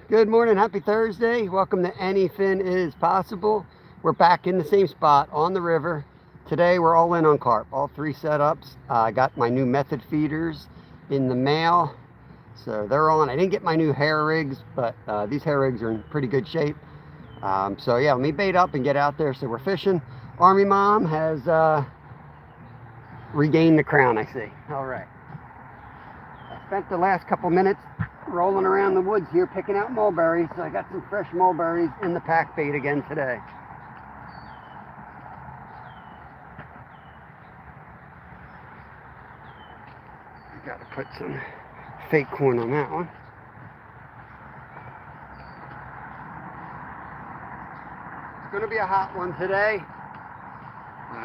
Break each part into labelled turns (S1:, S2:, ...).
S1: Good morning, happy Thursday. Welcome to Anything is Possible. We're back in the same spot on the river. Today we're all in on carp, all three setups. I got my new method feeders in the mail, so they're on. I didn't get my new hair rigs, but these hair rigs are in pretty good shape. So yeah, let me bait up and get out there. So we're fishing. Army Mom has regained the crown, I see. All right. I spent the last couple minutes rolling around the woods here picking out mulberries, so I got some fresh mulberries in the pack bait again today. I gotta put some fake corn on that one. It's gonna be a hot one today.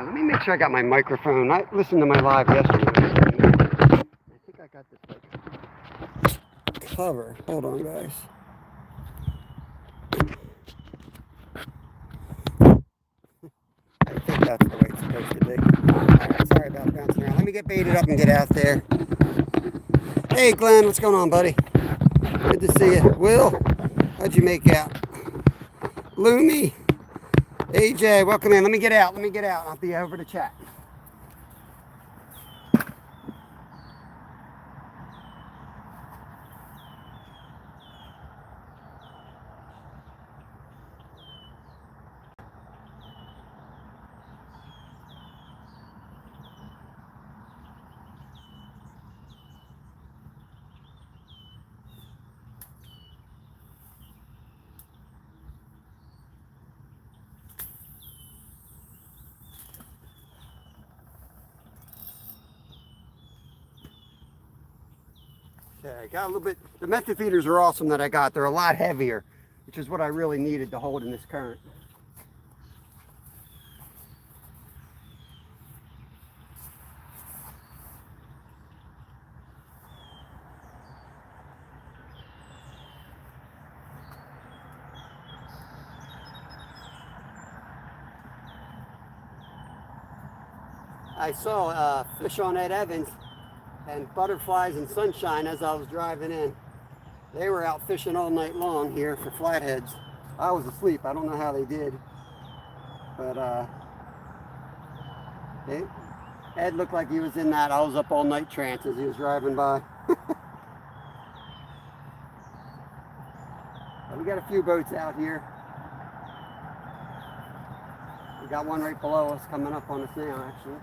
S1: Let me make sure I got my microphone. I listened to my live yesterday. I think I got this like cover. Hold on, guys. I think that's the way it's supposed to be. Alright, sorry about bouncing around. Let me get baited up and get out there. Hey Glenn, what's going on, buddy? Good to see you. Will, how'd you make out? Loomy, AJ, welcome in. Let me get out. I'll be over to chat. Okay, got a little bit. The method feeders are awesome that I got. They're a lot heavier, which is what I really needed to hold in this current. I saw fish on Ed Evans and butterflies and sunshine as I was driving in. They were out fishing all night long here for flatheads. I was asleep. I don't know how they did, but Ed looked like he was in that I was up all night trance as he was driving by. We got a few boats out here. We got one right below us coming up on us now, actually.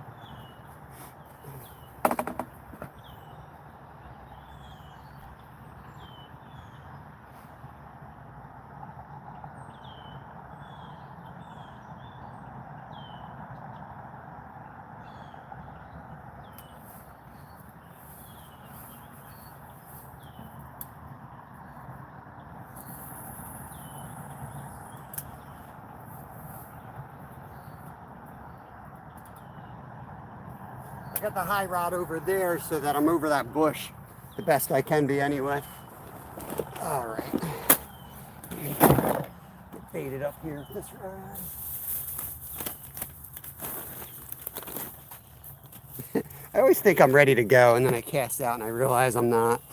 S1: I got the high rod over there so that I'm over that bush the best I can be anyway. All right. Get baited up here with this rod. I always think I'm ready to go and then I cast out and I realize I'm not.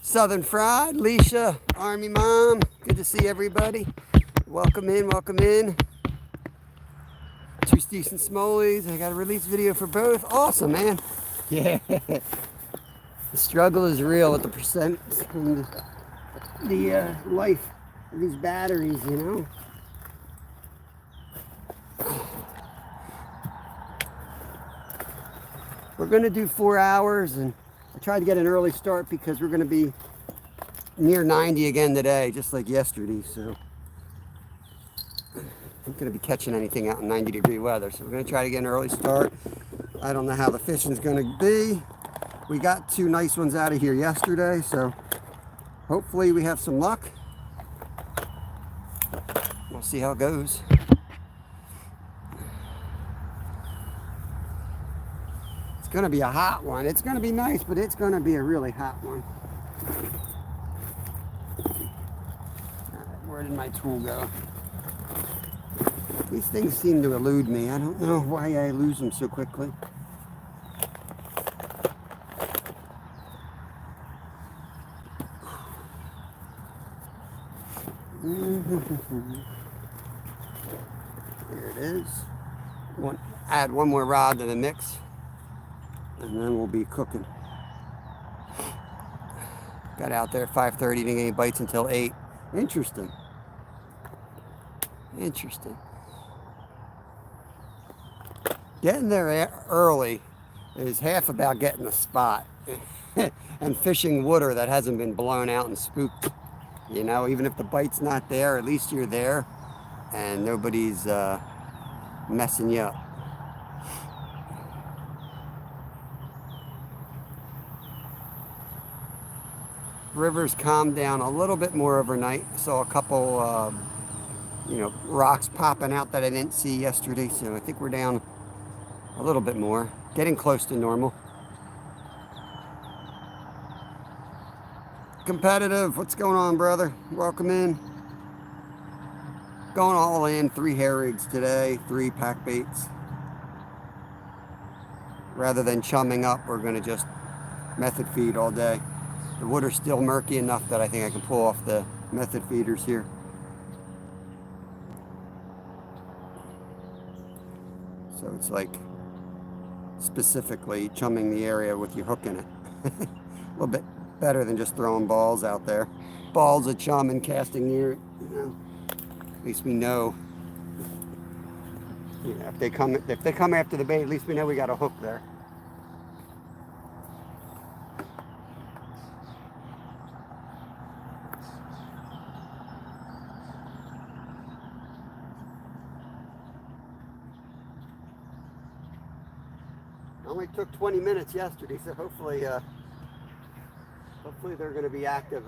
S1: Southern Fried, Leisha, Army Mom, good to see everybody. Welcome in, welcome in. Two decent smallies. I got a release video for both. Awesome, man. Yeah. The struggle is real with the percent and the life of these batteries, you know. We're going to do 4 hours, and I tried to get an early start because we're going to be near 90 again today, just like yesterday. So I'm going to be catching anything out in 90-degree weather. So we're going to try to get an early start. I don't know how the fishing's going to be. We got 2 nice ones out of here yesterday, so hopefully we have some luck. We'll see how it goes. It's going to be a hot one. It's going to be nice, but it's going to be a really hot one. All right, where did my tool go? These things seem to elude me. I don't know why I lose them so quickly. There it is. Add one more rod to the mix, and then we'll be cooking. Got out there at 5:30, didn't get any bites until 8. Interesting. Interesting. Getting there early is half about getting a spot and fishing water that hasn't been blown out and spooked. You know, even if the bite's not there, at least you're there and nobody's messing you up. Rivers calmed down a little bit more overnight. Saw a couple, rocks popping out that I didn't see yesterday. So I think we're down a little bit more, getting close to normal. Competitive, what's going on, brother? Welcome in. Going all in, 3 hair rigs today, 3 pack baits. Rather than chumming up, we're gonna just method feed all day. The water's still murky enough that I think I can pull off the method feeders here. So it's like specifically chumming the area with your hook in it. A little bit better than just throwing balls out there. Balls of chum and casting near it. You know, at least we know. Yeah, if they come after the bait, at least we know we got a hook there. Only took 20 minutes yesterday, so hopefully they're going to be active.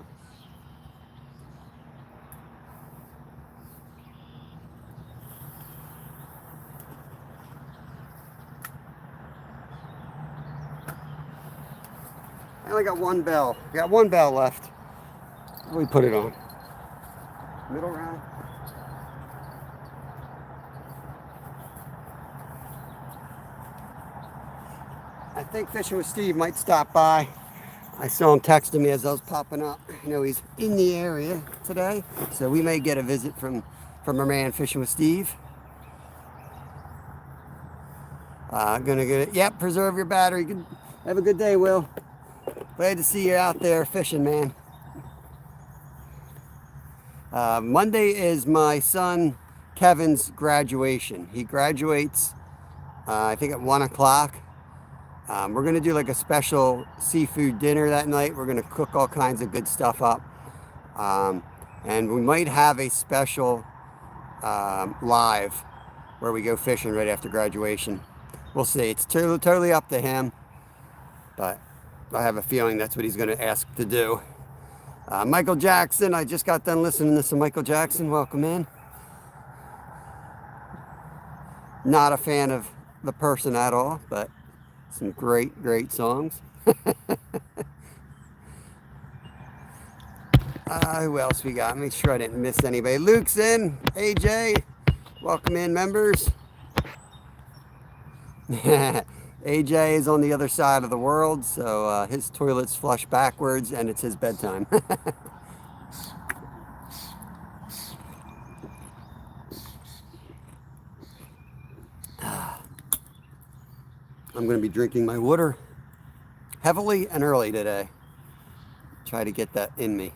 S1: I only got 1 bell. We got 1 bell left. We put it on. Middle round. I think Fishing with Steve might stop by. I saw him texting me as I was popping up. You know, he's in the area today, so we may get a visit from our man Fishing with Steve. Gonna get it. Yep, preserve your battery. Good. Have a good day, Will. Glad to see you out there fishing, man. Monday is my son Kevin's graduation. He graduates, I think at 1 o'clock. We're going to do like a special seafood dinner that night. We're going to cook all kinds of good stuff up. And we might have a special live where we go fishing right after graduation. We'll see. It's totally up to him. But I have a feeling that's what he's going to ask to do. Michael Jackson. I just got done listening to some Michael Jackson. Welcome in. Not a fan of the person at all, but some great songs. Who else we got? Make sure I didn't miss anybody. Luke's in. AJ, welcome in, members. AJ is on the other side of the world, so his toilet's flush backwards, and it's his bedtime. I'm going to be drinking my water heavily and early today. Try to get that in me.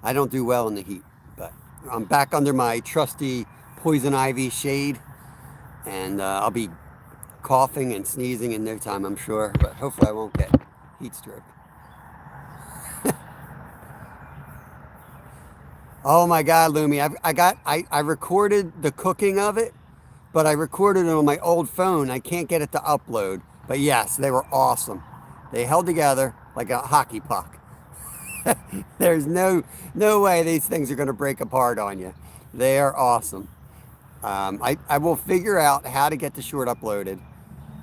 S1: I don't do well in the heat, but I'm back under my trusty poison ivy shade, and I'll be coughing and sneezing in no time, I'm sure, but hopefully I won't get heat stroke. Oh my God, Lumi, I recorded the cooking of it, but I recorded it on my old phone. I can't get it to upload. But yes, they were awesome. They held together like a hockey puck. There's no way these things are going to break apart on you. They are awesome. I will figure out how to get the short uploaded.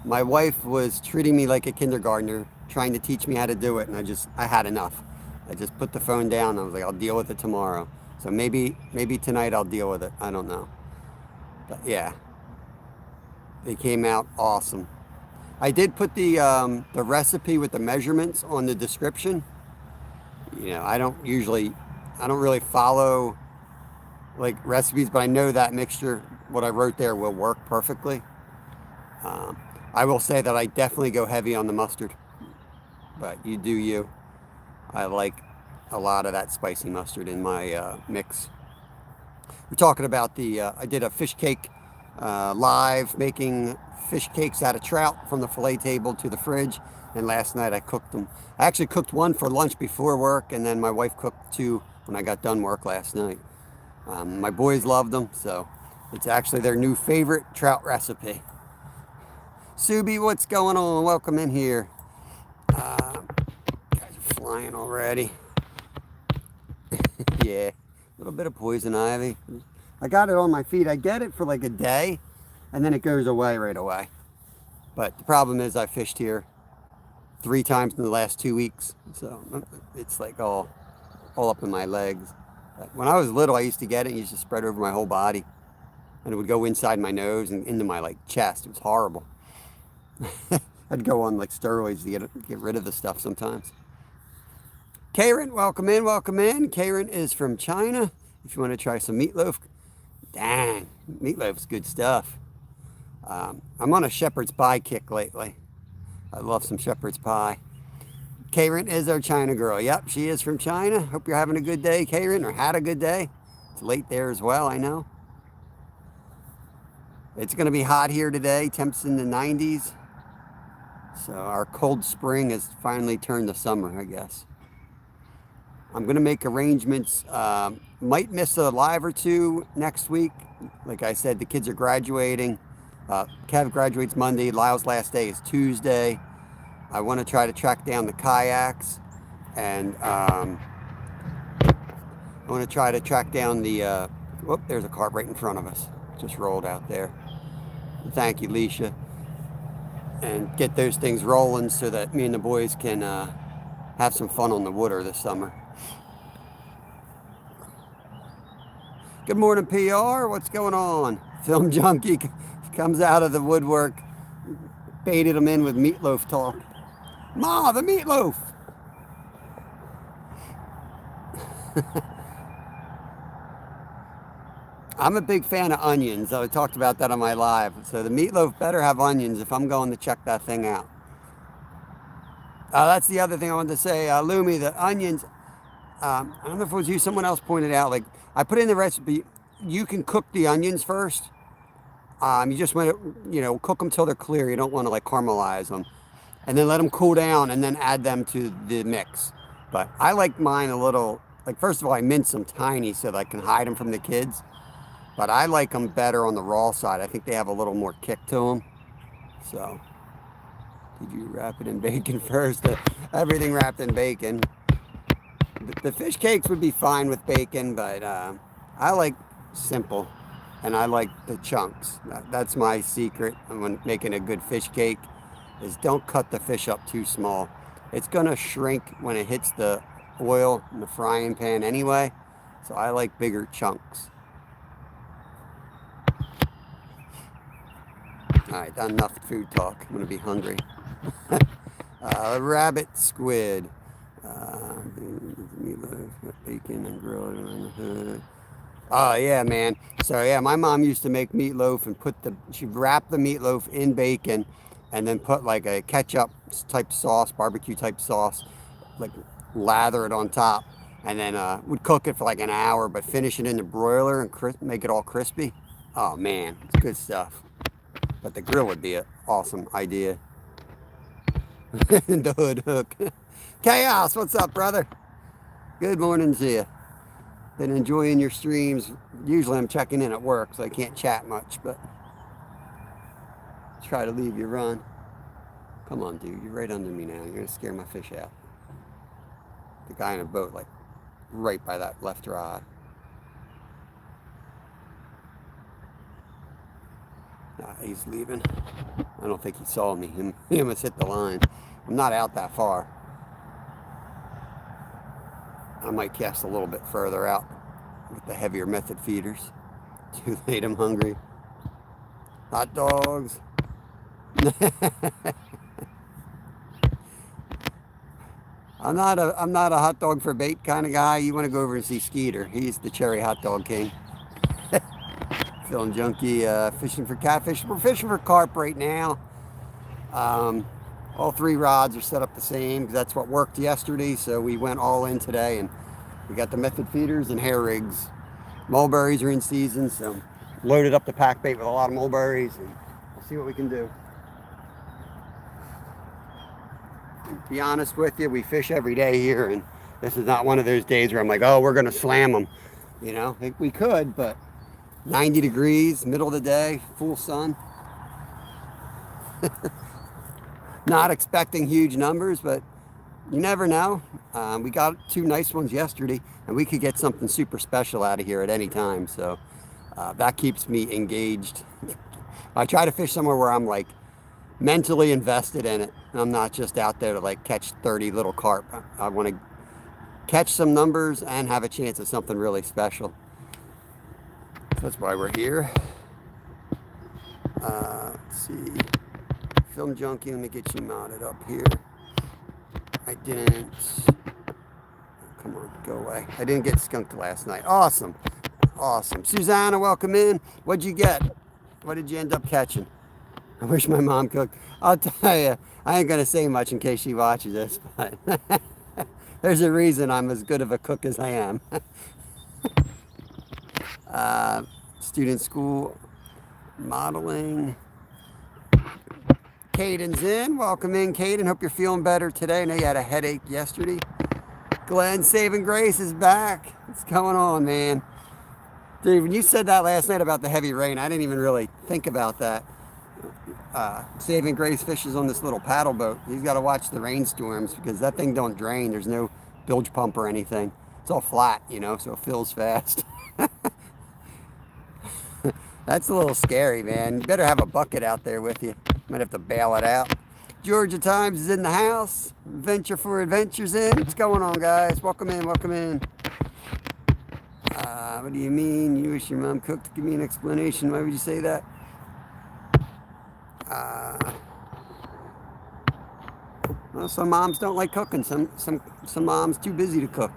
S1: My wife was treating me like a kindergartner, trying to teach me how to do it, and I had enough. I just put the phone down. I was like, I'll deal with it tomorrow. So maybe tonight I'll deal with it. I don't know. But yeah. They came out awesome. I did put the recipe with the measurements on the description. You know, I don't really follow like recipes, but I know that mixture, what I wrote there, will work perfectly. I will say that I definitely go heavy on the mustard, but you do you. I like a lot of that spicy mustard in my mix. We're talking about I did a fish cake live, making fish cakes out of trout from the fillet table to the fridge. And last night I cooked them. I actually cooked one for lunch before work, and then my wife cooked two when I got done work last night. My boys loved them, so it's actually their new favorite trout recipe. Subi, what's going on? Welcome in here. Guys are flying already. Yeah, a little bit of poison ivy. I got it on my feet. I get it for like a day, and then it goes away right away. But the problem is I fished here 3 times in the last 2 weeks, so it's like all up in my legs. But when I was little, I used to get it and it used to spread over my whole body, and it would go inside my nose and into my like chest. It was horrible. I'd go on like steroids to get rid of the stuff sometimes. Karen, welcome in, welcome in. Karen is from China. If you want to try some meatloaf, dang, meatloaf's good stuff. I'm on a shepherd's pie kick lately. I love some shepherd's pie. Karen is our China girl. Yep, she is from China. Hope you're having a good day, Karen, or had a good day. It's late there as well, I know. It's going to be hot here today. Temps in the 90s. So our cold spring has finally turned to summer, I guess. I'm going to make arrangements. Might miss a live or two next week. Like I said, the kids are graduating. Kev graduates Monday. Lyle's last day is Tuesday. I want to try to track down the kayaks. And I want to try to track down the... whoop, there's a carp right in front of us. Just rolled out there. Thank you, Leisha. And get those things rolling so that me and the boys can have some fun on the water this summer. Good morning, PR. What's going on? Film Junkie comes out of the woodwork. Baited him in with meatloaf talk. Ma, the meatloaf! I'm a big fan of onions. I talked about that on my live. So the meatloaf better have onions if I'm going to check that thing out. That's the other thing I wanted to say. Lumi, the onions, I don't know if it was you, someone else pointed out, like, I put in the recipe, you can cook the onions first. You just want to, cook them till they're clear. You don't want to, like, caramelize them. And then let them cool down and then add them to the mix. But I like mine a little, like, first of all, I mince them tiny so that I can hide them from the kids. But I like them better on the raw side. I think they have a little more kick to them. So, did you wrap it in bacon first? Everything wrapped in bacon. The fish cakes would be fine with bacon, but I like simple. And I like the chunks. That's my secret when making a good fish cake, is don't cut the fish up too small. It's going to shrink when it hits the oil in the frying pan anyway. So I like bigger chunks. All right, enough food talk. I'm going to be hungry. Rabbit squid. Bacon and grilled. Oh, yeah, man. So, yeah, my mom used to make meatloaf and she'd wrap the meatloaf in bacon and then put like a ketchup type sauce, barbecue type sauce, like lather it on top. And then would cook it for like an hour, but finish it in the broiler and make it all crispy. Oh, man, it's good stuff. But the grill would be an awesome idea. The hood hook. Chaos, what's up, brother? Good morning to you. Been enjoying your streams. Usually I'm checking in at work, so I can't chat much, but try to leave you run. Come on, dude. You're right under me now. You're going to scare my fish out. The guy in a boat, like, right by that left rod. He's leaving. I don't think he saw me. He almost hit the line. I'm not out that far. I might cast a little bit further out with the heavier method feeders. Too late, I'm hungry. Hot dogs. I'm not a hot dog for bait kind of guy. You want to go over and see Skeeter. He's the cherry hot dog king. Feeling junky, fishing for catfish. We're fishing for carp right now. All 3 rods are set up the same because that's what worked yesterday. So we went all in today, and we got the method feeders and hair rigs. Mulberries are in season, so loaded up the pack bait with a lot of mulberries, and we'll see what we can do. To be honest with you, we fish every day here, and this is not one of those days where I'm like, oh, we're going to slam them. You know, we could, but 90 degrees, middle of the day, full sun. Not expecting huge numbers, but you never know. We got 2 nice ones yesterday, and we could get something super special out of here at any time. So that keeps me engaged. I try to fish somewhere where I'm like mentally invested in it. I'm not just out there to like catch 30 little carp. I want to catch some numbers and have a chance at something really special. So that's why we're here. Let's see. Film junkie, let me get you mounted up here. I didn't. Come on, go away. I didn't get skunked last night. Awesome. Awesome. Susanna, welcome in. What'd you get? What did you end up catching? I wish my mom cooked. I'll tell you, I ain't going to say much in case she watches this, but there's a reason I'm as good of a cook as I am. Student school modeling. Caden's in. Welcome in, Caden. Hope you're feeling better today. I know you had a headache yesterday. Glenn Saving Grace is back. What's going on, man? Dude, when you said that last night about the heavy rain, I didn't even really think about that. Saving Grace fishes on this little paddle boat. He's got to watch the rainstorms because that thing don't drain. There's no bilge pump or anything. It's all flat, you know, so it fills fast. That's a little scary, man. You better have a bucket out there with you. Might have to bail it out. Georgia Times is in the house. Venture for Adventures in. What's going on, guys? Welcome in, welcome in. What do you mean? You wish your mom cooked? Give me an explanation. Why would you say that? Well, some moms don't like cooking. Some moms too busy to cook.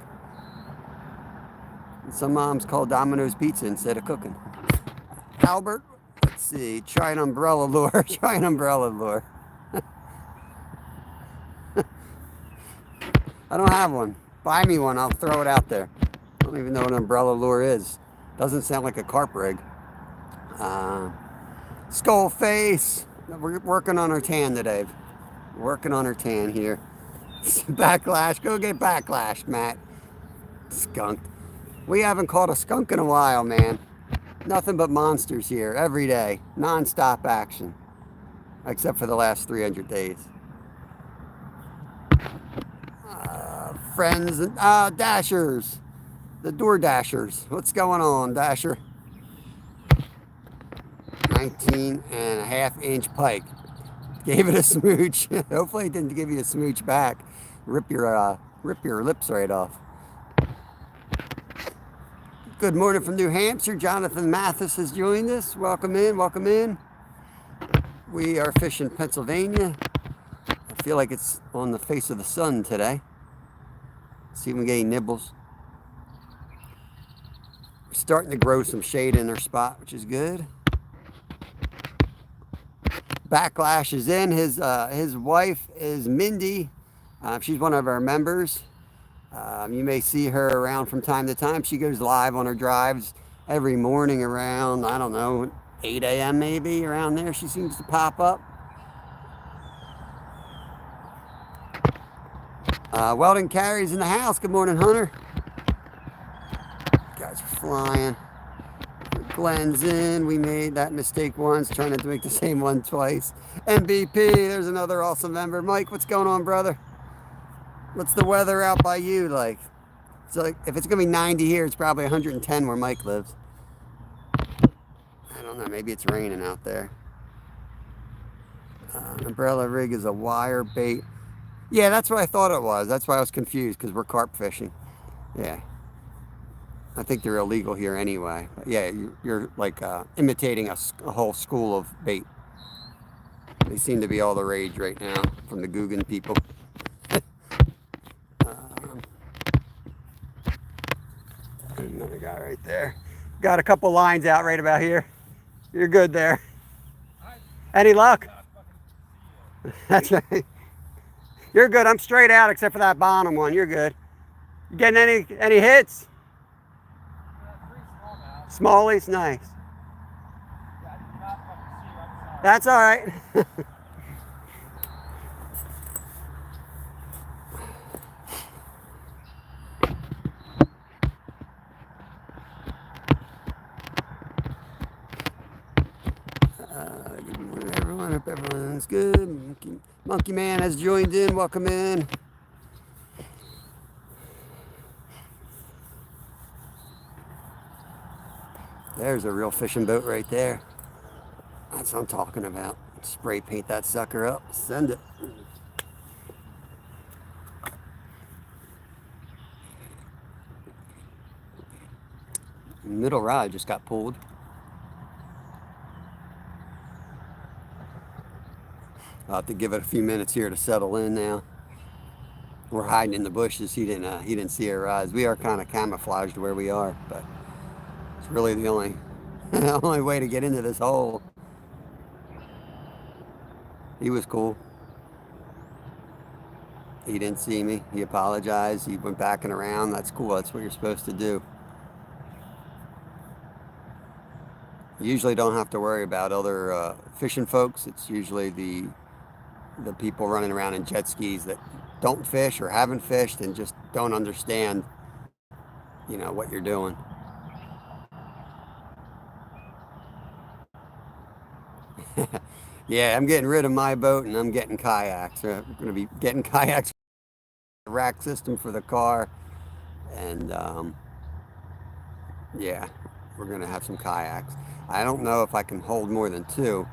S1: And some moms call Domino's Pizza instead of cooking. Albert, let's see. Try an umbrella lure. Try an umbrella lure. I don't have one. Buy me one. I'll throw it out there. I don't even know what an umbrella lure is. Doesn't sound like a carp rig. Skull face. We're working on our tan today. Working on our tan here. Backlash. Go get backlashed, Matt. Skunk. We haven't caught a skunk in a while, man. Nothing but monsters here every day. Non-stop action. Except for the last 300 days. Friends and Dashers. The door dashers. What's going on, Dasher? 19.5-inch pike. Gave it a smooch. Hopefully it didn't give you a smooch back. Rip your lips right off. Good morning from New Hampshire. Jonathan Mathis has joined us. Welcome in, welcome in. We are fishing Pennsylvania. I feel like it's on the face of the sun today. See if we can get any nibbles. We're starting to grow some shade in our spot, which is good. Backlash is in. His wife is Mindy. She's one of our members. You may see her around from time to time. She goes live on her drives every morning around, I don't know, 8 a.m. maybe, around there. She seems to pop up. Weldon Carey's in the house. Good morning, Hunter. You guys are flying. Glenn's in. We made that mistake once, trying to make the same one twice. MVP, there's another awesome member. Mike, what's going on, brother? What's the weather out by you like? So if it's going to be 90 here, it's probably 110 where Mike lives. I don't know. Maybe it's raining out there. Umbrella rig is a wire bait. Yeah, that's what I thought it was. That's why I was confused, because we're carp fishing. Yeah. I think they're illegal here anyway. But yeah, you're like imitating a whole school of bait. They seem to be all the rage right now from the Guggen people. Another guy right there. Got a couple lines out right about here. You're good there. Any luck? That's right. You're good. I'm straight out except for that bottom one. You're good. You getting any hits? Smallies, nice. That's all right. Good morning, everyone. Hope everyone's good. Monkey Man has joined in. Welcome in. There's a real fishing boat right there. That's what I'm talking about. Spray paint that sucker up. Send it. Middle rod just got pulled. I'll have to give it a few minutes here to settle in now. We're hiding in the bushes. He didn't see our rods. We are kind of camouflaged where we are, but it's really the only only way to get into this hole. He was cool. He didn't see me. He apologized. He went back and around. That's cool. That's what you're supposed to do. You usually don't have to worry about other fishing folks. It's usually the people running around in jet skis that don't fish or haven't fished and just don't understand, what you're doing. Yeah, I'm getting rid of my boat and I'm getting kayaks. I'm going to be getting kayaks, rack system for the car, and yeah, we're going to have some kayaks. I don't know if I can hold more than two.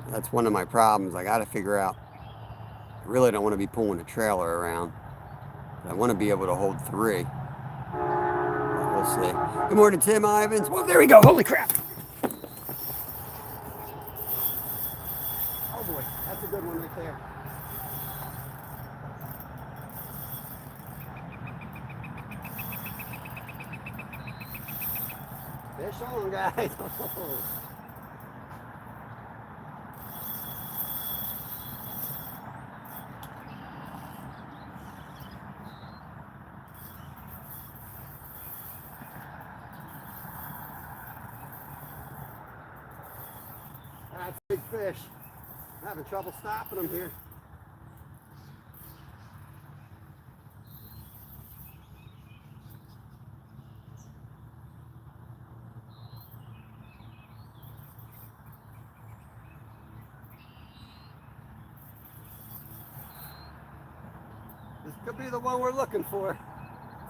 S1: That's one of my problems. I got to figure out. I really don't want to be pulling a trailer around. I want to be able to hold three. We'll see. Good morning, Tim Ivins. Well, there we go. Holy crap. Oh boy, that's a good one right there. Fish on, guys. That's a big fish. I'm having trouble stopping them here. This could be the one we're looking for.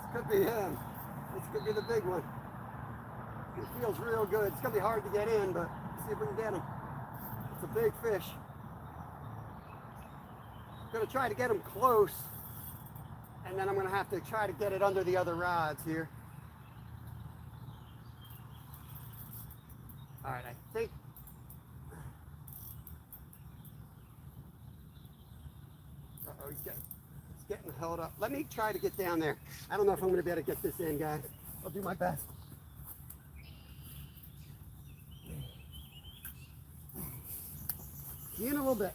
S1: This could be him. This could be the big one. It feels real good. It's going to be hard to get in, but let's see if we can get him. It's a big fish. I'm going to try to get him close, and then I'm going to have to try to get it under the other rods here. All right, I think. Uh-oh, he's getting held up. Let me try to get down there. I don't know if I'm going to be able to get this in, guys. I'll do my best. See you in a little bit.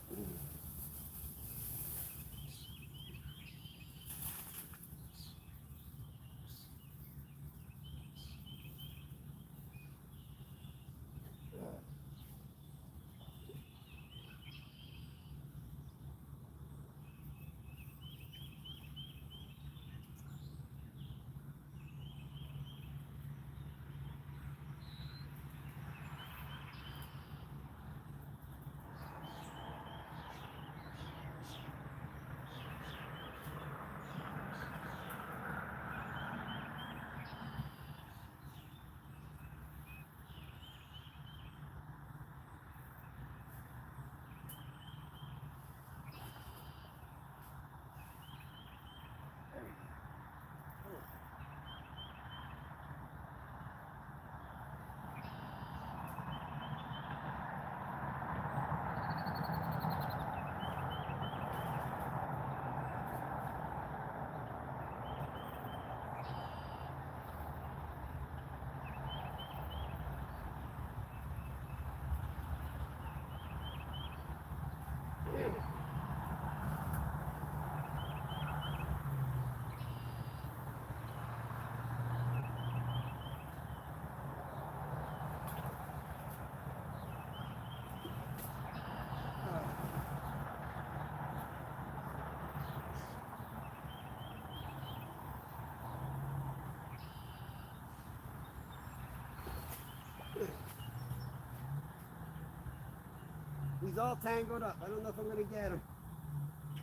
S1: He's all tangled up. I don't know if I'm going to get him.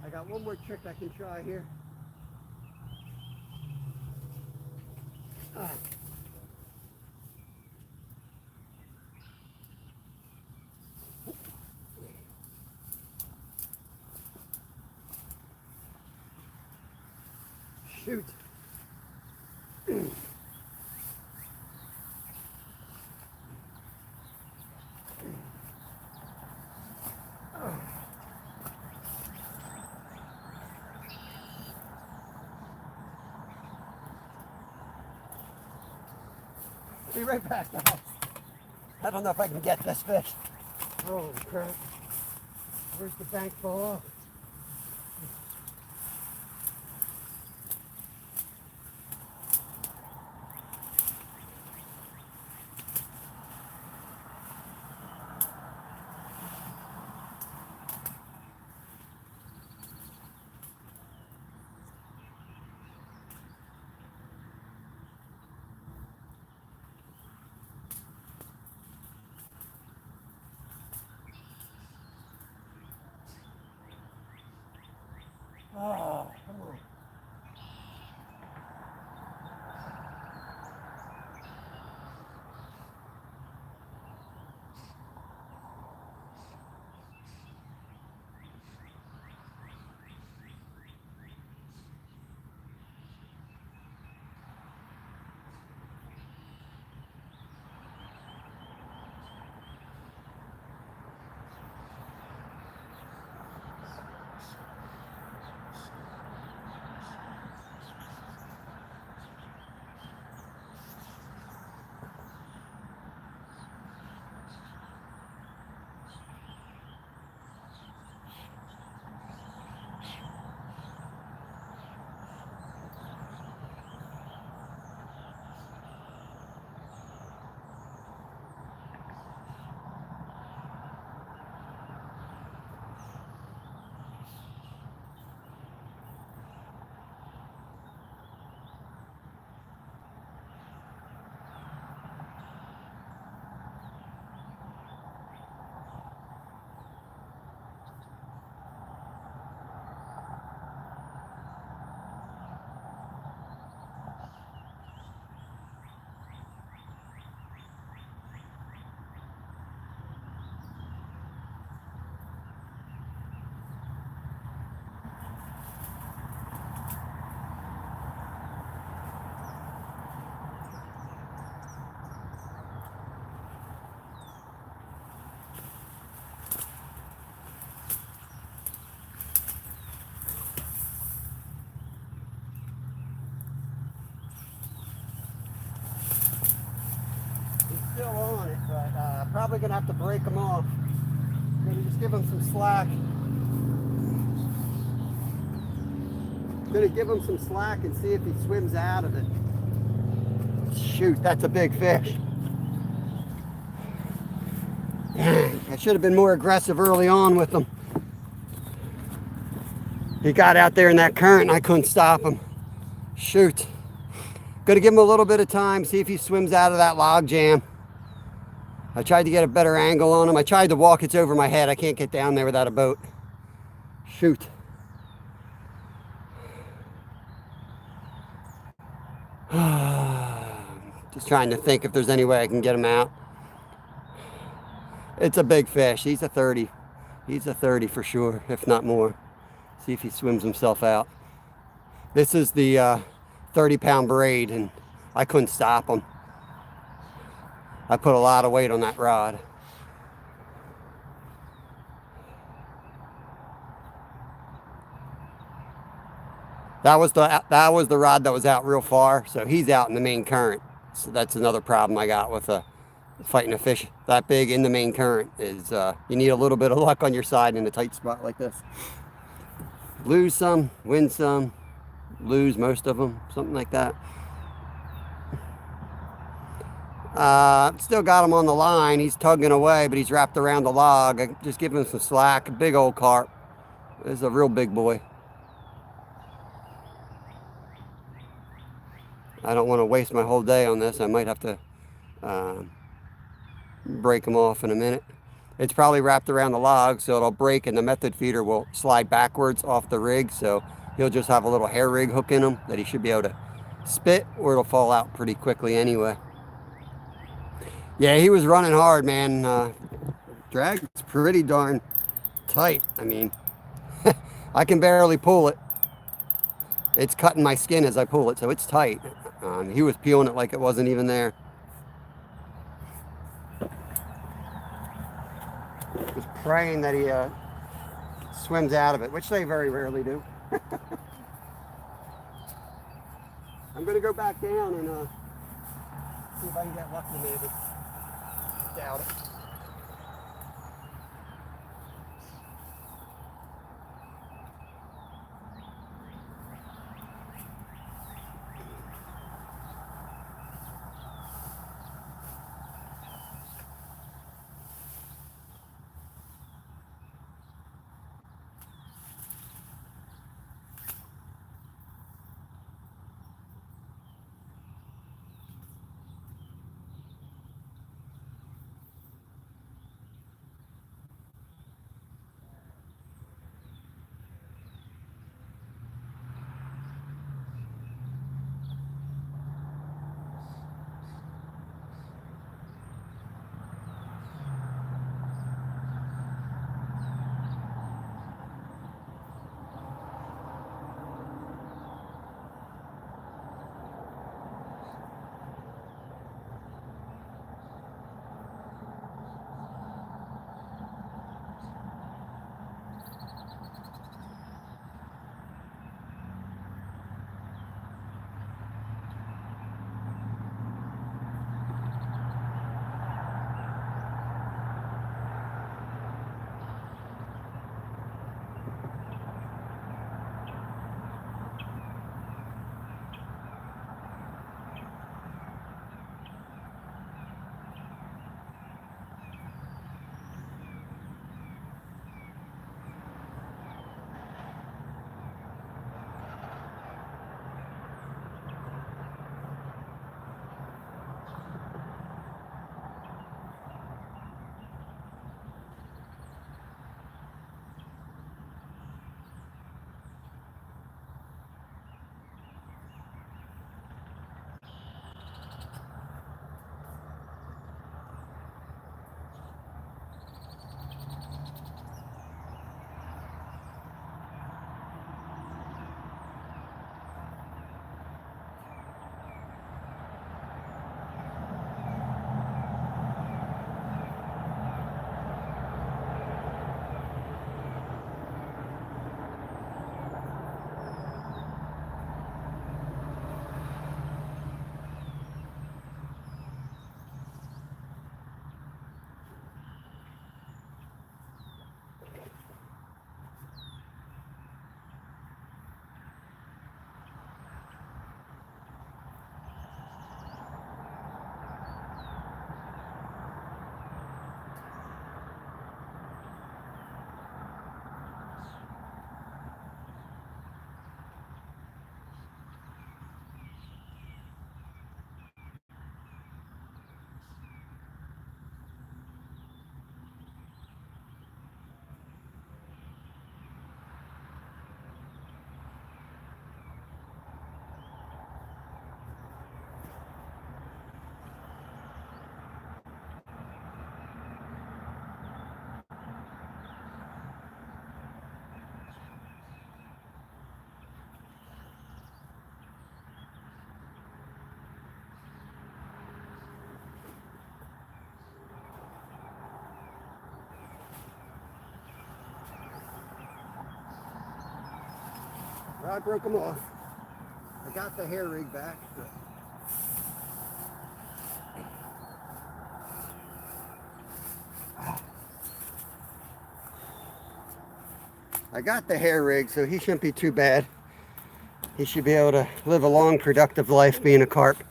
S1: I got one more trick I can try here. Ah. Shoot. Be right back, guys. I don't know if I can get this fish. Holy crap. Where's the bank fall off? Oh, come on. Still on it, but probably gonna have to break them off. Maybe just give him some slack. Gonna give him some slack and see if he swims out of it. Shoot, that's a big fish. Dang, I should have been more aggressive early on with him. He got out there in that current and I couldn't stop him. Shoot. Gonna give him a little bit of time, see if he swims out of that log jam. I tried to get a better angle on him. I tried to walk, it's over my head. I can't get down there without a boat. Shoot. Just trying to think if there's any way I can get him out. It's a big fish. He's a 30. He's a 30 for sure, if not more. See if he swims himself out. This is the 30-pound braid, and I couldn't stop him. I put a lot of weight on that rod. That was the rod that was out real far, so he's out in the main current. So that's another problem I got with fighting a fish that big in the main current is you need a little bit of luck on your side in a tight spot like this. Lose some, win some, lose most of them, something like that. Still got him on the line. He's tugging away, but he's wrapped around the log. I just give him some slack. A big old carp. This is a real big boy. I don't want to waste my whole day on this. I might have to break him off in a minute. It's probably wrapped around the log, so it'll break and the method feeder will slide backwards off the rig. So he'll just have a little hair rig hook in him that he should be able to spit, or it'll fall out pretty quickly anyway. Yeah, he was running hard, man. Drag's pretty darn tight. I mean, I can barely pull it. It's cutting my skin as I pull it, so it's tight. He was peeling it like it wasn't even there. Just praying that he swims out of it, which they very rarely do. I'm going to go back down and see if I can get lucky maybe. Doubt it. Well, I broke them off. I got the hair rig back. I got the hair rig, so he shouldn't be too bad. He should be able to live a long, productive life being a carp,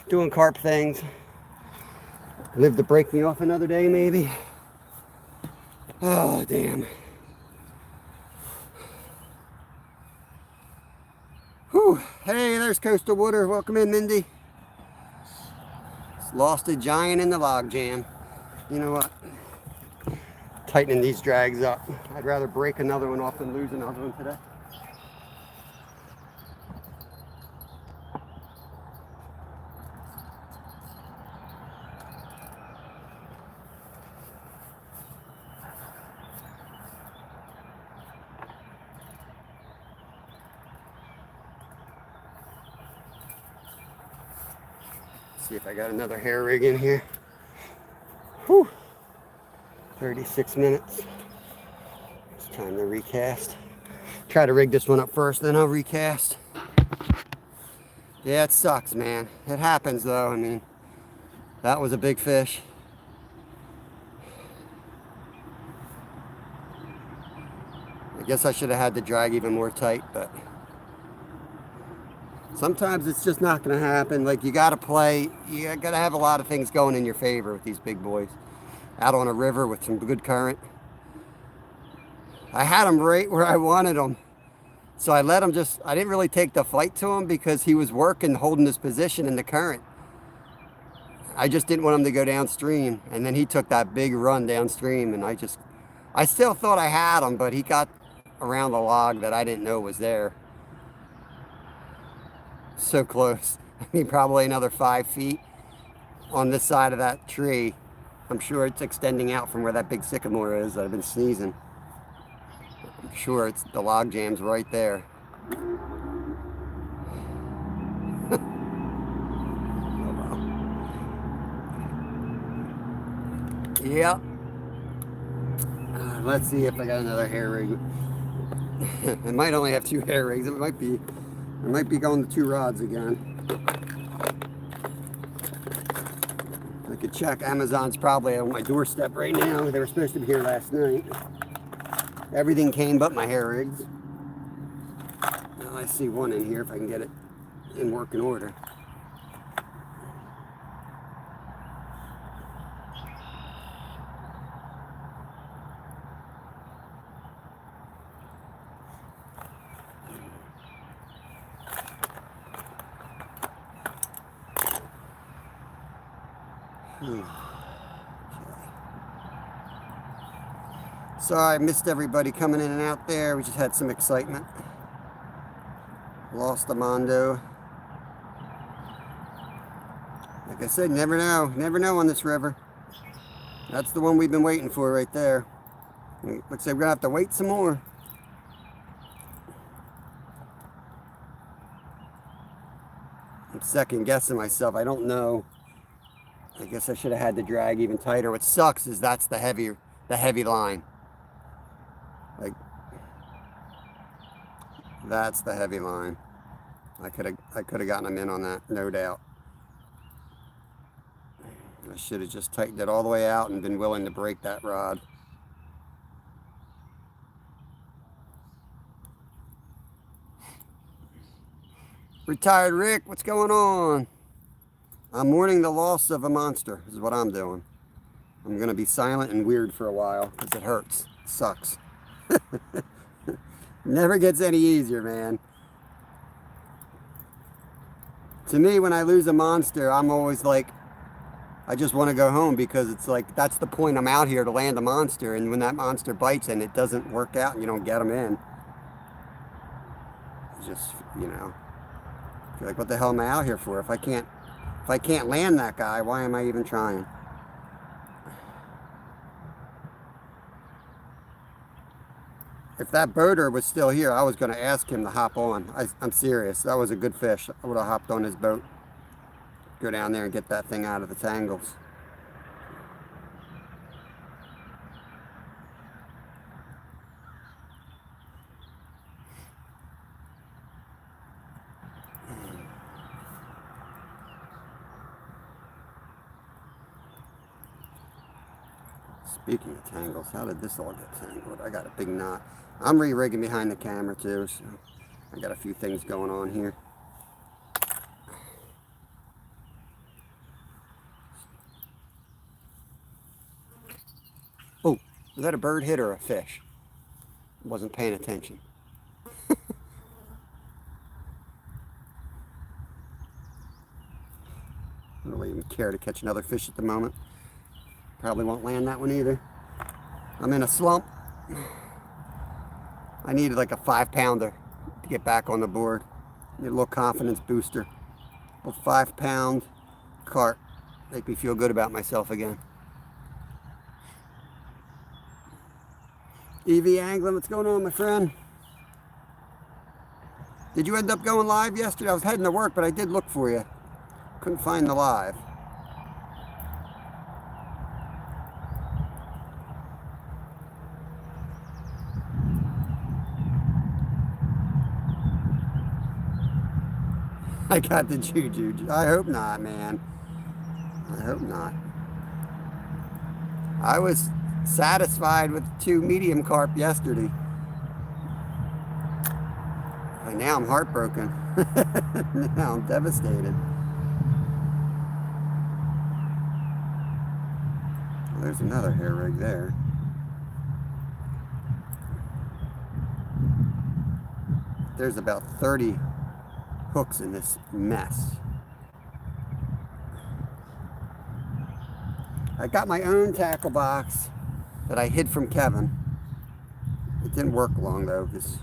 S1: doing carp things. Live to break me off another day, maybe. Oh, damn. Whew. Hey, there's Coastal Water. Welcome in, Mindy. Lost a giant in the log jam. You know what? tightening these drags up. I'd rather break another one off than lose another one today. See if I got another hair rig in here. Whew. 36 minutes. It's time to recast. Try to rig this one up first, then I'll recast. Yeah, it sucks, man. It happens, though. I mean, that was a big fish. I guess I should have had the drag even more tight, but sometimes it's just not going to happen. Like, you got to play. You got to have a lot of things going in your favor with these big boys. Out on a river with some good current. I had him right where I wanted him. So I let him just, I didn't really take the fight to him because he was working, holding his position in the current. I just didn't want him to go downstream. And then he took that big run downstream, and I still thought I had him, but he got around the log that I didn't know was there. So close. I mean, probably another 5 feet on this side of that tree. I'm sure it's extending out from where that big sycamore is that I've been sneezing. I'm sure it's the log jam's right there. Oh, well. Yep. Let's see if I got another hair rig. I might only have 2 hair rigs. It might be going to 2 rods again. I could check. Amazon's probably on my doorstep right now. They were supposed to be here last night. Everything came but my hair rigs. Now I see one in here if I can get it in working order. Sorry, I missed everybody coming in and out there. We just had some excitement. Lost the Mondo. Like I said, never know. Never know on this river. That's the one we've been waiting for right there. Looks like we're gonna have to wait some more. I'm second guessing myself. I don't know. I guess I should have had the drag even tighter. What sucks is that's the heavy line. Like, that's the heavy line. I could have gotten them in on that, no doubt. I should have just tightened it all the way out and been willing to break that rod. Retired Rick, what's going on? I'm mourning the loss of a monster, is what I'm doing. I'm going to be silent and weird for a while because it hurts. It sucks. Never gets any easier, man. To me, when I lose a monster, I'm always like, I just want to go home because it's like, that's the point. I'm out here to land a monster, and when that monster bites and it doesn't work out and you don't get them in, it's just, you know, you're like, what the hell am I out here for? If I can't land that guy, why am I even trying? If that boater was still here, I was going to ask him to hop on. I'm serious. That was a good fish. I would have hopped on his boat. Go down there and get that thing out of the tangles. Speaking of tangles, how did this all get tangled? I got a big knot. I'm re-rigging behind the camera too, so I got a few things going on here. Oh, was that a bird hit or a fish? Wasn't paying attention. I don't really even care to catch another fish at the moment. Probably won't land that one either. I'm in a slump. I needed like a 5-pounder to get back on the board. Need a little confidence booster. A 5-pound carp. Make me feel good about myself again. EV Angling, what's going on, my friend? Did you end up going live yesterday? I was heading to work, but I did look for you. Couldn't find the live. I got the juju. I hope not, man. I hope not. I was satisfied with 2 medium carp yesterday. And now I'm heartbroken. Now I'm devastated. Well, there's another hair rig there. There's about 30 hooks in this mess. I got my own tackle box that I hid from Kevin. It didn't work long though, because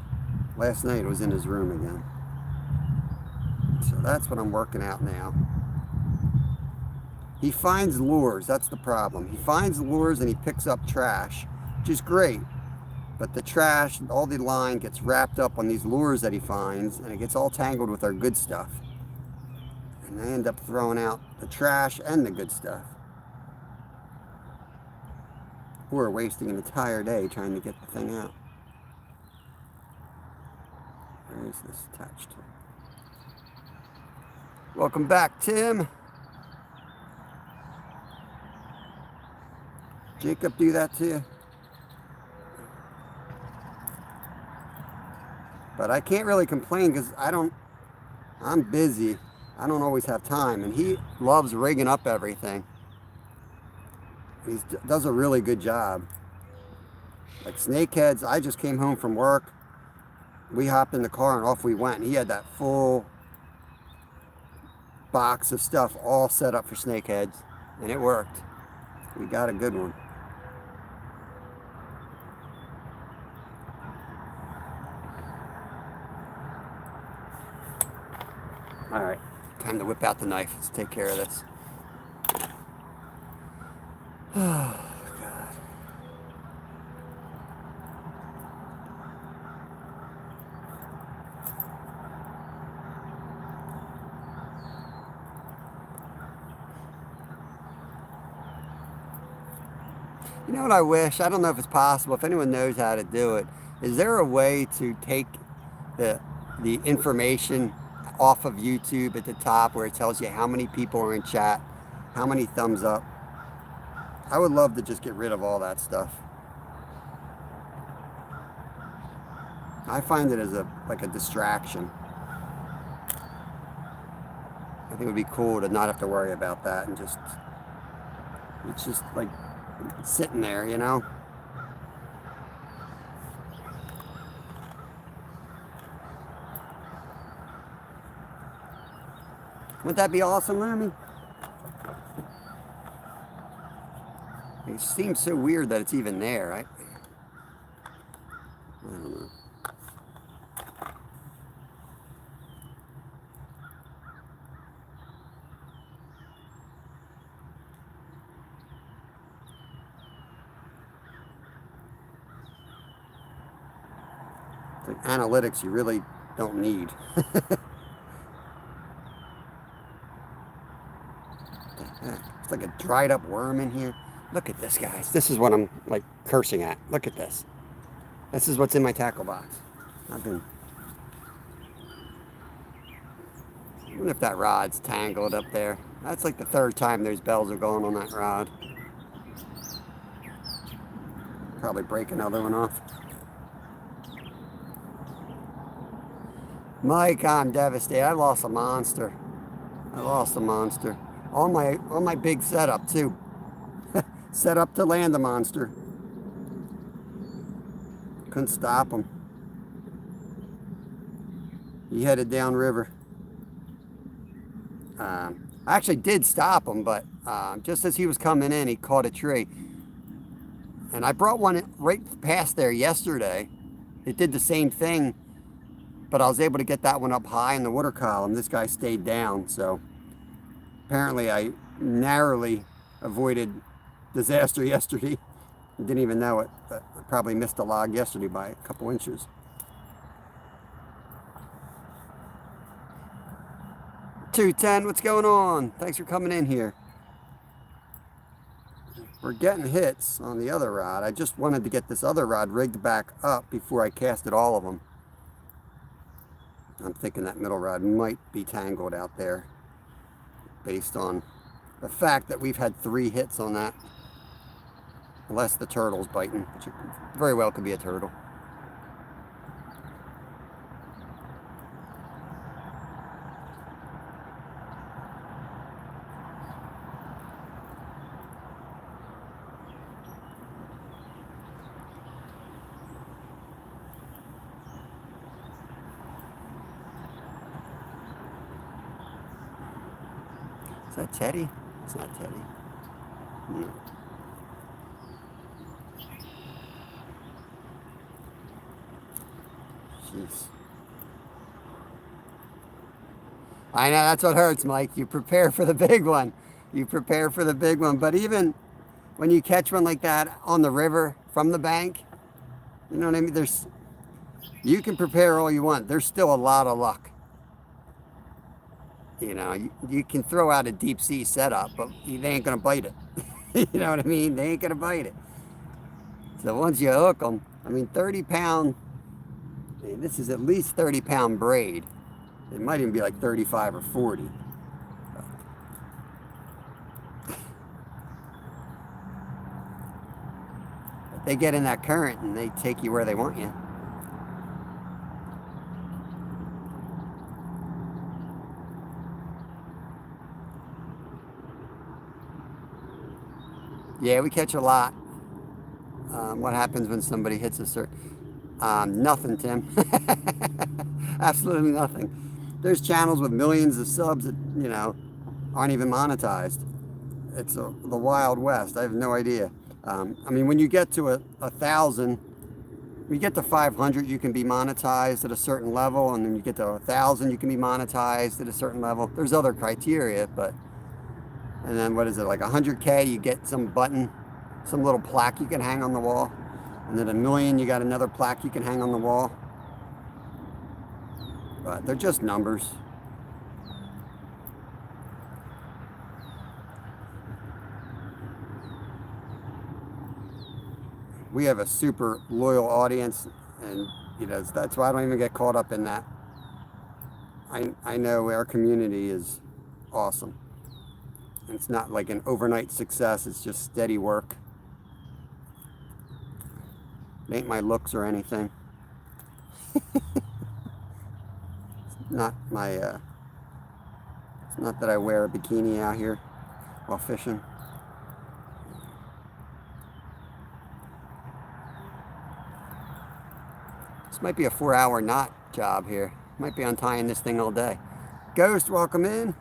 S1: last night it was in his room again. So that's what I'm working out now. He finds lures, that's the problem. He finds lures and he picks up trash, which is great. But the trash, all the line gets wrapped up on these lures that he finds, and it gets all tangled with our good stuff. And I end up throwing out the trash and the good stuff. Or wasting an entire day trying to get the thing out. Where is this attached to? Welcome back, Tim. Jacob, do that to you? But I can't really complain because I'm busy. I don't always have time. And he loves rigging up everything. He does a really good job. Like snakeheads, I just came home from work. We hopped in the car and off we went. And he had that full box of stuff all set up for snakeheads. And it worked. We got a good one. All right, time to whip out the knife. Let's take care of this. Oh, God. You know what I wish? I don't know if it's possible. If anyone knows how to do it, is there a way to take the information off of YouTube at the top where it tells you how many people are in chat, how many thumbs up? I would love to just get rid of all that stuff. I find it as like a distraction. I think it would be cool to not have to worry about that and just, it's just like sitting there, you know? Wouldn't that be awesome, Lemmy? It seems so weird that it's even there, right? I don't know. It's like analytics you really don't need. It's like a dried up worm in here. Look at this, guys. This is what I'm like cursing at. Look at this. This is what's in my tackle box. I wonder if that rod's tangled up there. That's like the 3rd time those bells are going on that rod. Probably break another one off. Mike, I'm devastated. I lost a monster. I lost a monster. On my big setup too. Set up to land the monster. Couldn't stop him. He headed downriver. I actually did stop him, but just as he was coming in, he caught a tree. And I brought one right past there yesterday. It did the same thing, but I was able to get that one up high in the water column. This guy stayed down, so apparently I narrowly avoided disaster yesterday. Didn't even know it, but I probably missed a log yesterday by a couple inches. 210, what's going on? Thanks for coming in here. We're getting hits on the other rod. I just wanted to get this other rod rigged back up before I casted all of them. I'm thinking that middle rod might be tangled out there based on the fact that we've had 3 hits on that. Unless the turtle's biting, which very well could be a turtle. Is that Teddy? It's not Teddy. No. Jeez. I know, that's what hurts, Mike. You prepare for the big one. You prepare for the big one. But even when you catch one like that on the river from the bank, you know what I mean? You can prepare all you want. There's still a lot of luck. You know, you can throw out a deep sea setup, but they ain't going to bite it. You know what I mean? They ain't going to bite it. So once you hook them, I mean, 30-pound, this is at least 30-pound braid. It might even be like 35 or 40. But they get in that current and they take you where they want you. Yeah, we catch a lot. What happens when somebody hits a certain... nothing, Tim. Absolutely nothing. There's channels with millions of subs that, you know, aren't even monetized. It's the Wild West. I have no idea. I mean, when you get to 1,000, when you get to 500, you can be monetized at a certain level, and then you get to 1,000, you can be monetized at a certain level. There's other criteria, but... And then what is it, like 100K, you get some button, some little plaque you can hang on the wall. And then 1 million, you got another plaque you can hang on the wall. But they're just numbers. We have a super loyal audience, and you know, that's why I don't even get caught up in that. I know our community is awesome. It's not like an overnight success, it's just steady work. It ain't my looks or anything. It's not my, it's not that I wear a bikini out here while fishing. This might be a 4-hour knot job here. Might be untying this thing all day. Ghost, welcome in.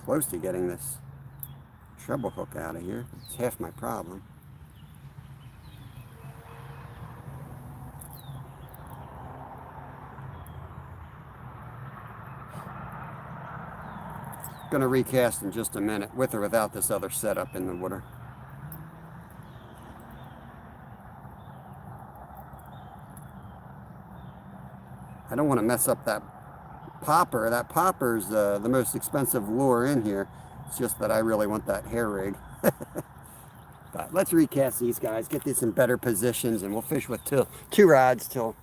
S1: Close to getting this treble hook out of here. It's half my problem. Gonna recast in just a minute, with or without this other setup in the water. I don't want to mess up that popper. That popper's the most expensive lure in here. It's just that I really want that hair rig. But let's recast these guys, get these in better positions, and we'll fish with two rods till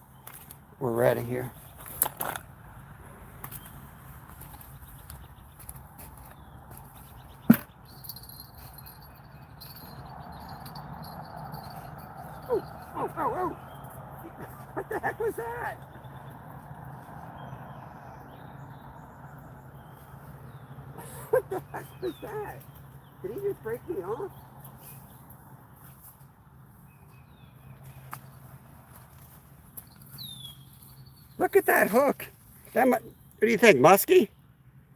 S1: we're ready here. Oh. What the heck was that? What the heck was that? Did he just break me off? Look at that hook. What do you think, musky?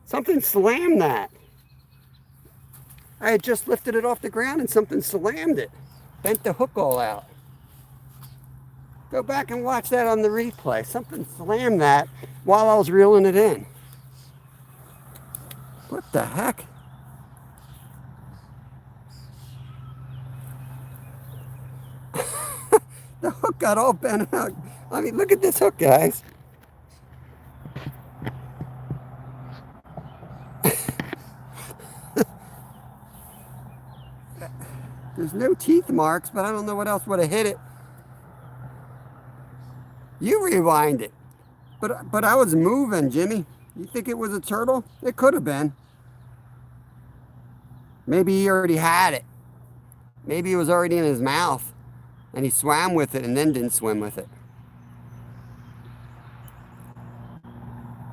S1: Something slammed that. I had just lifted it off the ground and something slammed it. Bent the hook all out. Go back and watch that on the replay. Something slammed that while I was reeling it in. What the heck? The hook got all bent out. I mean, look at this hook, guys. There's no teeth marks, but I don't know what else would have hit it. You rewind it. But I was moving, Jimmy. You think it was a turtle? It could have been. Maybe he already had it. Maybe it was already in his mouth and he swam with it and then didn't swim with it.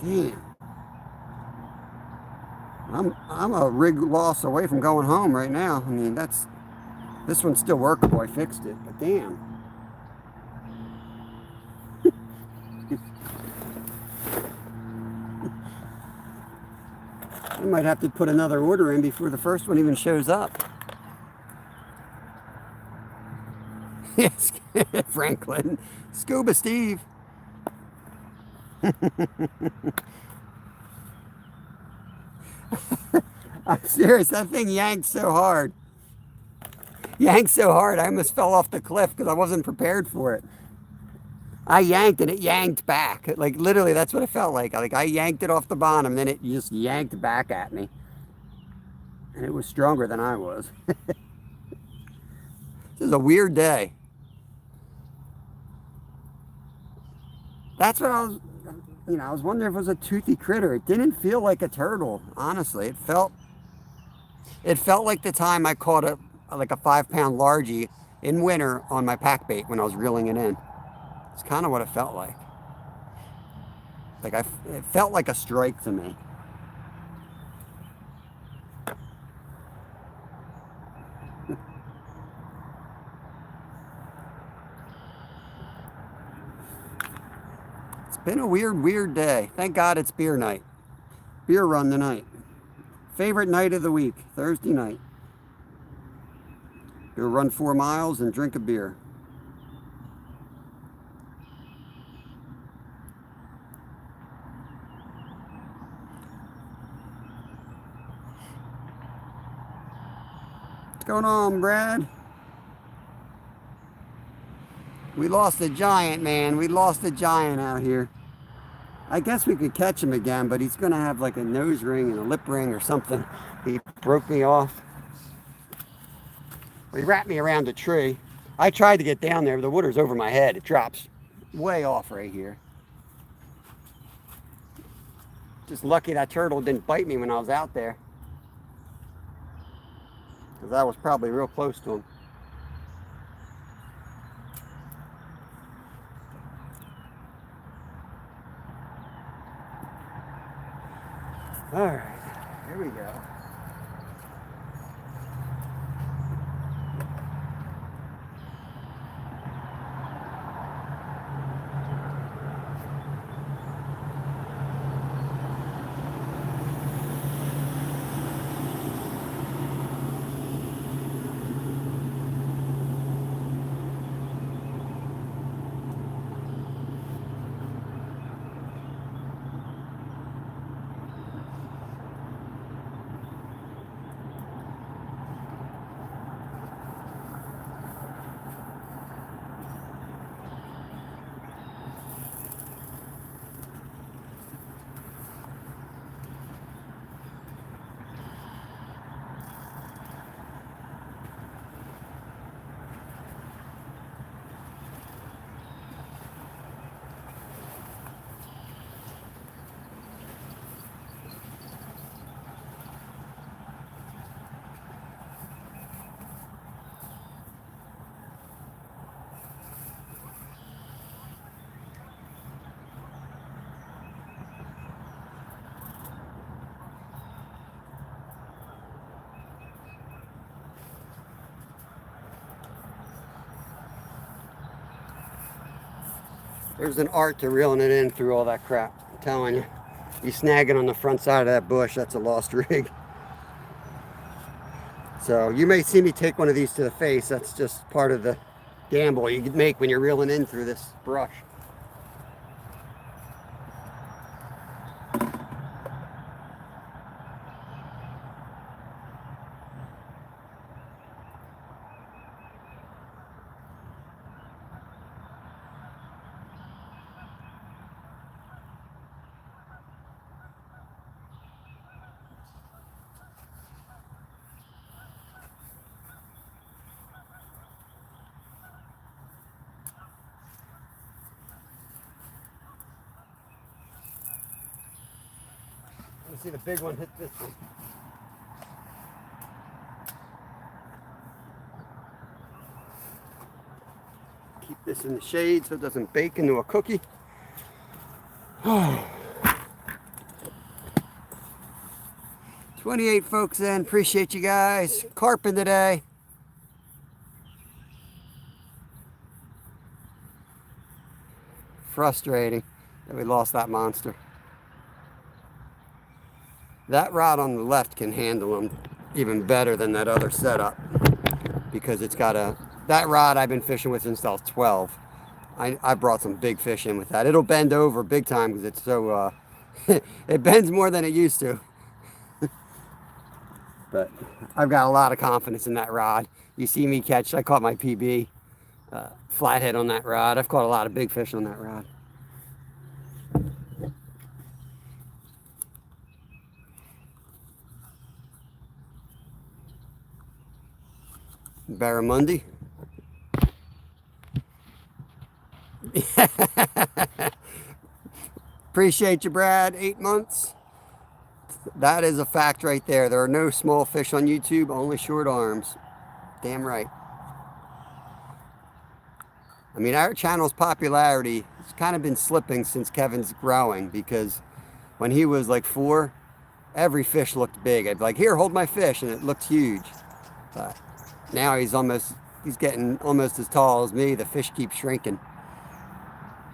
S1: Damn. I'm a rig loss away from going home right now. I mean, this one's still workable. I fixed it, but damn. I might have to put another order in before the first one even shows up. Yes, Franklin. Scuba Steve. I'm serious, that thing yanked so hard. Yanked so hard, I almost fell off the cliff because I wasn't prepared for it. I yanked and it yanked back. Like literally, that's what it felt like. Like I yanked it off the bottom, then it just yanked back at me. And it was stronger than I was. This is a weird day. That's what I was, I was wondering if it was a toothy critter. It didn't feel like a turtle, honestly. It felt like the time I caught like a 5-pound largie in winter on my pack bait when I was reeling it in. It's kind of what it felt like. It felt like a strike to me. It's been a weird day. Thank God it's beer night. Beer run tonight. Favorite night of the week, Thursday night. Go run 4 miles and drink a beer. What's going on, Brad? We lost a giant, man. We lost a giant out here. I guess we could catch him again, but he's going to have like a nose ring and a lip ring or something. He broke me off. He wrapped me around a tree. I tried to get down there, but the water's over my head. It drops way off right here. Just lucky that turtle didn't bite me when I was out there, because I was probably real close to him. All right, here we go. There's an art to reeling it in through all that crap, I'm telling you. You snag it on the front side of that bush, that's a lost rig. So you may see me take one of these to the face. That's just part of the gamble you make when you're reeling in through this brush. See the big one hit this one. Keep this in the shade so it doesn't bake into a cookie. 28 folks in. Appreciate you guys. Carping today. Frustrating that we lost that monster. That rod on the left can handle them even better than that other setup because it's got a, that rod I've been fishing with since I was 12. I brought some big fish in with that. It'll bend over big time because it's so, it bends more than it used to. But I've got a lot of confidence in that rod. You see me catch, I caught my PB flathead on that rod. I've caught a lot of big fish on that rod. Barramundi. Appreciate you, Brad. 8 months. That is a fact right there. There are no small fish on YouTube, only short arms. Damn right. I mean, our channel's popularity has kind of been slipping since Kevin's growing because when he was like 4, every fish looked big. I'd be like, here, hold my fish, and it looked huge. But now he's getting almost as tall as me. The fish keep shrinking.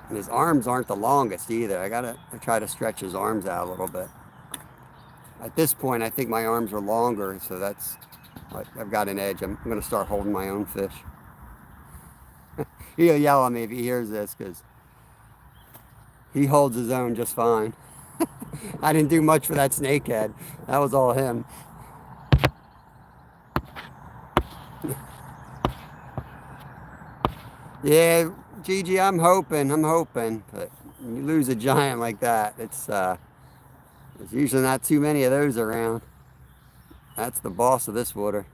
S1: And his arms aren't the longest either. I try to stretch his arms out a little bit. At this point, I think my arms are longer, so I've got an edge. I'm going to start holding my own fish. He'll yell at me if he hears this because he holds his own just fine. I didn't do much for that snakehead. That was all him. Yeah, Gigi, I'm hoping, but when you lose a giant like that, there's usually not too many of those around. That's the boss of this water.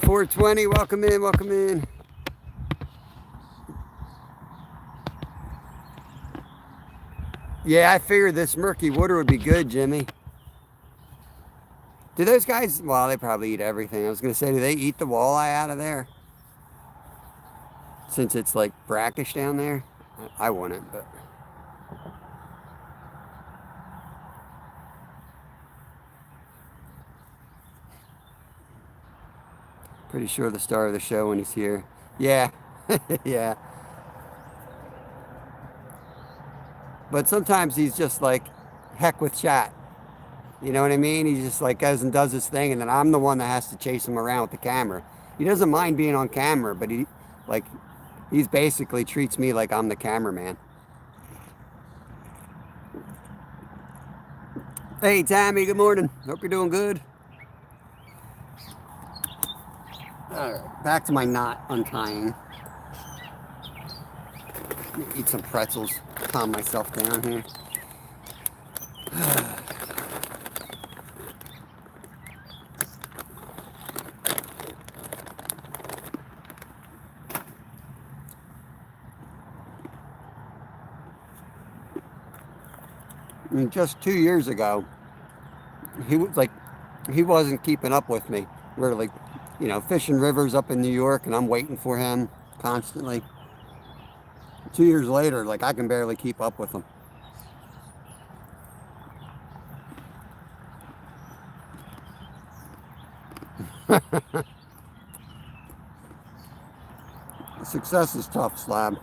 S1: 420, welcome in, welcome in. Yeah, I figured this murky water would be good, Jimmy. Do those guys, well, they probably eat everything. I was going to say, do they eat the walleye out of there? Since it's like brackish down there? I wouldn't, but... Pretty sure the star of the show when he's here. Yeah, yeah. But sometimes he's just like, heck with chat. You know what I mean? He just like goes and does his thing, and then I'm the one that has to chase him around with the camera. He doesn't mind being on camera, but he's basically treats me like I'm the cameraman. Hey, Tammy, good morning. Hope you're doing good. All right, back to my knot untying. Eat some pretzels, calm myself down here. I mean, just 2 years ago, he wasn't keeping up with me. We're like, you know, fishing rivers up in New York, and I'm waiting for him constantly. 2 years later, like, I can barely keep up with him. Success is tough, Slab.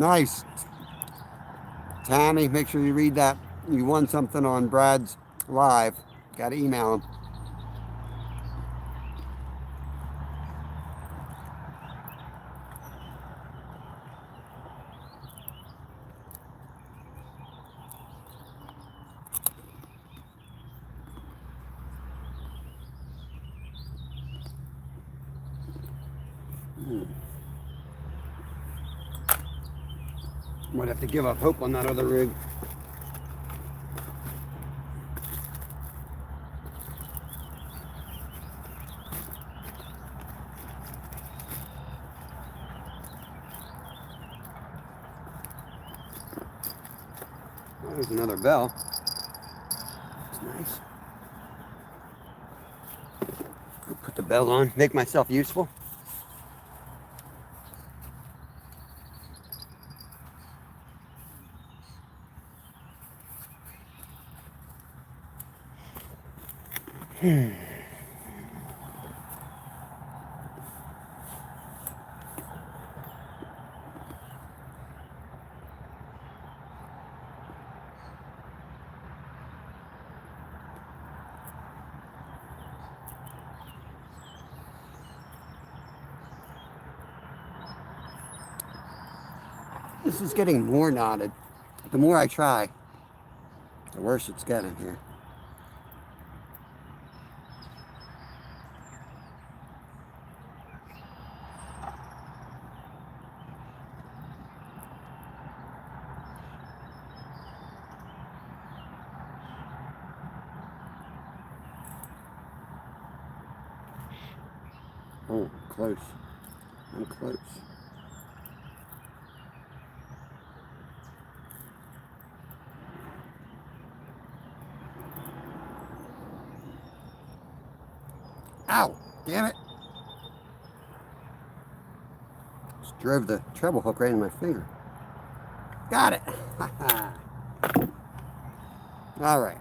S1: Nice. Tammy, make sure you read that. You won something on Brad's live. Got to email him. Might have to give up hope on that other rig. Oh, there's another bell. That's nice. I'll put the bell on, make myself useful. This is getting more knotted. The more I try, the worse it's getting here. Oh, close. I'm close. Ow! Damn it! Just drove the treble hook right in my finger. Got it! Alright.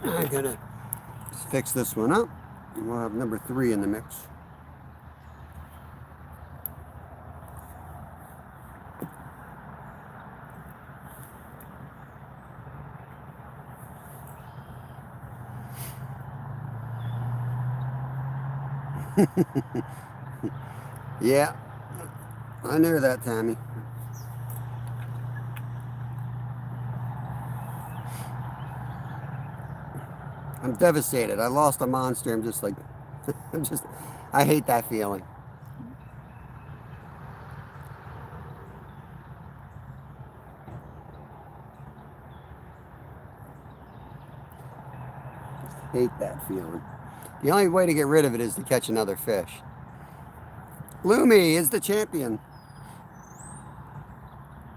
S1: I'm gonna fix this one up, and we'll have number 3 in the mix. Yeah, I knew that, Tammy. I'm devastated. I lost a monster. I'm just like, I hate that feeling. Hate that feeling. The only way to get rid of it is to catch another fish. Lumi is the champion.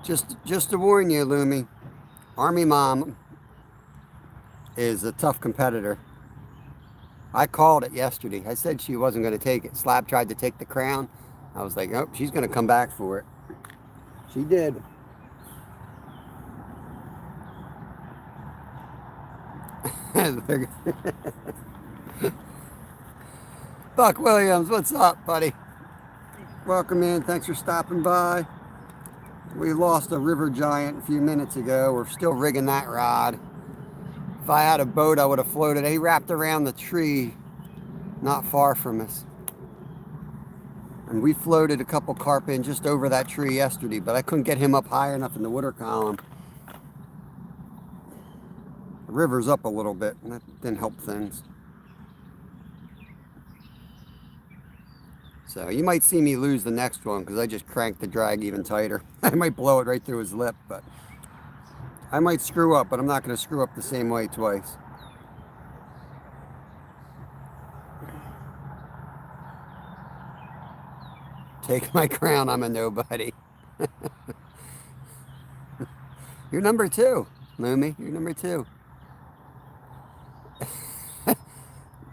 S1: Just to warn you, Lumi, Army Mom is a tough competitor. I called it yesterday. I said she wasn't going to take it. Slab tried to take the crown. I was like, oh, she's going to come back for it. She did. Buck Williams, what's up, buddy? Welcome in. Thanks for stopping by. We lost a river giant a few minutes ago. We're still rigging that rod. If I had a boat, I would have floated. He wrapped around the tree not far from us. And we floated a couple carp in just over that tree yesterday, but I couldn't get him up high enough in the water column. The river's up a little bit, and that didn't help things. So you might see me lose the next one because I just cranked the drag even tighter. I might blow it right through his lip, but I might screw up, but I'm not going to screw up the same way twice. Take my crown, I'm a nobody. You're number 2, Lumi. You're number 2.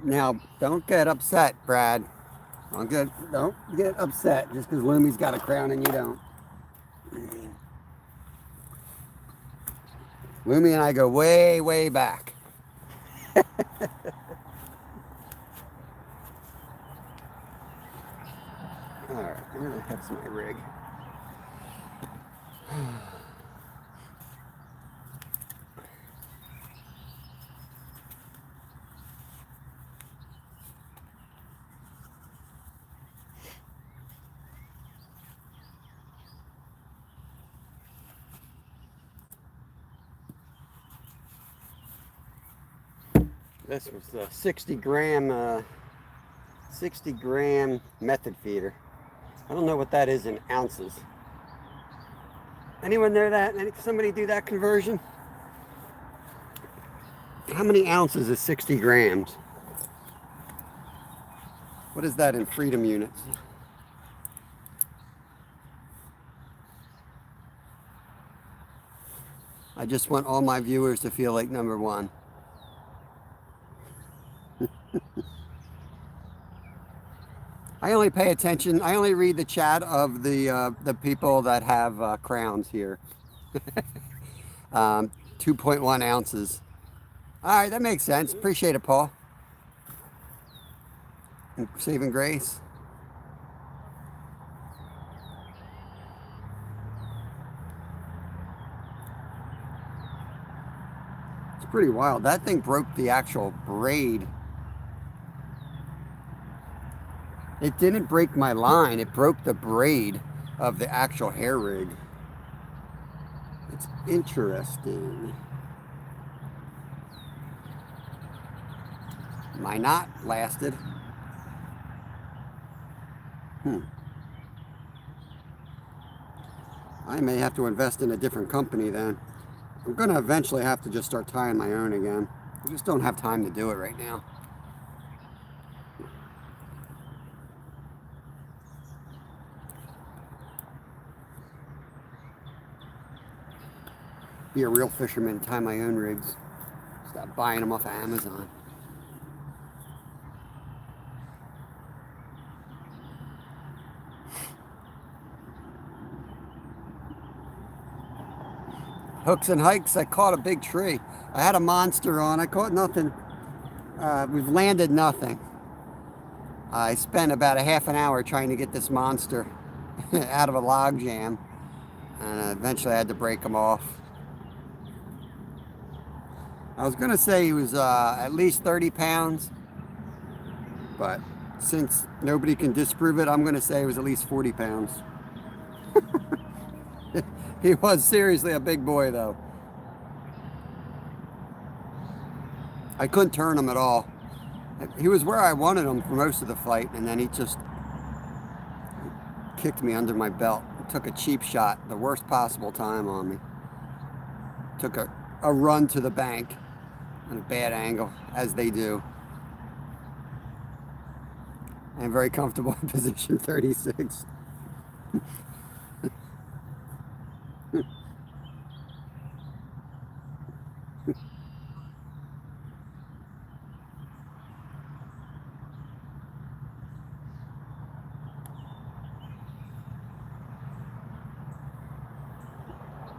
S1: Now, don't get upset, Brad. Don't get upset just because Lumi's got a crown and you don't. Lumi and I go way, way back. Where the heck's my rig? This was the 60 gram method feeder. I don't know what that is in ounces. Anyone know that? Somebody do that conversion? How many ounces is 60 grams? What is that in freedom units? I just want all my viewers to feel like number one. I only pay attention, I only read the chat of the people that have crowns here. 2.1 ounces. All right, that makes sense. Appreciate it, Paul. And saving grace. It's pretty wild. That thing broke the actual braid. It didn't break my line. It broke the braid of the actual hair rig. It's interesting. My knot lasted. I may have to invest in a different company then. I'm going to eventually have to just start tying my own again. I just don't have time to do it right now. Be a real fisherman, tie my own rigs. Stop buying them off of Amazon. Hooks and hikes, I caught a big tree. I had a monster on, I caught nothing. We've landed nothing. I spent about a half an hour trying to get this monster out of a log jam. And eventually I had to break him off. I was gonna say he was at least 30 pounds, but since nobody can disprove it, I'm gonna say it was at least 40 pounds. He was seriously a big boy though. I couldn't turn him at all. He was where I wanted him for most of the fight, and then he just kicked me under my belt. Took a cheap shot, the worst possible time on me. Took a run to the bank on a bad angle, as they do. I'm very comfortable in position 36.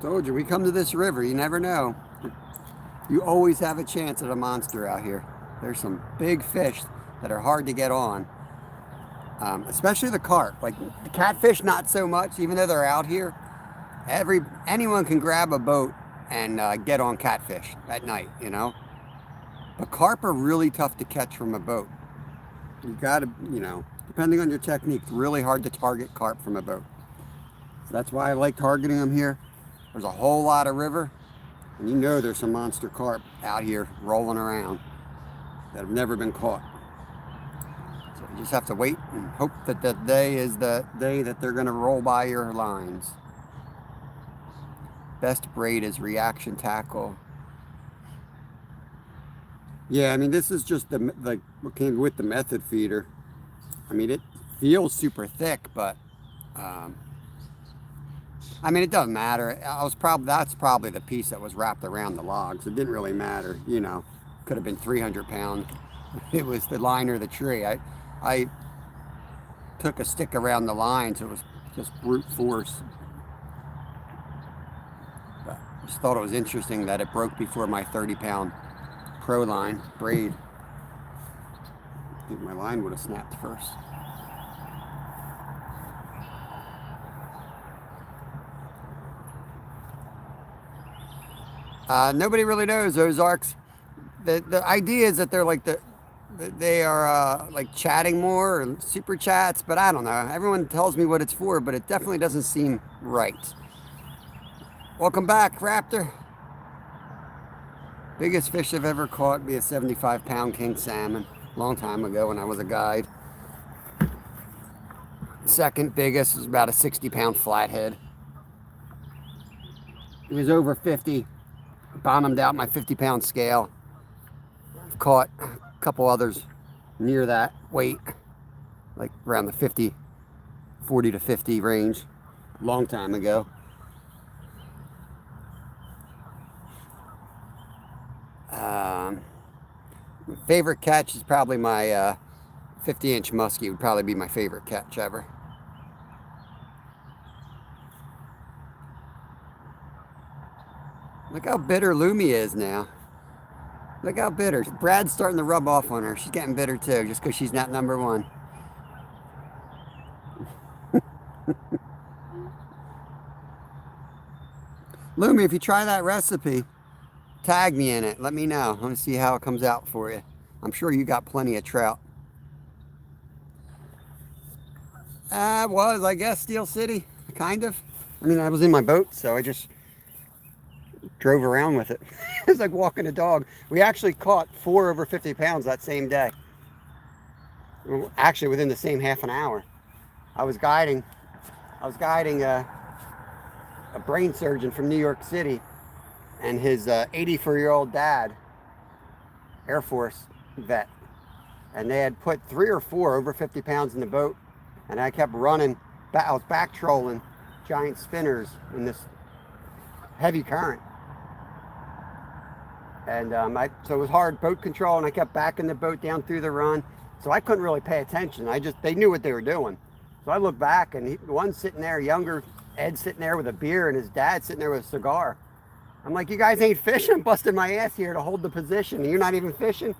S1: Told you, we come to this river, you never know. You always have a chance at a monster out here. There's some big fish that are hard to get on. Especially the carp. Like the catfish, not so much, even though they're out here. Anyone can grab a boat and get on catfish at night, you know. But carp are really tough to catch from a boat. You gotta, you know, depending on your technique, it's really hard to target carp from a boat. So that's why I like targeting them here. There's a whole lot of river, and you know there's some monster carp out here rolling around that have never been caught. So you just have to wait and hope that that day is the day that they're going to roll by your lines. Best braid is reaction tackle. Yeah, I mean, this is just like what came with the method feeder. I mean, it feels super thick, but I mean, it doesn't matter. That's probably the piece that was wrapped around the logs. It didn't really matter, you know. Could have been 300 pounds. It was the line or the tree. I took a stick around the line, so it was just brute force. But I just thought it was interesting that it broke before my 30-pound pro line braid. I think my line would have snapped first. Nobody really knows Ozarks. The idea is that they're like they are like chatting more or super chats, but I don't know. Everyone tells me what it's for, but it definitely doesn't seem right. Welcome back, Raptor. Biggest fish I've ever caught be a 75-pound king salmon. Long time ago when I was a guide. Second biggest was about a 60-pound flathead. It was over 50. Bottomed out my 50-pound scale. I've caught a couple others near that weight, like around the 40 to 50 range, a long time ago. My favorite catch is probably my 50-inch muskie. Would probably be my favorite catch ever. Look how bitter Lumi is now. Look how bitter. Brad's starting to rub off on her. She's getting bitter too, just because she's not number one. Lumi, if you try that recipe, tag me in it. Let me know. I want to see how it comes out for you. I'm sure you got plenty of trout. Was, I guess, Steel City, kind of. I mean, I was in my boat, so I just drove around with it. It was like walking a dog. We actually caught 4 over 50 pounds that same day. Actually, within the same half an hour. I was guiding a brain surgeon from New York City and his 84-year-old dad, Air Force vet. And they had put 3 or 4 over 50 pounds in the boat. And I kept running. I was back trolling giant spinners in this heavy current. And so it was hard boat control, and I kept backing the boat down through the run. So I couldn't really pay attention. They knew what they were doing. So I looked back, and one's sitting there, younger Ed sitting there with a beer, and his dad sitting there with a cigar. I'm like, you guys ain't fishing? I'm busting my ass here to hold the position, and you're not even fishing?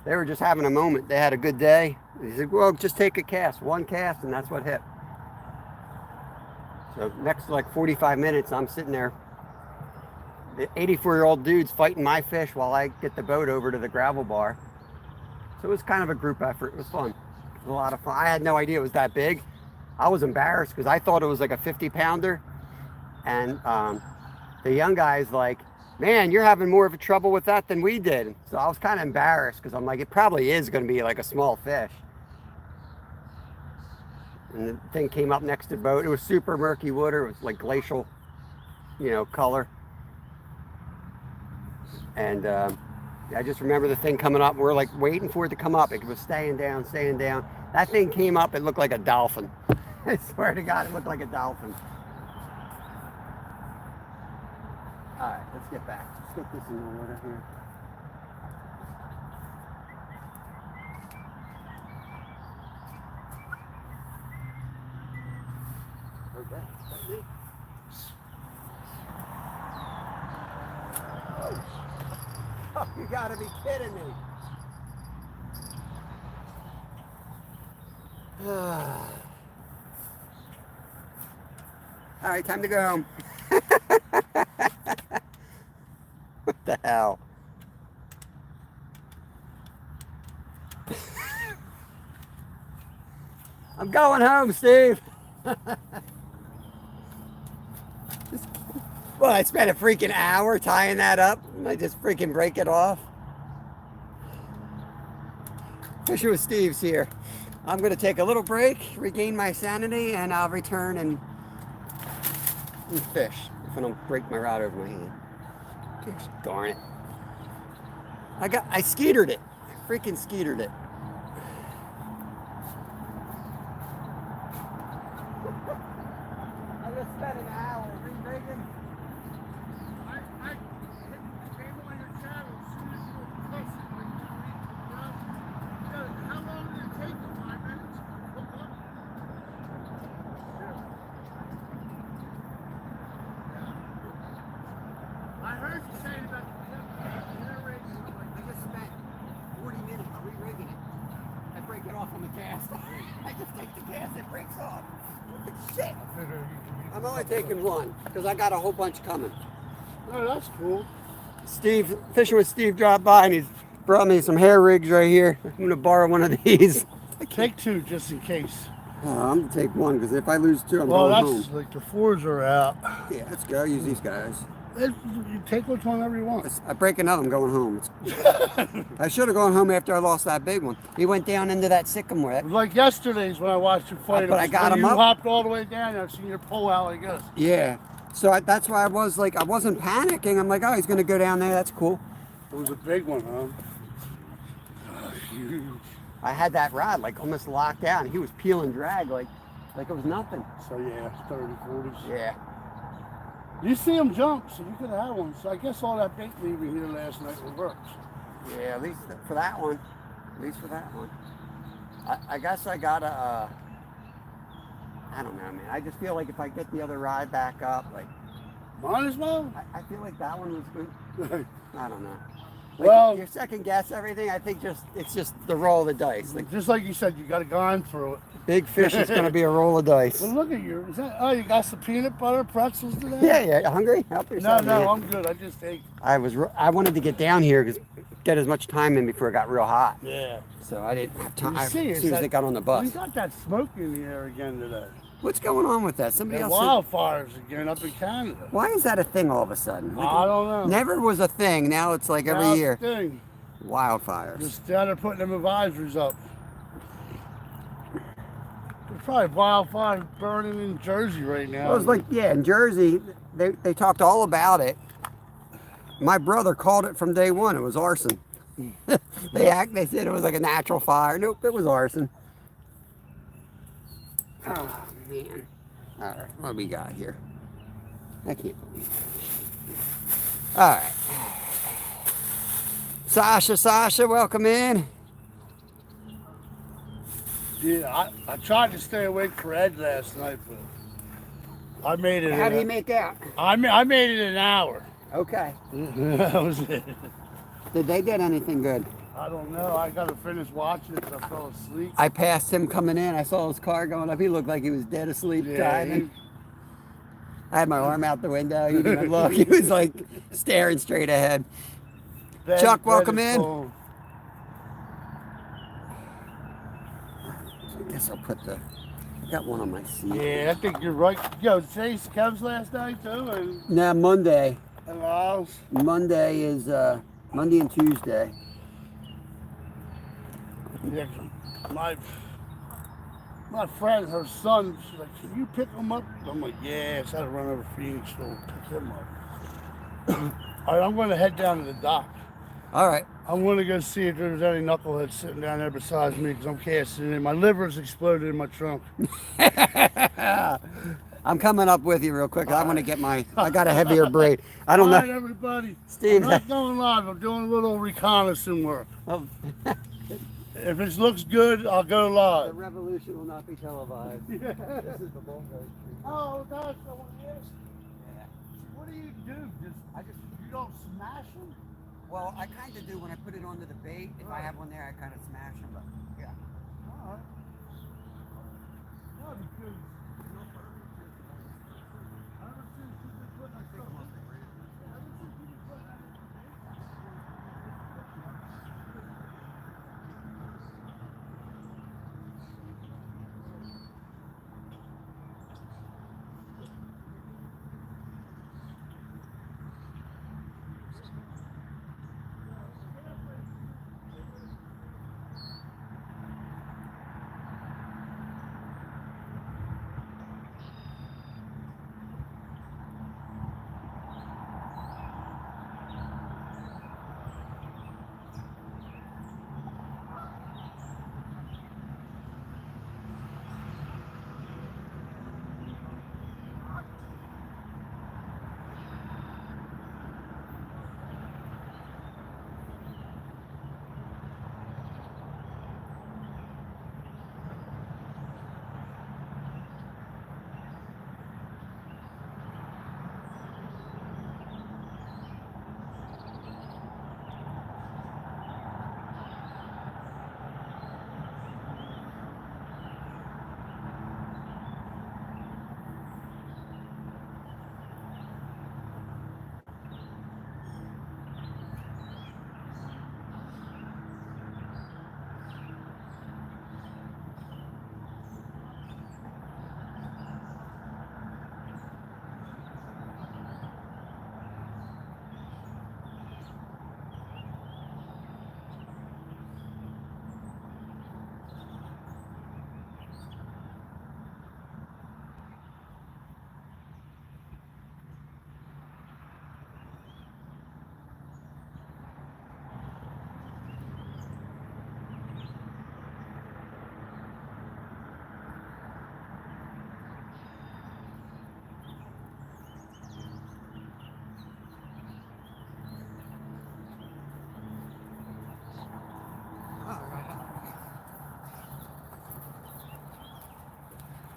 S1: They were just having a moment. They had a good day. He said, well, just take a cast, one cast, and that's what hit. So next like 45 minutes, I'm sitting there. The 84-year-old dude's fighting my fish while I get the boat over to the gravel bar. So it was kind of a group effort. It was fun. It was a lot of fun. I had no idea it was that big. I was embarrassed because I thought it was like a 50-pounder. And the young guy's like, man, you're having more of a trouble with that than we did. So I was kind of embarrassed because I'm like, it probably is going to be like a small fish. And the thing came up next to the boat. It was super murky water. It was like glacial, color. And I just remember the thing coming up. And we're like waiting for it to come up. It was staying down, staying down. That thing came up. It looked like a dolphin. I swear to God, it looked like a dolphin. All right, let's get back. Let's get this in the water here. Okay, that's me. Oh, you gotta be kidding me. All right, time to go home. What the hell? I'm going home, Steve. Well, I spent a freaking hour tying that up, and I just freaking break it off. Fishing with Steve's here. I'm going to take a little break, regain my sanity, and I'll return and fish if I don't break my rod over my hand. Gosh, darn it. I skeetered it. I freaking skeetered it. I just spent an hour re-rigging.
S2: I came on your channel as soon as you were posting, like how long did it take you? 5 minutes? Hook up? Yeah. I heard you saying about the rigging.
S1: I just spent 40 minutes re-rigging it. I break it off on the cast. I just take the cast, it breaks off. Shit. I'm only taking one because I got a whole bunch coming.
S2: Oh, that's cool.
S1: Steve, fishing with Steve dropped by and he's brought me some hair rigs right here. I'm gonna borrow one of these.
S2: Take two just in case.
S1: I'm gonna take one because if I lose two, I'm
S2: Well,
S1: going
S2: that's
S1: home.
S2: like the fours are out.
S1: Yeah, let's go. Use these guys.
S2: You take which one ever you want.
S1: I break another, I'm going home. I should have gone home after I lost that big one. He went down into that sycamore.
S2: It was like yesterday's when I watched you fight.
S1: But I got
S2: when
S1: him
S2: you
S1: up.
S2: hopped all the way down. I've seen your pull out like this.
S1: Yeah. So that's why I was like, I wasn't panicking. I'm like, oh, he's gonna go down there. That's cool.
S2: It was a big one, huh? Huge.
S1: I had that rod like almost locked down. He was peeling drag like it was nothing.
S2: So yeah, 30, 40s.
S1: Yeah.
S2: You see him jump, so you could have had one. So I guess all that bait leaving here last night works.
S1: Yeah, at least for that one. At least for that one. I guess I gotta. I don't know, man. I just feel like if I get the other rod back up, like.
S2: Might as well.
S1: I feel like that one was good. I don't know. Like,
S2: Well,
S1: your second guess everything. I think it's just the roll of the dice. Like
S2: just like you said, you got to go on through it.
S1: big fish is gonna be a roll of dice.
S2: Well, look at you. Is that? Oh, you got some peanut butter pretzels today?
S1: Yeah. Hungry? Help
S2: No,
S1: yourself.
S2: no,
S1: man.
S2: I'm good. I just ate.
S1: I wanted to get down here because get as much time in before it got real hot.
S2: Yeah.
S1: So I didn't have time.
S2: You
S1: As
S2: see,
S1: soon as they got on the
S2: We
S1: bus.
S2: got that smoke in the air again today.
S1: What's going on with that? Somebody
S2: And
S1: else.
S2: wildfires again up in Canada.
S1: Why is that a thing all of a sudden? Like,
S2: I don't know.
S1: never was a thing. Now it's like every
S2: That's
S1: year.
S2: the thing.
S1: Wildfires.
S2: Just down there putting them advisories up. There's probably wildfires burning in Jersey right now.
S1: Well, it was like, yeah, in Jersey, they talked all about it. My brother called it from day one. It was arson. They said it was like a natural fire. Nope, it was arson. Oh, man. All right, what do we got here? I can't believe it. All right. Sasha, welcome in.
S2: Yeah, I tried to stay awake for Ed last night, but I made it.
S1: How do you make out?
S2: I made it an hour.
S1: Okay.
S2: That was it.
S1: Did they get anything good?
S2: I don't know. I got to finish watching it 'cause I fell asleep.
S1: I passed him coming in. I saw his car going up. He looked like he was dead asleep driving. I had my arm out the window. He didn't even look. He was like staring straight ahead. Chuck, welcome in.
S2: Full.
S1: I guess I'll put the. I got one on my seat.
S2: Yeah, I think you're right. Yo, today's Kev's last night too, and
S1: Now Monday.
S2: Lyle's.
S1: Monday is Monday and Tuesday.
S2: Yeah, my friend, her son, she's like, "Can you pick him up?" I'm like, "Yeah." So I had to run over to Phoenix to pick him up. All right, I'm going to head down to the dock.
S1: All right.
S2: I'm going to go see if there's any knuckleheads sitting down there besides me because I'm casting in. My liver's exploded in my trunk.
S1: I'm coming up with you real quick. I want to get my. I got a heavier braid. I don't
S2: All right,
S1: know.
S2: everybody.
S1: Steve.
S2: I'm not going live. I'm doing a little reconnaissance work.
S1: Oh,
S2: If it looks good, I'll go
S1: the
S2: live.
S1: revolution will not be televised. This is the Bongo.
S2: Oh, gosh, I want to ask you. What do you do? You don't smash them?
S1: Well, I kind of do when I put it onto the bait. If I have one there, I kind of smash them. But yeah.
S2: All right. No, because ever since you've been putting that stuff in, ever since you've been putting that in the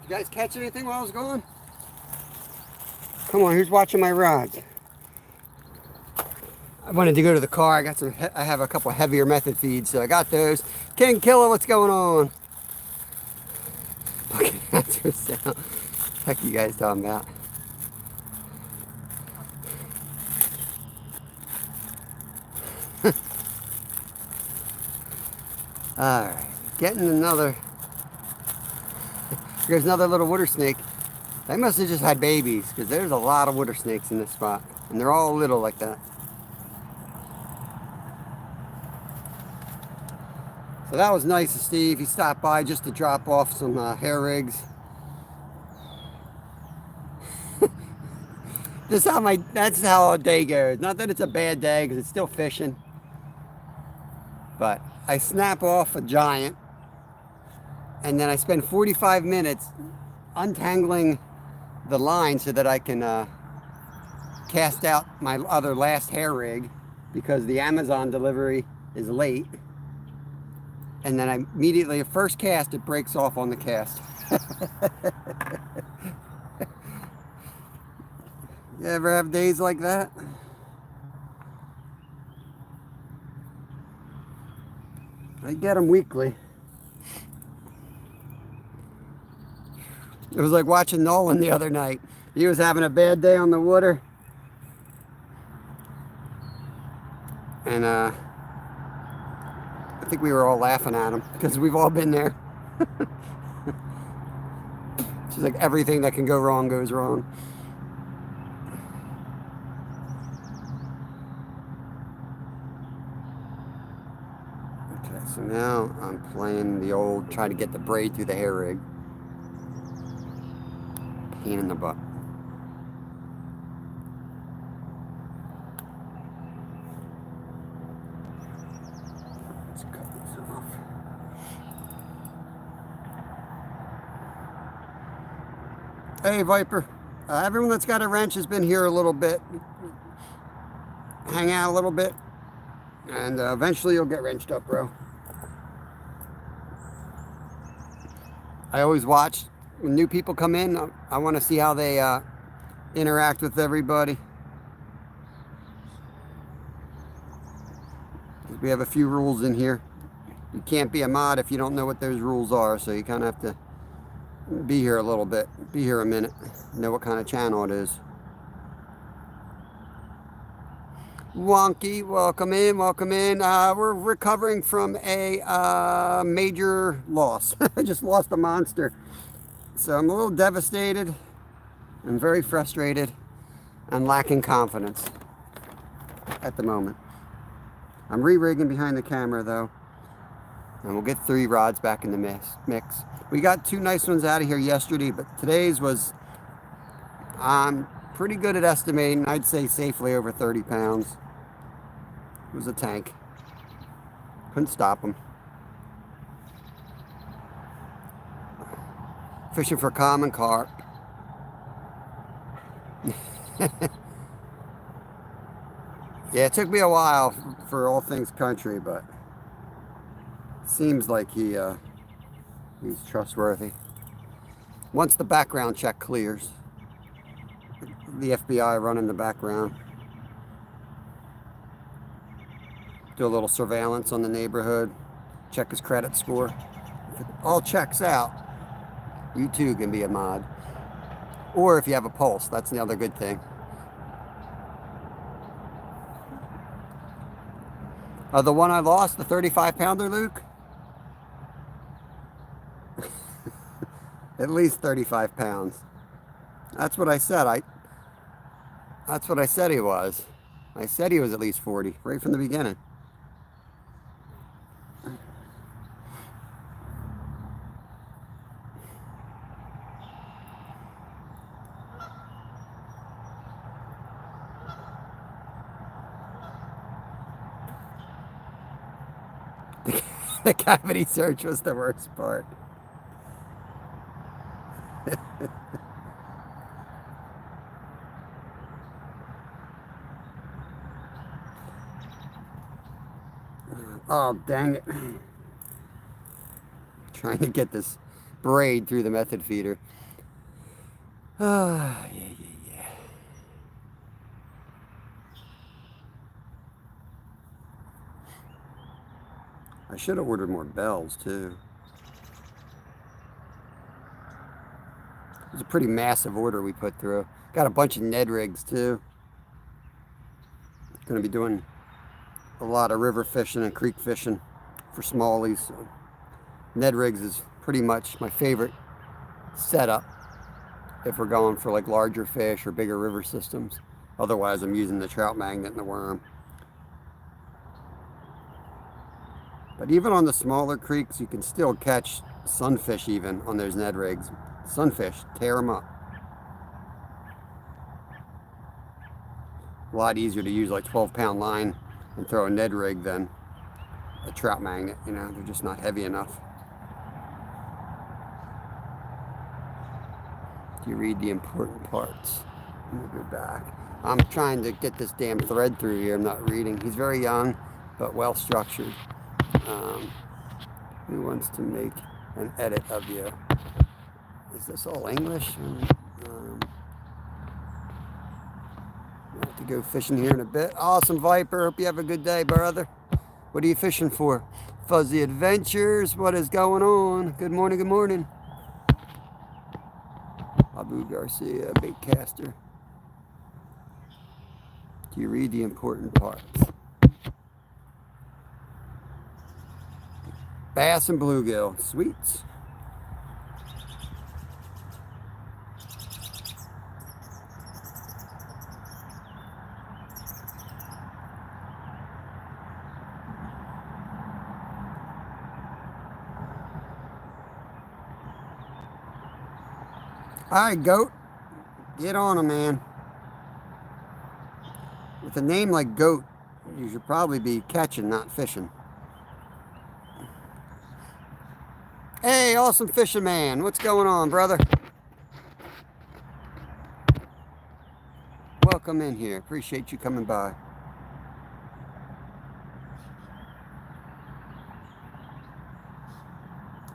S1: You guys catch anything while I was gone? Come on, who's watching my rods? I wanted to go to the car. I have a couple heavier method feeds, so I got those. King Killer, what's going on? Okay, that's for sale. Heck you guys talking about? Alright, getting another. There's another little water snake. They must have just had babies, because there's a lot of water snakes in this spot. And they're all little like that. So that was nice of Steve. He stopped by just to drop off some hair rigs. That's how a day goes. Not that it's a bad day, because it's still fishing. But I snap off a giant, and then I spend 45 minutes untangling the line so that I can cast out my last hair rig, because the Amazon delivery is late. And then I immediately, first cast, it breaks off on the cast. You ever have days like that? I get them weekly. It was like watching Nolan the other night. He was having a bad day on the water. And I think we were all laughing at him, because we've all been there. It's just like everything that can go wrong goes wrong. Okay, so now I'm playing the old, trying to get the braid through the hair rig. Pain in the butt. Let's cut this off. Hey, Viper. Everyone that's got a wrench has been here a little bit. Hang out a little bit. And eventually you'll get wrenched up, bro. I always watch when new people come in. I want to see how they interact with everybody. We have a few rules in here. You can't be a mod if you don't know what those rules are, so you kind of have to be here a little bit. Be here a minute. Know what kind of channel it is. Wonky, welcome in, welcome in. We're recovering from a major loss. I just lost a monster. So I'm a little devastated. I'm very frustrated and lacking confidence at the moment. I'm re-rigging behind the camera though. And we'll get 3 rods back in the mix. We got 2 nice ones out of here yesterday, but today's was, I'm pretty good at estimating. I'd say safely over 30 pounds. It was a tank. Couldn't stop them. Fishing for common carp. Yeah, it took me a while for all things country, but seems like he's trustworthy. Once the background check clears, the FBI run in the background, do a little surveillance on the neighborhood, check his credit score. If it all checks out, you too can be a mod. Or if you have a pulse, that's the other good thing. The one I lost, the 35-pounder, Luke? At least 35 pounds. That's what I said. That's what I said he was. I said he was at least 40, right from the beginning. The cavity search was the worst part. Oh, dang it. Trying to get this braid through the method feeder. Ah, yeah. I should have ordered more bells too. It was a pretty massive order we put through. Got a bunch of Ned rigs too. Going to be doing a lot of river fishing and creek fishing for smallies. So Ned rigs is pretty much my favorite setup if we're going for like larger fish or bigger river systems. Otherwise, I'm using the trout magnet and the worm. But even on the smaller creeks, you can still catch sunfish even on those Ned rigs. Sunfish, tear them up. A lot easier to use like 12-pound line and throw a Ned rig than a trout magnet. You know, they're just not heavy enough. Do you read the important parts? Let me go back. I'm trying to get this damn thread through here. I'm not reading. He's very young, but well structured. Who wants to make an edit of you? Is this all English? I have to go fishing here in a bit. Awesome, Viper. Hope you have a good day, brother. What are you fishing for? Fuzzy Adventures. What is going on? Good morning, good morning. Abu Garcia, baitcaster. Do you read the important parts? Bass and bluegill. Sweets. All right, Goat. Get on him, man. With a name like Goat, you should probably be catching, not fishing. Hey, awesome fishing man. What's going on, brother? Welcome in here. Appreciate you coming by.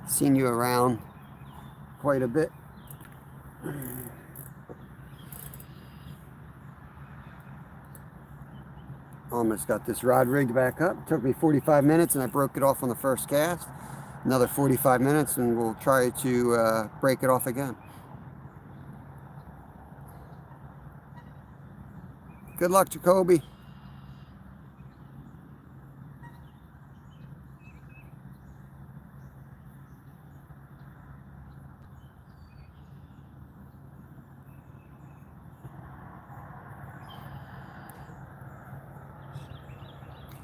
S1: Seen you around quite a bit. Almost got this rod rigged back up. It took me 45 minutes and I broke it off on the first cast. Another 45 minutes and we'll try to break it off again. Good luck, Jacoby.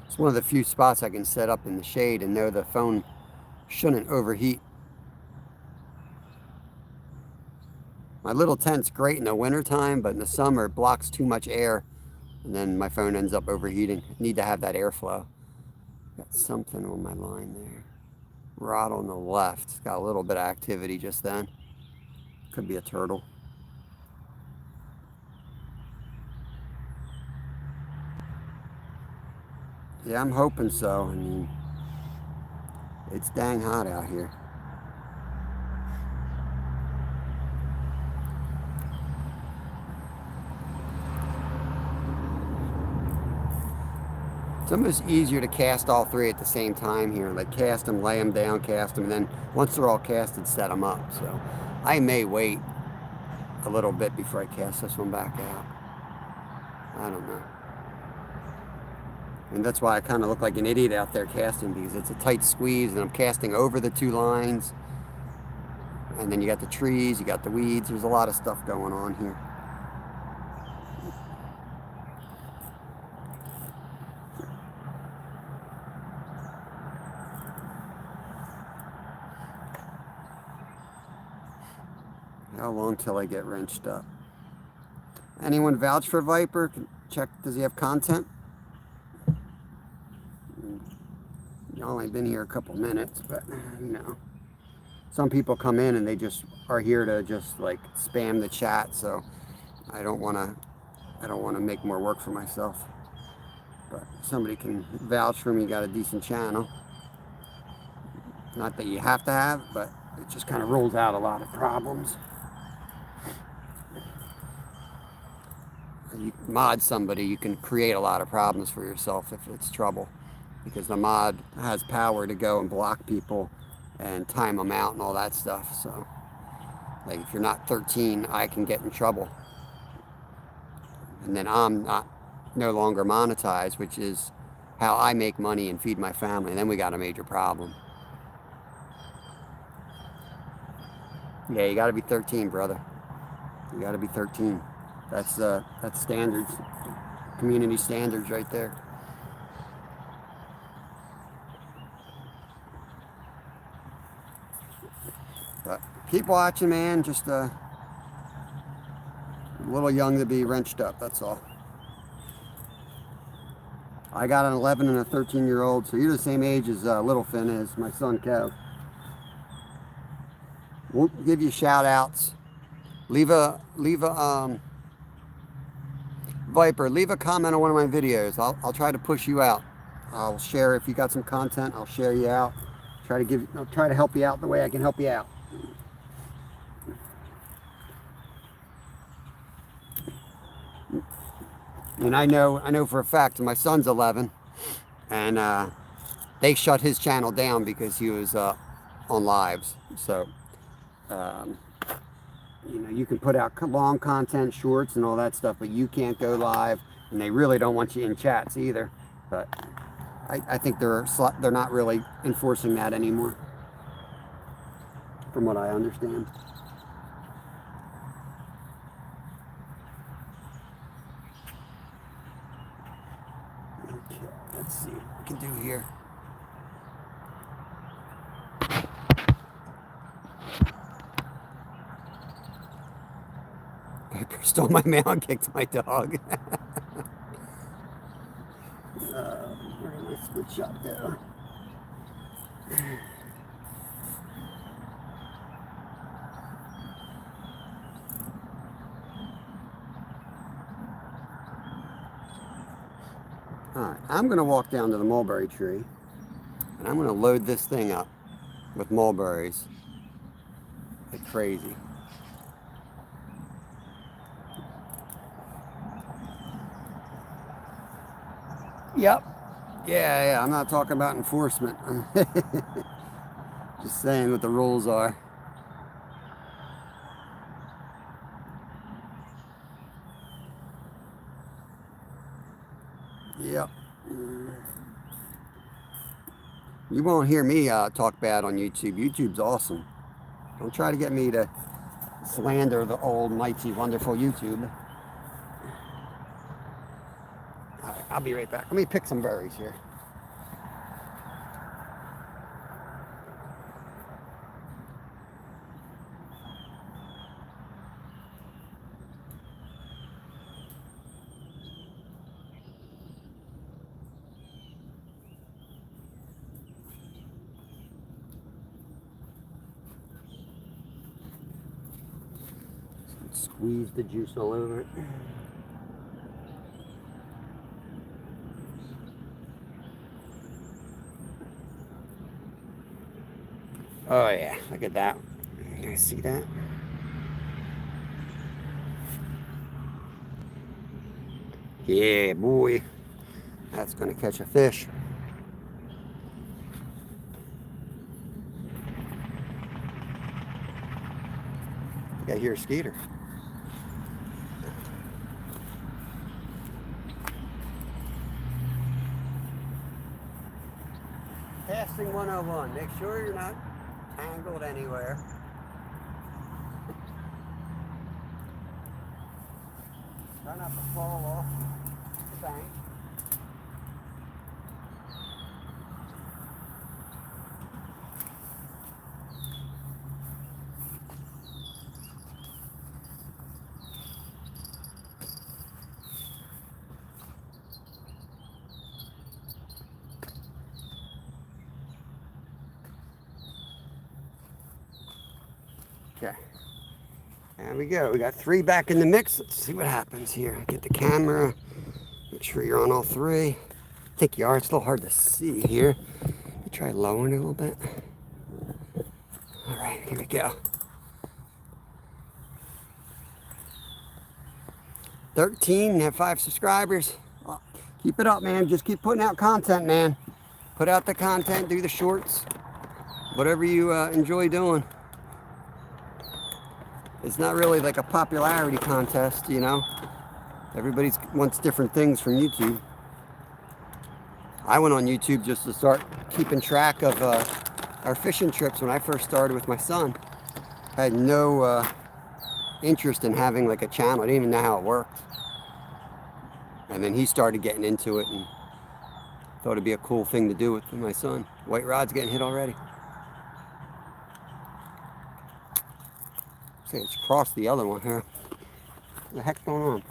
S1: It's one of the few spots I can set up in the shade and know the phone shouldn't overheat. My little tent's great in the winter time, but in the summer it blocks too much air and then my phone ends up overheating. I need to have that airflow. Got something on my line there. Rod on the left. It's got a little bit of activity just then. Could be a turtle. Yeah, I'm hoping so. I mean, it's dang hot out here. It's almost easier to cast all three at the same time here. Like cast them, lay them down, cast them, and then once they're all casted, set them up. So I may wait a little bit before I cast this one back out. I don't know. And that's why I kind of look like an idiot out there casting, because it's a tight squeeze and I'm casting over the two lines. And then you got the trees, you got the weeds. There's a lot of stuff going on here. How long till I get wrenched up? Anyone vouch for Viper? Check, does he have content? You've only been here a couple minutes, but you know. Some people come in and they just are here to just like spam the chat, so I don't wanna make more work for myself. But somebody can vouch for me, got a decent channel. Not that you have to have, but it just kind of rules out a lot of problems. You mod somebody, you can create a lot of problems for yourself if it's trouble, because the mod has power to go and block people and time them out and all that stuff. So like if you're not 13, I can get in trouble, and then I'm no longer monetized, which is how I make money and feed my family, and then we got a major problem. Yeah, you got to be 13, brother. You got to be 13. That's standards, community standards right there. But keep watching, man. Just a little young to be wrenched up, that's all. I got an 11 and a 13-year-old, so you're the same age as Little Finn is, my son Kev. We'll give you shout outs. Leave a Viper, leave a comment on one of my videos. I'll try to push you out. I'll share if you got some content. I'll share you out. I'll try to help you out the way I can help you out. And I know for a fact my son's 11, and they shut his channel down because he was on lives. So you know, you can put out long content, shorts and all that stuff, but you can't go live, and they really don't want you in chats either. But I think they're not really enforcing that anymore, from what I understand. Okay, let's see what we can do here. Viper stole my mail and kicked my dog. Where did my split shot go? Alright, I'm going to walk down to the mulberry tree, and I'm going to load this thing up with mulberries like crazy. Yep. Yeah, I'm not talking about enforcement. Just saying what the rules are. Yep. You won't hear me talk bad on YouTube. YouTube's awesome. Don't try to get me to slander the old, mighty, wonderful YouTube. All right, I'll be right back. Let me pick some berries here. Squeeze the juice all over it. Oh yeah, look at that. You guys see that? Yeah, boy. That's gonna catch a fish. I think I hear a skeeter. Casting 101. Make sure you're not tangled anywhere. Try not to fall off the bank. Okay, there we go. We got 3 back in the mix. Let's see what happens here. Get the camera. Make sure you're on all 3. I think you are. It's a little hard to see here. Try lowering it a little bit. All right. right, here we go. 13, have 5 subscribers. Well, keep it up, man. Just keep putting out content, man. Put out the content, do the shorts, whatever you enjoy doing. It's not really like a popularity contest, you know. Everybody wants different things from YouTube. I went on YouTube just to start keeping track of our fishing trips when I first started with my son. I had no interest in having like a channel. I didn't even know how it worked. And then he started getting into it and thought it'd be a cool thing to do with my son. White rod's getting hit already. See, it's crossed the other one here. What the heck's going on?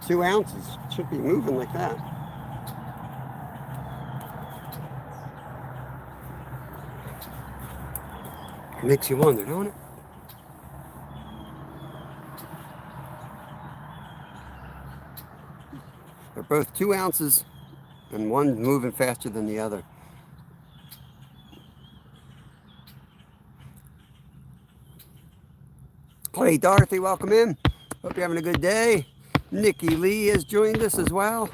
S1: Two ounces. Should be moving like that. Makes you wonder, don't it? They're both 2 ounces, and one's moving faster than the other. Hey, Dorothy, welcome in. Hope you're having a good day. Nikki Lee has joined us as well.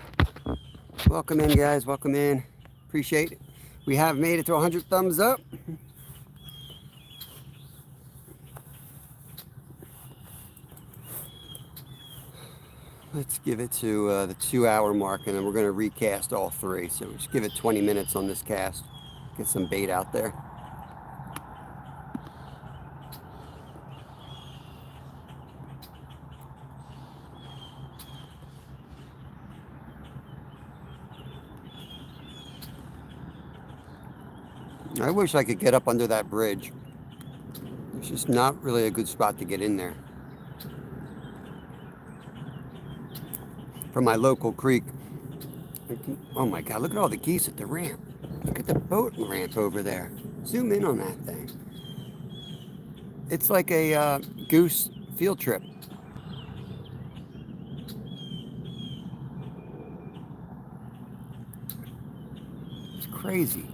S1: Welcome in, guys. Welcome in. Appreciate it. We have made it to 100 thumbs up. Let's give it to the 2-hour mark, and then we're going to recast all 3. So just give it 20 minutes on this cast. Get some bait out there. I wish I could get up under that bridge. It's just not really a good spot to get in there. From my local creek. Oh my God, look at all the geese at the ramp. Look at the boat ramp over there. Zoom in on that thing. It's like a goose field trip. It's crazy.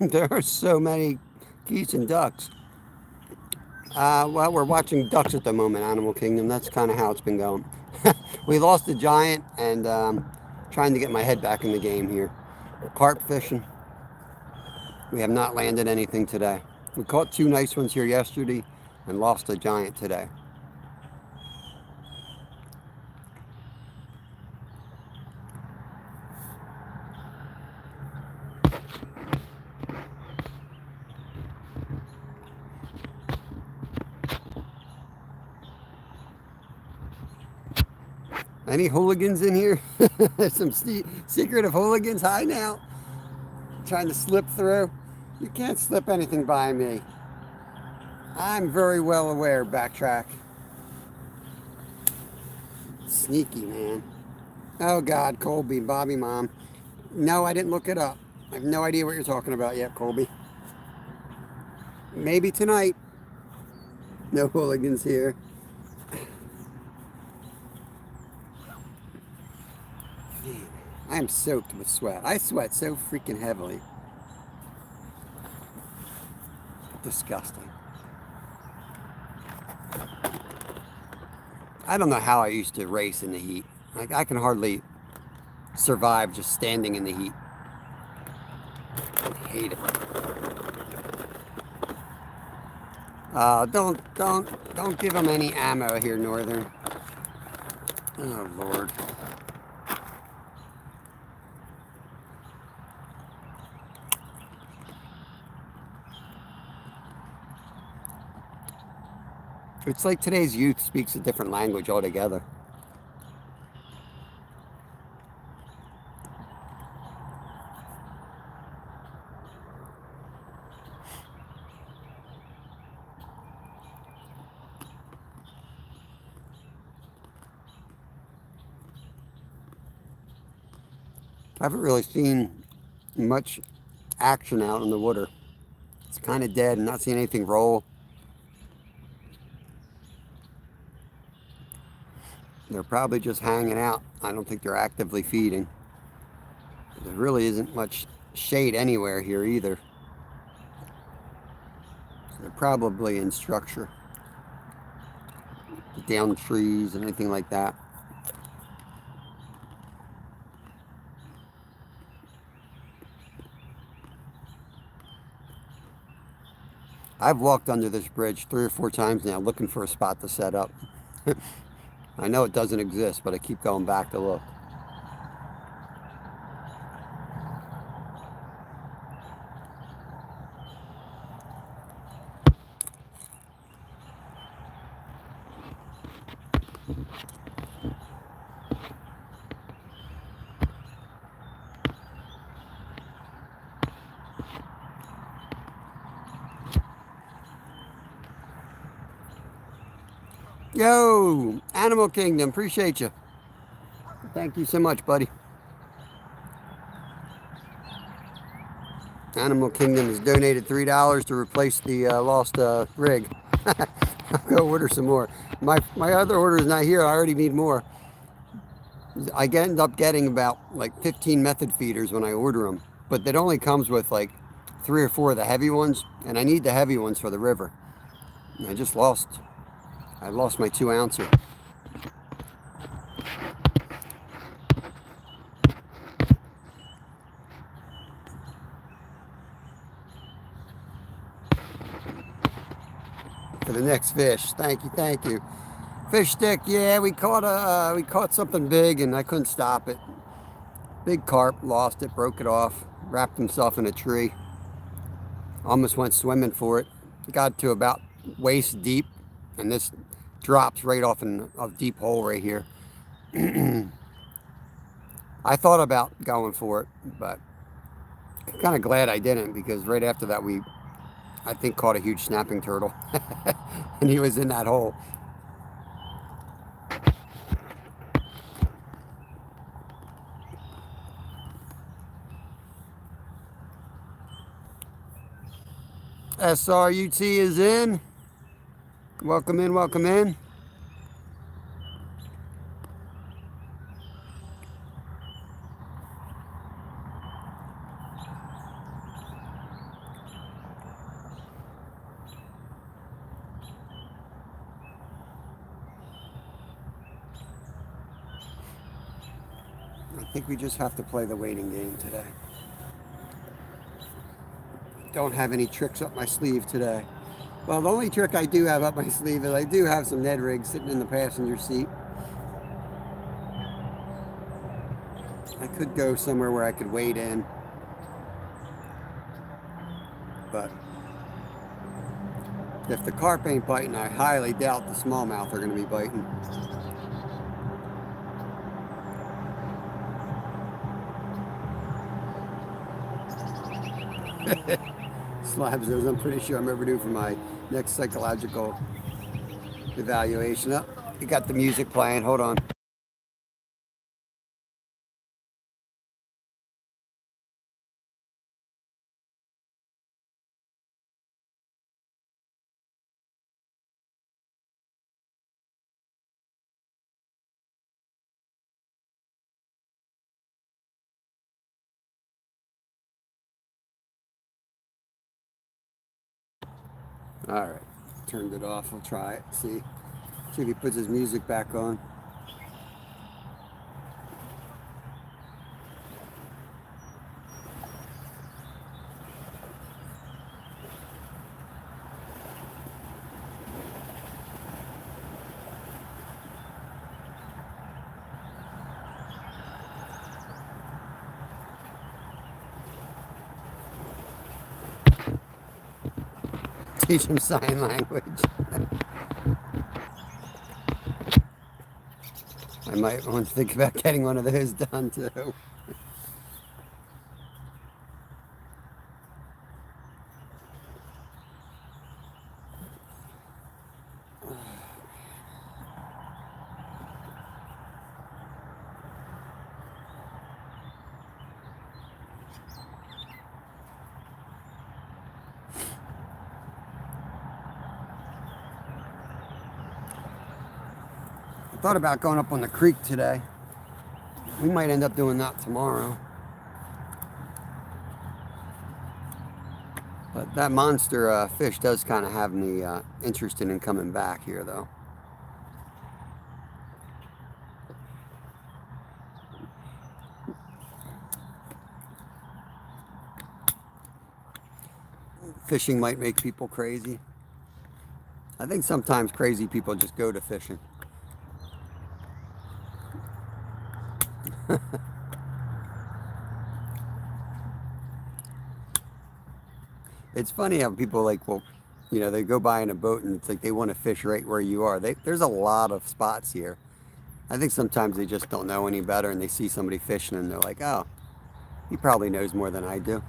S1: There are so many geese and ducks. Well, we're watching ducks at the moment, Animal Kingdom. That's kind of how it's been going. We lost a giant, and trying to get my head back in the game here. Carp fishing. We have not landed anything today. We caught 2 nice ones here yesterday and lost a giant today. Any hooligans in here? Some secretive hooligans. Hi now. Trying to slip through. You can't slip anything by me. I'm very well aware, Backtrack. Sneaky, man. Oh God, Colby, Bobby Mom. No, I didn't look it up. I have no idea what you're talking about yet, Colby. Maybe tonight. No hooligans here. I am soaked with sweat. I sweat so freaking heavily. Disgusting. I don't know how I used to race in the heat. Like, I can hardly survive just standing in the heat. I hate it. Don't give them any ammo here, Northern. Oh, Lord. It's like today's youth speaks a different language altogether. I haven't really seen much action out in the water. It's kind of dead. I'm not seeing anything roll. They're probably just hanging out. I don't think they're actively feeding. There really isn't much shade anywhere here either. So they're probably in structure. Down trees and anything like that. I've walked under this bridge 3 or 4 times now looking for a spot to set up. I know it doesn't exist, but I keep going back to look. Yo, Animal Kingdom, appreciate you. Thank you so much, buddy. Animal Kingdom has donated $3 to replace the lost rig. I'll go order some more. My other order is not here. I already need more. I end up getting about like 15 method feeders when I order them, but it only comes with like 3 or 4 of the heavy ones, and I need the heavy ones for the river. And I lost my 2-ouncer. For the next fish. Thank you, thank you. Fish stick, yeah, we caught something big and I couldn't stop it. Big carp, lost it, broke it off, wrapped himself in a tree. Almost went swimming for it. Got to about waist deep, and this drops right off in a deep hole right here. I thought about going for it, but I'm kind of glad I didn't, because right after that I think caught a huge snapping turtle. And he was in that hole. SRUT is in. Welcome in, welcome in. I think we just have to play the waiting game today. Don't have any tricks up my sleeve today. Well, the only trick I do have up my sleeve is I do have some Ned rigs sitting in the passenger seat. I could go somewhere where I could wade in, but if the carp ain't biting, I highly doubt the smallmouth are going to be biting. Slabs those, I'm pretty sure I'm overdue for my next psychological evaluation. Oh, you got the music playing, hold on. All right, turned it off. We'll try it. See if he puts his music back on. Teach him sign language. I might want to think about getting one of those done too. I thought about going up on the creek today. We might end up doing that tomorrow. But that monster fish does kind of have me interested in coming back here, though. Fishing might make people crazy. I think sometimes crazy people just go to fishing. It's funny how people like, well, you know, they go by in a boat and it's like they want to fish right where you are. There's a lot of spots here. I think sometimes they just don't know any better and they see somebody fishing and they're like, oh, he probably knows more than I do.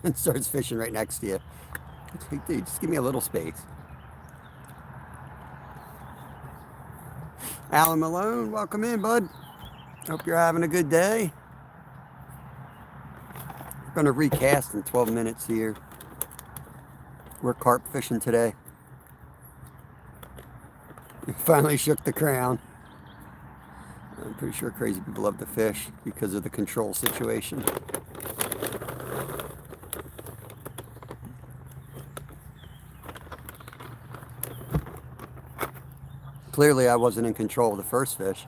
S1: And starts fishing right next to you. It's like, dude, just give me a little space. Alan Malone, welcome in, bud. Hope you're having a good day. We're going to recast in 12 minutes here. We're carp fishing today. We finally shook the crown. I'm pretty sure crazy people love to fish because of the control situation. Clearly I wasn't in control of the first fish.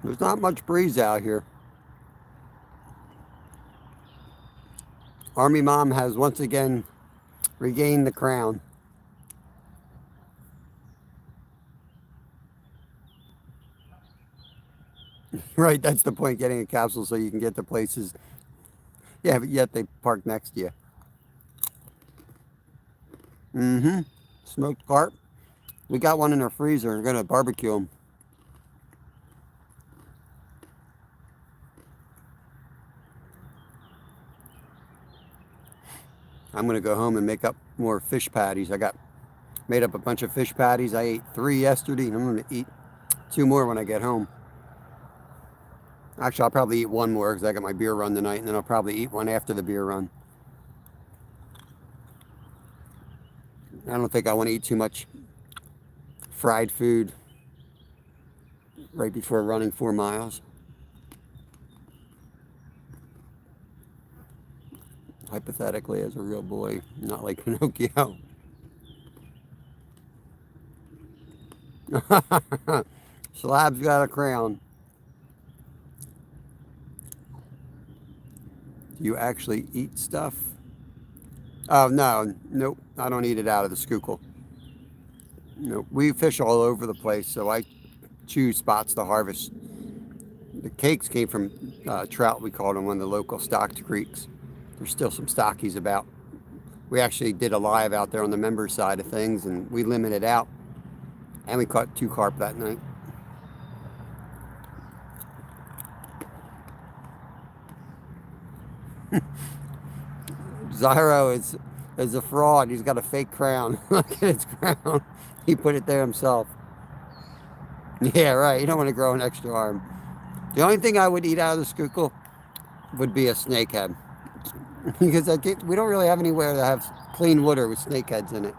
S1: There's not much breeze out here. Army Mom has once again regained the crown. Right, that's the point, getting a capsule so you can get to places. Yeah, but yet they park next to you. Mm-hmm. Smoked carp. We got one in our freezer. We're going to barbecue them. I'm going to go home and make up more fish patties. Made up a bunch of fish patties. I ate 3 yesterday, and I'm going to eat 2 more when I get home. Actually, I'll probably eat 1 more because I got my beer run tonight, and then I'll probably eat 1 after the beer run. I don't think I want to eat too much fried food right before running 4 miles. Hypothetically, as a real boy, not like Pinocchio. Slab's got a crown. Do you actually eat stuff? Oh, no. Nope. I don't eat it out of the schuylkill. Nope. We fish all over the place, so I choose spots to harvest. The cakes came from trout, we called them, one of the local stocked creeks. There's still some stockies about. We actually did a live out there on the member side of things, and we limited out. And we caught 2 carp that night. Zyro is a fraud. He's got a fake crown. Look at his crown. He put it there himself. Yeah, right. You don't want to grow an extra arm. The only thing I would eat out of the schuylkill would be a snakehead. Because we don't really have anywhere that have clean water with snakeheads in it.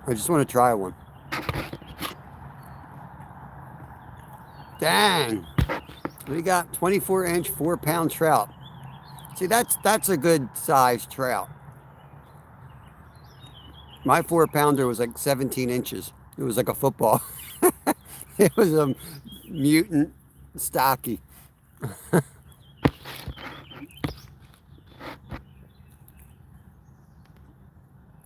S1: I just want to try one. Dang. We got 24-inch, 4-pound trout. See, that's a good sized trout. My 4-pounder was like 17 inches. It was like a football. It was a mutant stocky.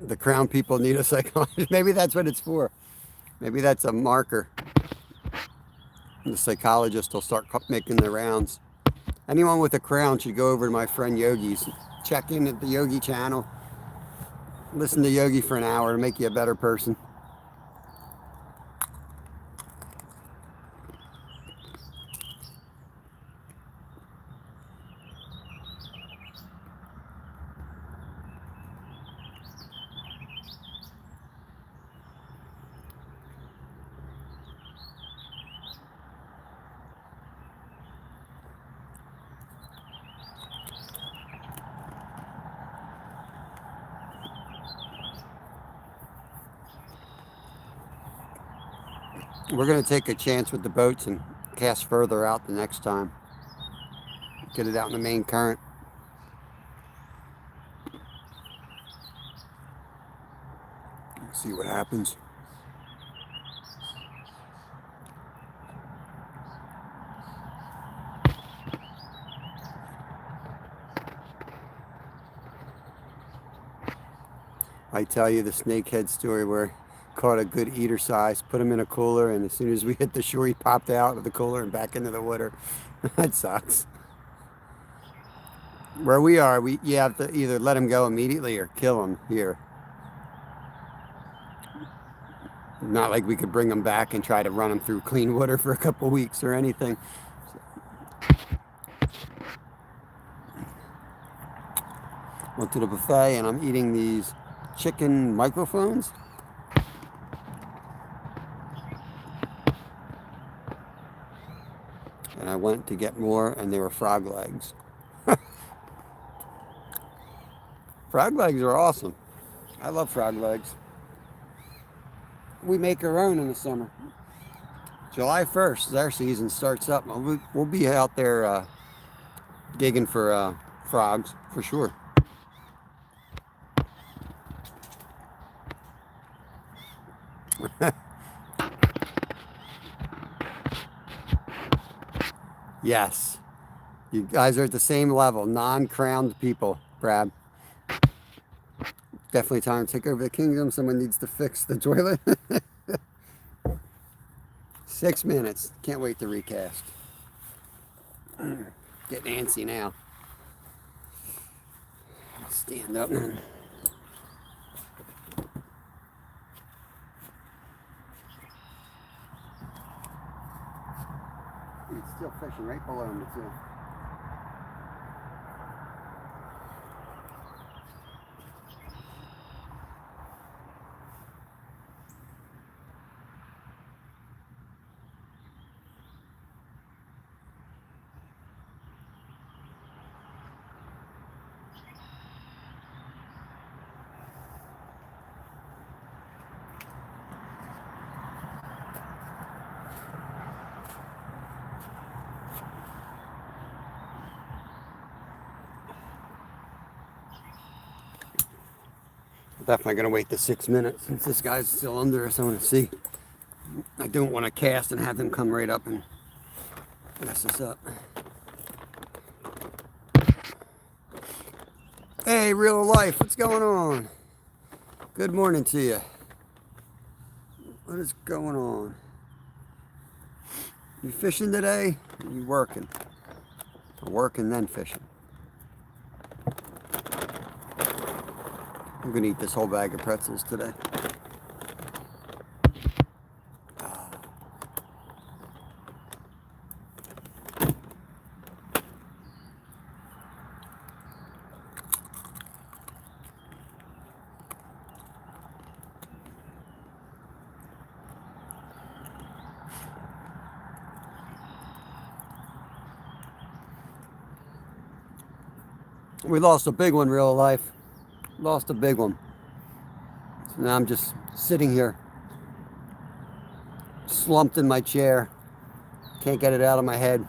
S1: The crown people need a psychologist. Maybe that's what it's for. Maybe that's a marker. The psychologist will start making their rounds. Anyone with a crown should go over to my friend Yogi's. Check in at the Yogi channel. Listen to Yogi for an hour to make you a better person. We're going to take a chance with the boats and cast further out the next time. Get it out in the main current. See what happens. I tell you the snakehead story where I caught a good eater size, put him in a cooler, and as soon as we hit the shore, he popped out of the cooler and back into the water. That sucks. Where we are, you have to either let him go immediately or kill him here. Not like we could bring him back and try to run him through clean water for a couple weeks or anything. Went to the buffet and I'm eating these chicken microphones. And I went to get more and they were frog legs. Frog legs are awesome. I love frog legs. We make our own in the summer. July 1st, their season starts up. We'll be out there digging for frogs for sure. Yes. You guys are at the same level. Non-crowned people, Brad. Definitely time to take over the kingdom. Someone needs to fix the toilet. 6 minutes. Can't wait to recast. Getting antsy now. Stand up. He's still fishing right below me too. Definitely gonna wait the 6 minutes since this guy's still under us. I want to see. I don't want to cast and have them come right up and mess us up. Hey, real life, what's going on? Good morning to you. What is going on? You fishing today? Or you working? Or working then fishing? I'm gonna eat this whole bag of pretzels today. We lost a big one, real life. Lost a big one. So now I'm just sitting here, slumped in my chair. Can't get it out of my head.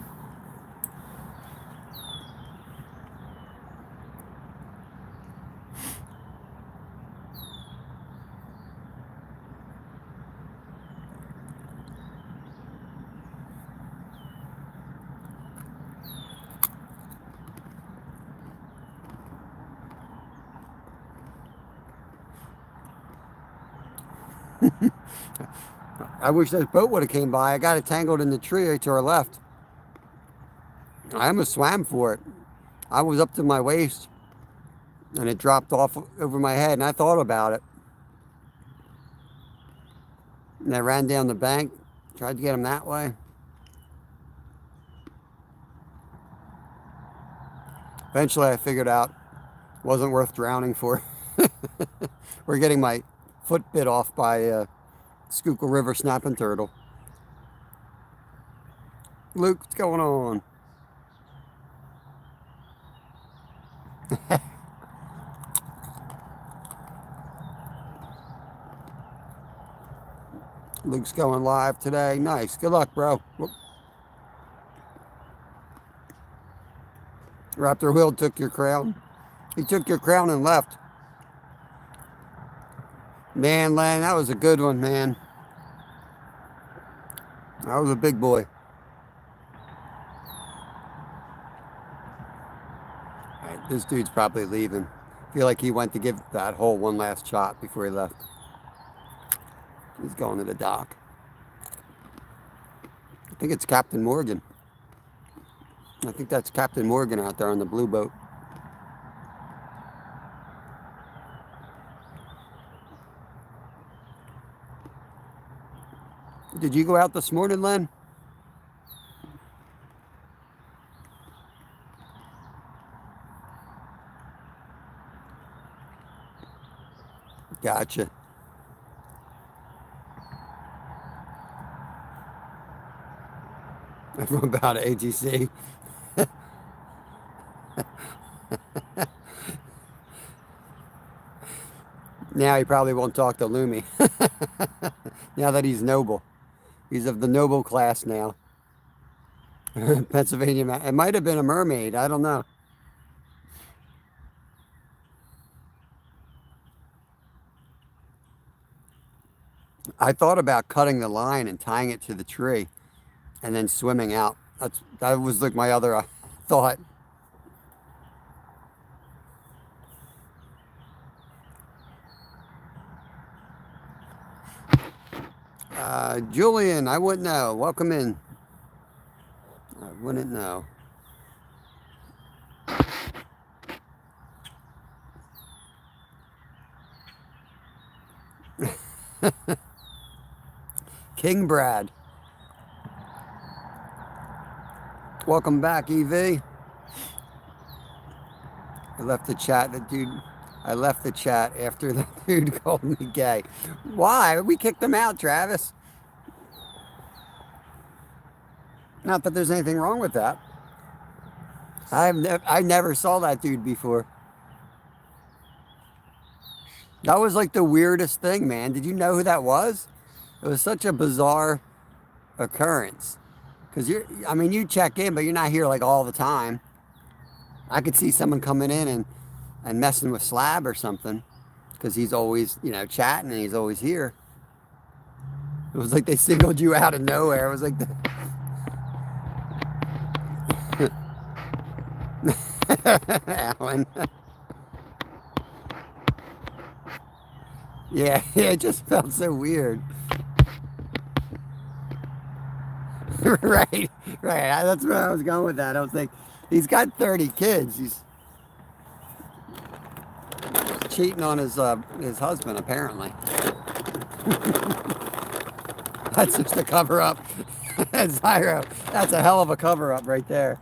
S1: I wish that boat would have came by. I got it tangled in the tree to our left. I almost swam for it. I was up to my waist, and it dropped off over my head, and I thought about it. And I ran down the bank, tried to get him that way. Eventually, I figured out it wasn't worth drowning for. We're getting my foot bit off by a Schuylkill River snapping turtle. Luke, what's going on? Luke's going live today. Nice. Good luck, bro. Raptor Will took your crown. He took your crown and left. Man, Len, that was a good one, man. That was a big boy. All right, this dude's probably leaving. I feel like he went to give that hole one last shot before he left. He's going to the dock. I think it's Captain Morgan. I think that's Captain Morgan out there on the blue boat. Did you go out this morning, Len? Gotcha. I'm about AGC. Now he probably won't talk to Lumi. Now that he's noble. He's of the noble class now. Pennsylvania. It might have been a mermaid. I don't know. I thought about cutting the line and tying it to the tree and then swimming out. That was like my other thought. Julian, I wouldn't know. Welcome in. I wouldn't know. King Brad. Welcome back, EV. I left the chat. I left the chat after the dude called me gay. Why? We kicked him out, Travis. Not that there's anything wrong with that. I never saw that dude before. That was like the weirdest thing, man. Did you know who that was? It was such a bizarre occurrence. Because you check in, but you're not here like all the time. I could see someone coming in and messing with Slab or something. Because he's always, chatting and he's always here. It was like they singled you out of nowhere. It was like Alan. Yeah, it just felt so weird. Right. That's where I was going with that. I was like, he's got 30 kids. He's cheating on his husband, apparently. That's just a cover up. Zyro, that's a hell of a cover up right there.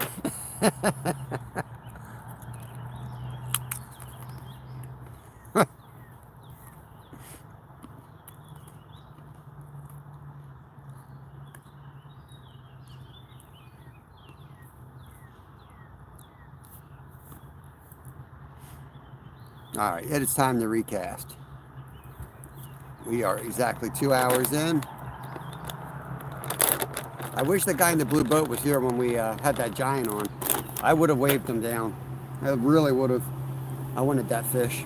S1: All right, it is time to recast. We are exactly 2 hours in. I wish the guy in the blue boat was here when we had that giant on. I would have waved him down. I really would have. I wanted that fish.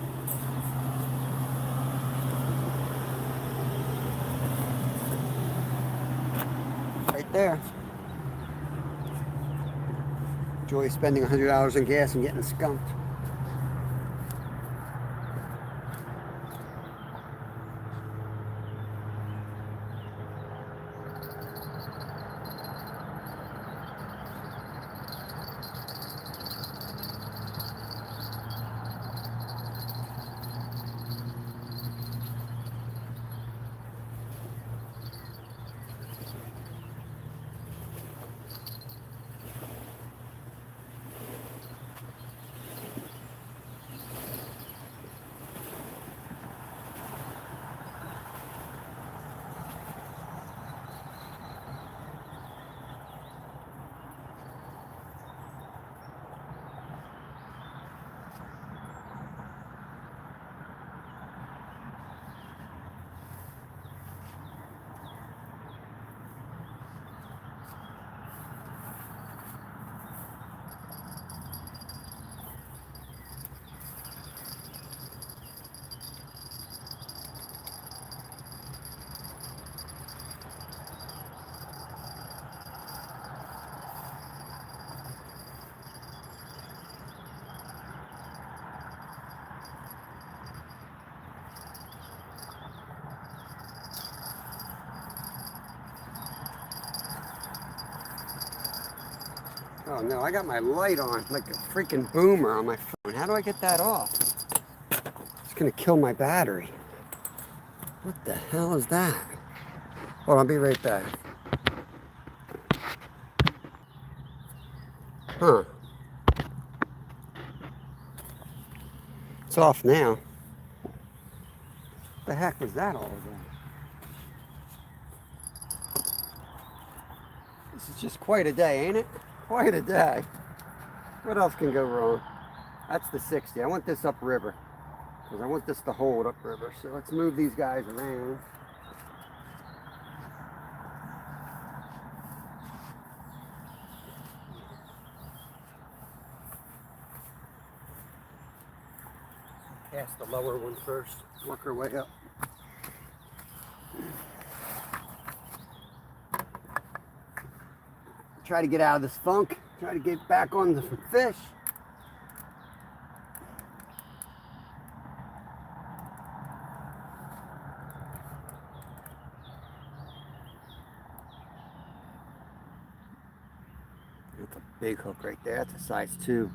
S1: Right there. Enjoy spending $100 on gas and getting skunked. Oh no, I got my light on like a freaking boomer on my phone. How do I get that off? It's gonna kill my battery. What the hell is that? Hold on, I'll be right back. Huh. It's off now. What the heck was that all about? This is just quite a day, ain't it? Quite a day. What else can go wrong? That's the 60. I want this upriver because I want this to hold upriver. So let's move these guys around. Cast the lower one first. Work our way up. Try to get out of this funk. Try to get back on the fish. That's a big hook right there. That's a size 2.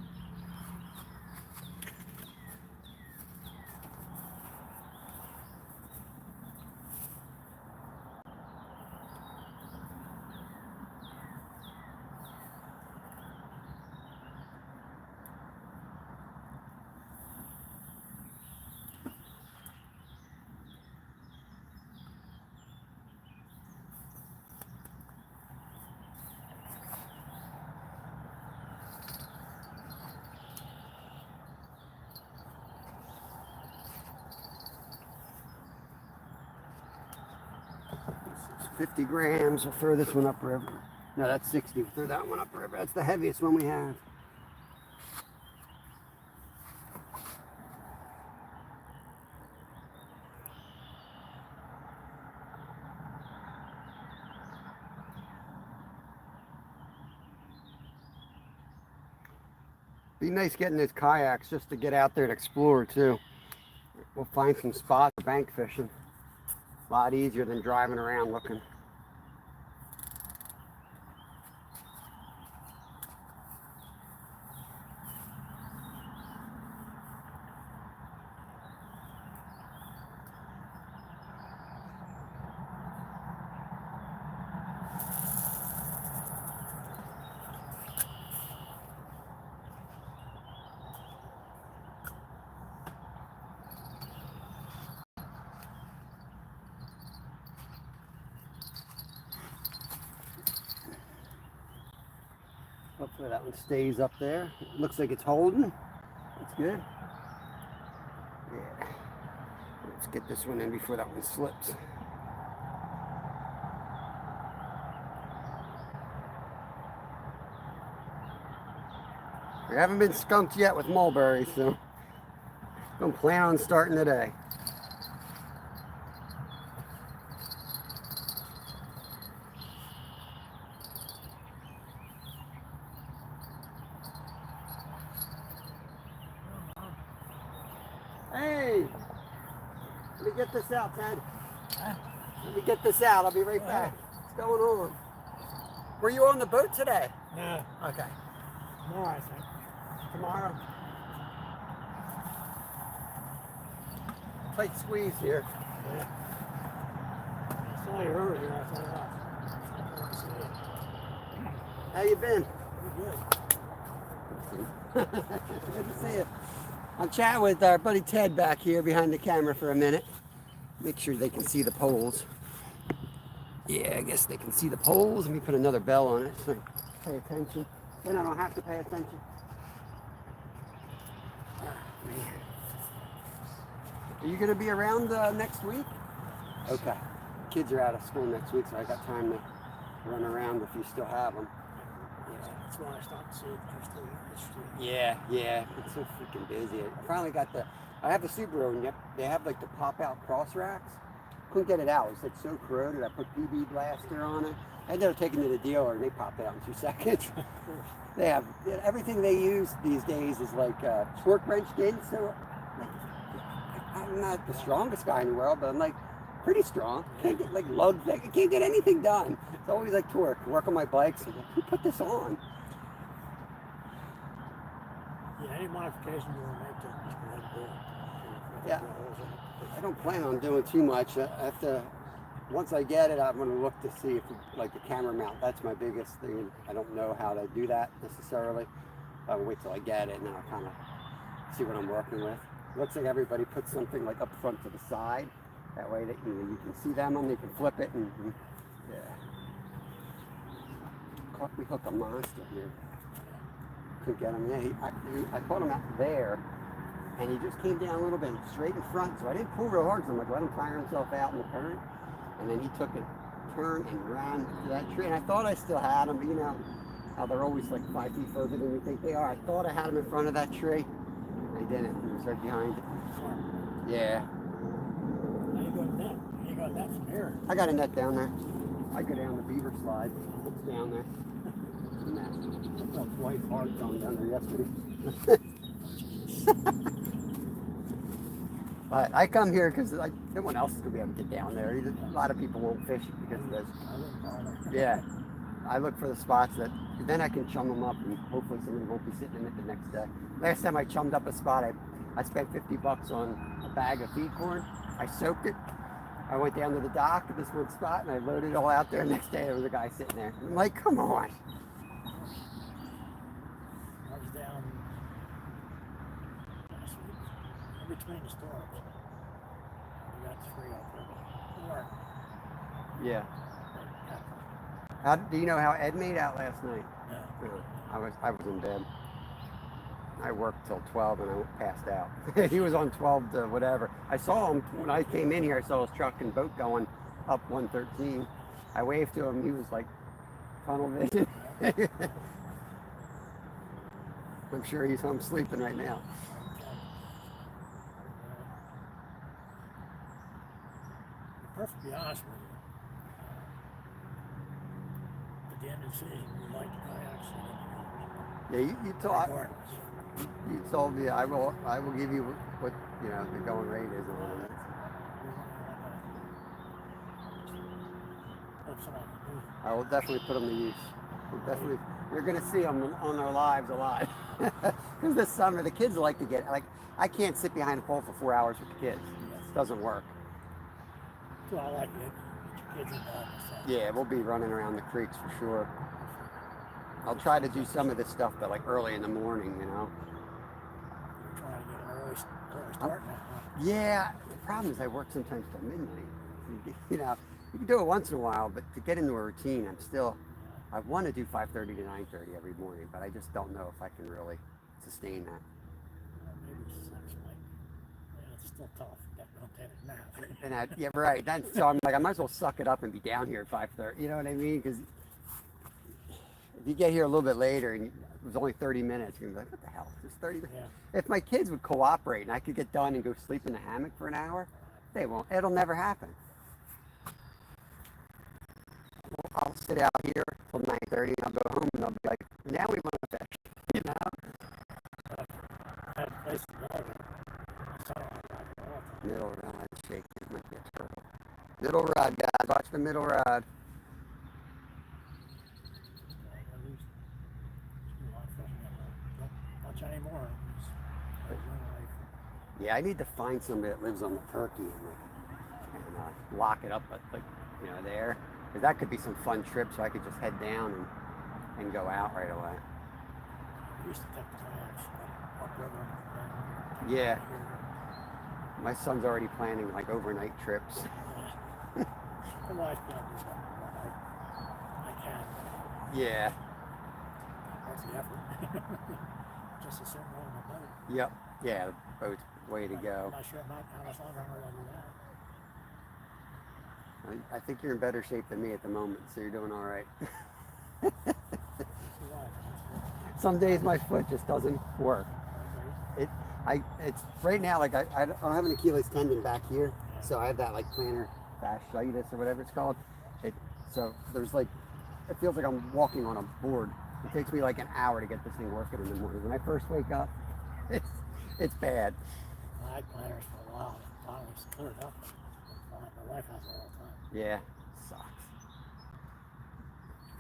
S1: It's 50 grams. We'll throw this one upriver. No, that's 60. We'll throw that one upriver. That's the heaviest one we have. Be nice getting these kayaks just to get out there and explore too. We'll find some spots for bank fishing. A lot easier than driving around looking. Hopefully that one stays up there. It looks like it's holding. That's good. Yeah. Let's get this one in before that one slips. We haven't been skunked yet with mulberries, so I'm planning on starting today. Hey, let me get this out, Ted. Let me get this out. I'll be right back. What's going on? Were you on the boat today?
S3: No.
S1: Okay.
S3: Tomorrow, I think.
S1: Tomorrow. Tight squeeze here.
S3: Yeah. I saw you earlier. I thought,
S1: How you been?
S3: good.
S1: Good to see you. I'm chatting with our buddy Ted back here behind the camera for a minute. Make sure they can see the poles. Yeah, I guess they can see the poles. Let me put another bell on it so pay attention. Then I don't have to pay attention. Oh, man. Are you going to be around next week? Okay. Kids are out of school next week, so I got time to run around if you still have them.
S3: That's why I stopped to see if you're still interested.
S1: Yeah. It's so freaking busy. I finally got I have the Subaru, and they have like the pop-out cross racks. Couldn't get it out. It's like so corroded. I put PB blaster on it. I ended up taking it to the dealer, and they popped out in 2 seconds. They have everything they use these days is like torque wrenched in. So like, I'm not the strongest guy in the world, but I'm like pretty strong. Can't get like lugs. I can't get anything done. It's always like torque. Work on my bikes. Like, who put this on?
S3: Yeah, any modifications you want to make to it, just go ahead and do it.
S1: Yeah.
S3: Drill holes in it.
S1: I don't plan on doing too much. I have to, once I get it, I'm going to look to see if, like the camera mount, that's my biggest thing. I don't know how to do that necessarily. I'll wait till I get it and then I'll kind of see what I'm working with. Looks like everybody puts something like up front to the side. That way that you can see them and they can flip it and yeah. We hook a monster here. Could get him. Yeah, I caught him out there, and he just came down a little bit straight in front. So I didn't pull real hard. So I'm like, let him tire himself out in the current, and then he took a turn and ran to that tree. And I thought I still had him, but you know how they're always like 5 feet further than you think they are. I thought I had him in front of that tree. I didn't. He was right behind it. Yeah.
S3: How you got net? How you got net from here?
S1: I got a net down there. I go down the beaver slide. It's down there. And that white hard going down there yesterday. But I come here because like no one else is gonna be able to get down there. A lot of people won't fish because of this. Yeah. I look for the spots that then I can chum them up and hopefully somebody won't be sitting in it the next day. Last time I chummed up a spot, I spent $50 on a bag of feed corn. I soaked it. I went down to the dock at this one spot and I loaded it all out there. Next day there was a guy sitting there. I'm like, come on.
S3: I was down last week, in between the storms. We got 3 up there. Work.
S1: Yeah. How do you know how Ed made out last night?
S3: No.
S1: I was in bed. I worked till 12 and I passed out. He was on 12 to whatever. I saw him when I came in here. I saw his truck and boat going up 113. I waved to him. He was like tunnel vision. I'm sure he's home sleeping right now.
S3: To be perfectly honest with you, at the end of the season, we like kayaks and
S1: Yeah, you talk.
S3: regardless.
S1: You told me I will give you what you know the going rate is and all that. I will definitely put them to use. Definitely, you're going to see them on our lives a lot. Because this summer the kids like to get like I can't sit behind a pole for 4 hours with the kids. It doesn't work.
S3: So I like it. Get your kids involved and stuff.
S1: Yeah, we'll be running around the creeks for sure. I'll try to do some of this stuff, but like early in the morning, you know.
S3: You're trying to get an early start now. Huh?
S1: Yeah, the problem is I work sometimes till midnight. You know, you can do it once in a while, but to get into a routine, I want to do 5:30 to 9:30 every morning, but I just don't know if I can really sustain that.
S3: Maybe 6 might. Yeah, it's still tough. You got to go take a nap.
S1: And yeah, right. So I'm like, I might as well suck it up and be down here at 5:30. You know what I mean? Because if you get here a little bit later and it was only 30 minutes, you're gonna be like, what the hell? It's 30 minutes.
S3: Yeah.
S1: If my kids would cooperate and I could get done and go sleep in the hammock for an hour, they won't. It'll never happen. I'll sit out here till 9:30 and I'll go home and I'll be like, now we want to fish. You know?
S3: I had a place to go there. I saw it all the time.
S1: Middle rod, shake it, might be a turtle. Middle rod, guys. Watch the middle rod.
S3: Much anymore.
S1: Yeah, I need to find somebody that lives on the Turkey and lock it up, like you know, there, because that could be some fun trip. So I could just head down and go out right away.
S3: I used to take the kayaks upriver.
S1: Yeah, my son's already planning like overnight trips.
S3: My wife can't do something. I can.
S1: Yeah.
S3: That's the effort. Just a certain amount of boat.
S1: Yep. Yeah, the boat's way to go.
S3: I'm not sure how much longer I'm going to do that.
S1: I think you're in better shape than me at the moment, so you're doing all right. Some days my foot just doesn't work. It's right now like I don't have an Achilles tendon back here, so I have that like plantar fasciitis or whatever it's called. So there's like it feels like I'm walking on a board. It takes me like an hour to get this thing working in the morning. When I first wake up, it's bad.
S3: I had planners for a while. Finally it's cleared up. My wife has it all the time.
S1: Yeah, sucks.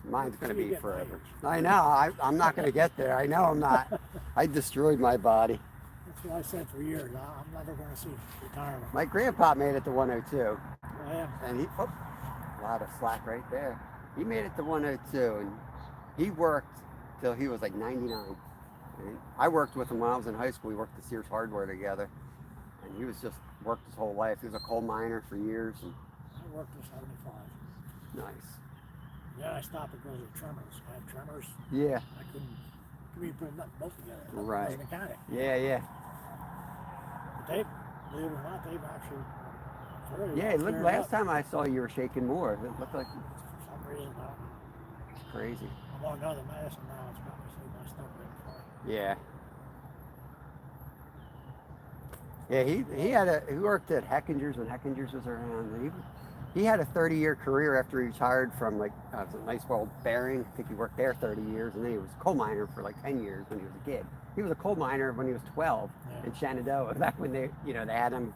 S1: Mine's going to
S3: You
S1: be
S3: get
S1: forever.
S3: my
S1: I know. I'm not going to get there. I know I'm not. I destroyed my body.
S3: That's what I said for years. I'm never going to see retirement.
S1: My grandpa made it to 102,
S3: I am.
S1: and he a lot of slack right there. He made it to 102, and he worked till he was like 99. And I worked with him when I was in high school. We worked at Sears Hardware together, and he was just worked his whole life. He was a coal miner for years. And
S3: I worked till 75.
S1: nice.
S3: Yeah, I stopped because of tremors. I had tremors.
S1: Yeah.
S3: I couldn't even put nothing both together. I was
S1: Right.
S3: a mechanic.
S1: Yeah, yeah.
S3: But they, believe it or not, they've actually.
S1: Yeah, it looked, last time I saw you were shaking more. It looked like
S3: For some reason,
S1: it's crazy.
S3: I'm on another medicine now. It's got me sleep my stomach right before.
S1: Yeah. Yeah, he worked at Heckinger's when Heckinger's was around. And he had a 30-year career after he retired from like it was a nice world bearing. I think he worked there 30 years, and then he was a coal miner for like 10 years when he was a kid. He was a coal miner when he was 12 in Shenandoah. Back when they had him